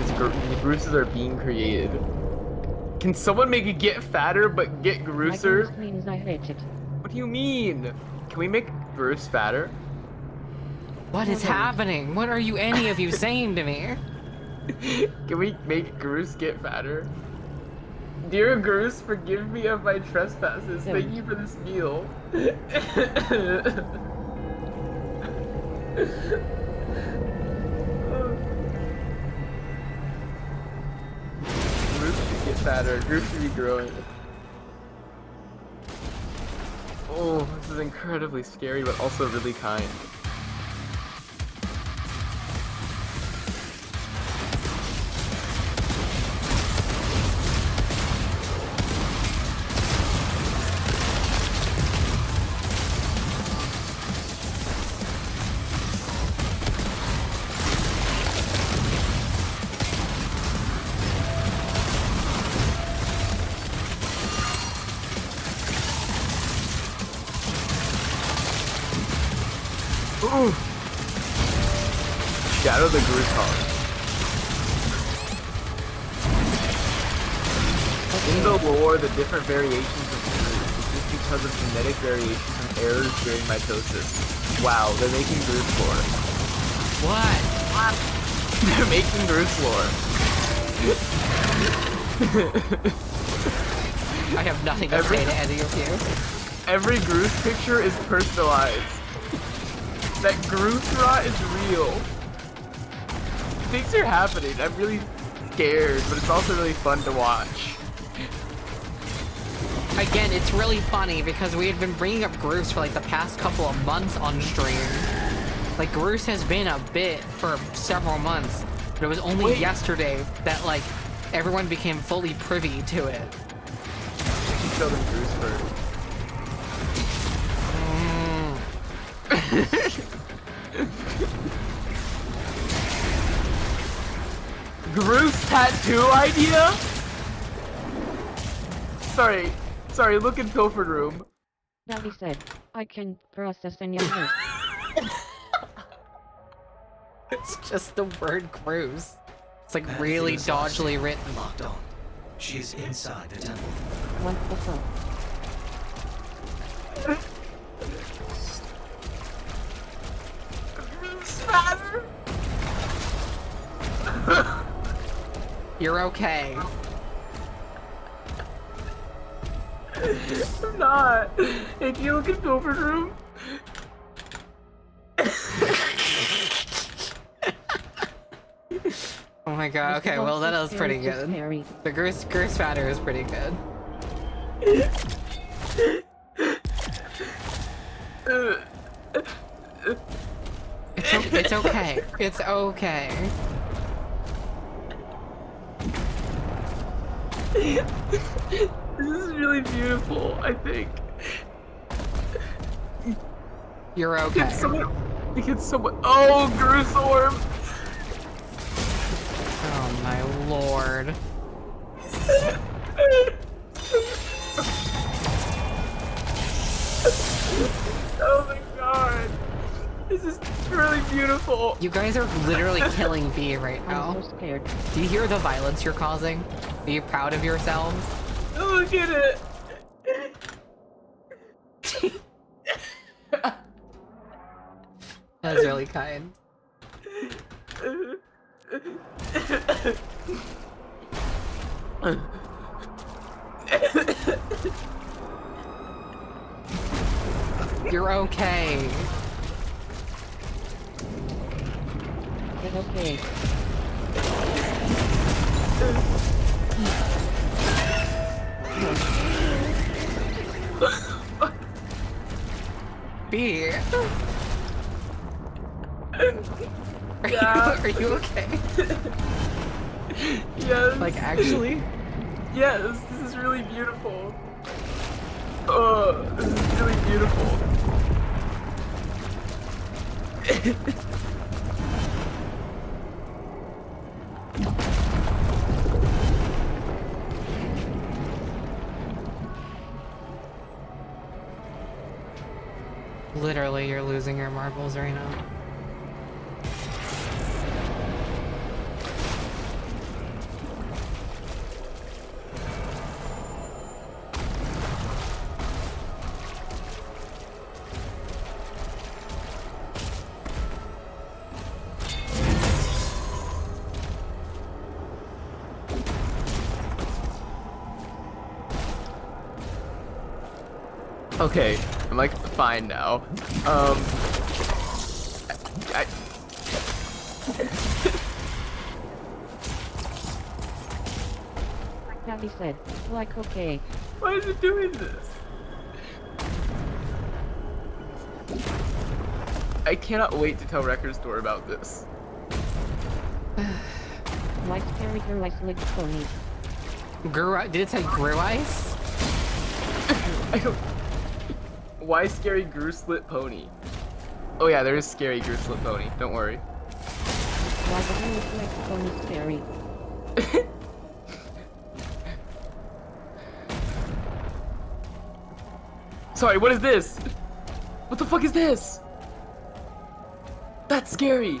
these Grooses are being created. Can someone make it get fatter but get grooser? My means I hate it. What do you mean? Can we make Groose fatter? What is happening? What are you any of you saying to me? Can we make Groose get fatter? Dear Groose, forgive me of my trespasses. Thank you for this meal. Groose should get fatter. Groose should be growing. Oh, this is incredibly scary, but also really kind. Ooh. Shadow the Groose Hog. In the lore, the different variations of Groose is just because of genetic variations and errors during mitosis. Wow, they're making Groose lore. What? They're making Groose lore. I have nothing to say to any of you. Every Groose picture is personalized. That Groose rot is real. Things are happening. I'm really scared, but it's also really fun to watch. Again, it's really funny because we had been bringing up Groose for like the past couple of months on stream. Like, Groose has been a bit for several months, but it was only yesterday that like everyone became fully privy to it. You show them Groose first. Groose tattoo idea? Sorry, look in Pilfered Room. Daddy said, I can process in your house. It's just the word Groose. It's like Battlefield really is lost. dodgily written. Locked on. She is inside the temple. What the fuck? You're okay. I'm not. Hey, can you look in Pilfered Room? Oh my god, okay, well that was pretty good. The Groose fatter is pretty good. It's okay. It's okay. This is really beautiful, I think. You're okay. Can someone oh, Groose Orb! Oh my lord. Oh my god. This is really beautiful. You guys are literally killing B right now. I'm so scared. Do you hear the violence you're causing? Are you proud of yourselves? Look at it. That was really kind. You're okay. It's okay. B. Yeah. Are you okay? Yes. Like, actually? Yes, this is really beautiful. Oh, this is really beautiful. Literally, you're losing your marbles right now. Okay, I'm like fine now. I Daddy said, like okay. why is it doing this? I cannot wait to tell Record Store about this. Like scary girl ice leg pony. Did it say grew ice? I don't. Why scary Gru Slit Pony? Oh yeah, there is scary Gru Slit Pony. Don't worry. Why the hell is like pony scary? Sorry, what is this? What the fuck is this? That's scary.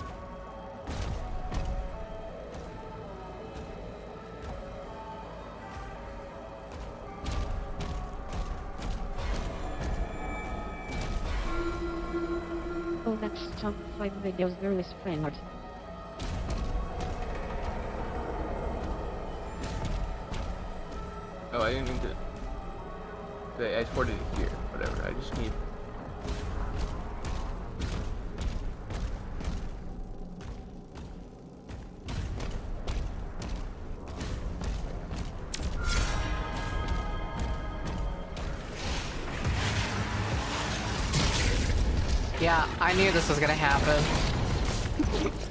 Oh, that's top 5 videos girl is fan art. Oh, I didn't mean to. I exported it here. Whatever. I just need. Yeah, I knew this was gonna happen.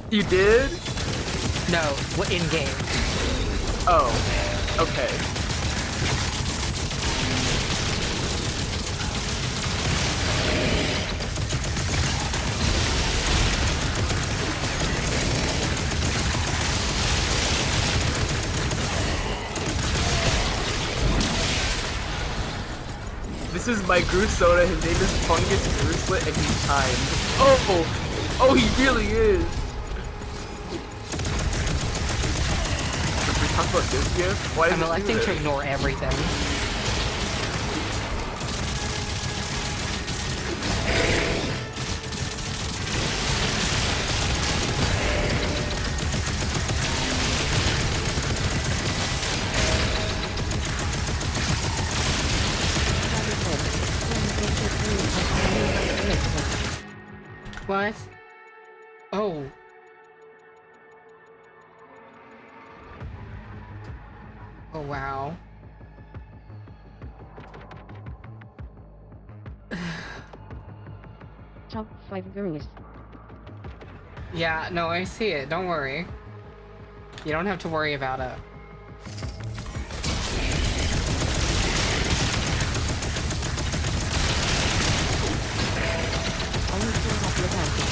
You did? No, in game. Oh. Okay. This is my Gru Soda. His name is Fungus Gruslet, and he's timed. Oh, he really is. Should we talk about this gift? Why I'm did it do electing this? to ignore everything. What? Oh. Oh, wow. Top 5 girls. Yeah, no, I see it. Don't worry. You don't have to worry about it. Only 2 happy advantage.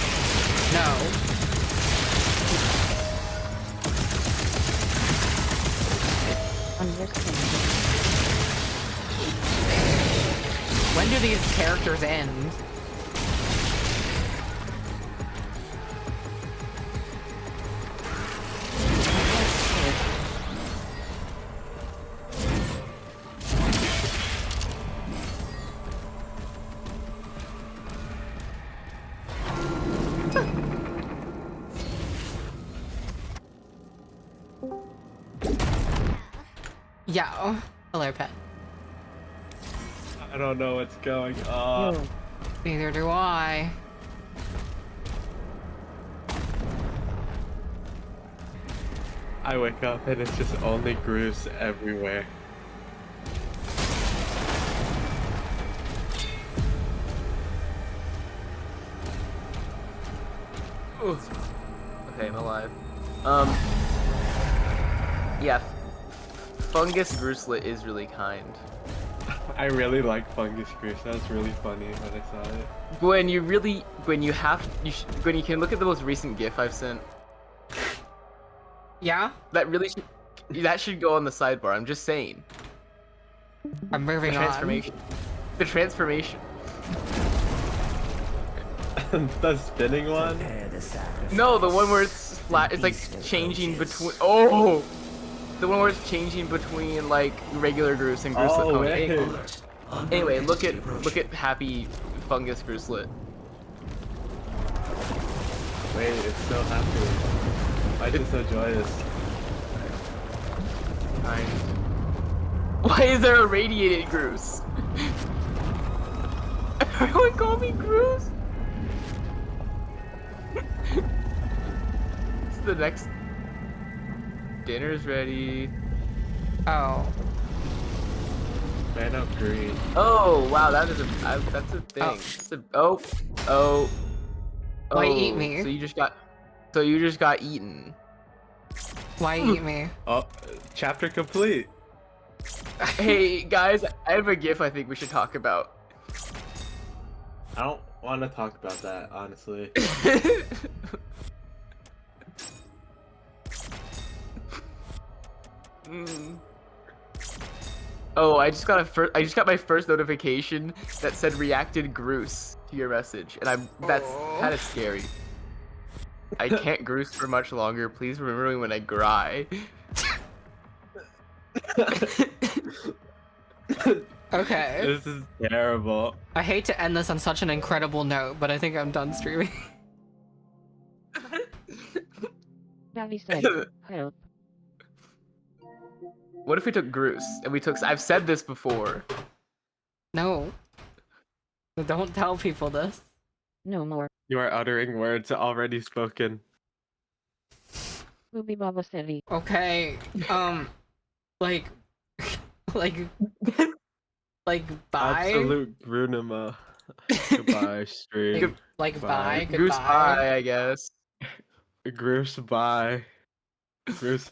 No. Understandable. When do these characters end? Yeah. Hello, pet. I don't know what's going on. Yo. Neither do I. I wake up and it's just only grooves everywhere. Ooh. Okay, I'm alive. Yeah, Fungus Grooslet is really kind. I really like Fungus Goose. That was really funny when I saw it. Gwen, Gwen, you can look at the most recent GIF I've sent. Yeah? That should go on the sidebar. I'm just saying. I'm moving The transformation. The transformation. The spinning one? Prepare the sacrifice. No, the one where it's flat. It's like changing between. Oh, the one where it's changing between like regular Groose and Grooslet Oh, Pony. wait. Alert. Anyway, look at Approaching. Happy Fungus Grooslet. Wait, it's so happy. Why is it so joyous? Kind. Why is there a radiated Groose? Everyone call me Groose. It's the next. Dinner's ready. Oh. Man, I'm green. Oh wow, that's a thing. Oh. That's oh. Why eat me? So you just got eaten. Why eat me? Oh, chapter complete. Hey guys, I have a GIF I think we should talk about. I don't want to talk about that, honestly. Oh, I just got my first notification that said reacted Groose to your message, and that's kind of scary. I can't Groose for much longer. Please remember me when I cry. Okay. This is terrible. I hate to end this on such an incredible note, but I think I'm done streaming. Davy said, help. What if we took Groose and we took? I've said this before. No. Don't tell people this. No more. You are uttering words already spoken. Booby Baba City. Okay. Like, like, bye. Absolute Brunima. Goodbye, stream. Like, Bye. bye. Groose Goodbye. bye, I guess. Groose, bye. Groose,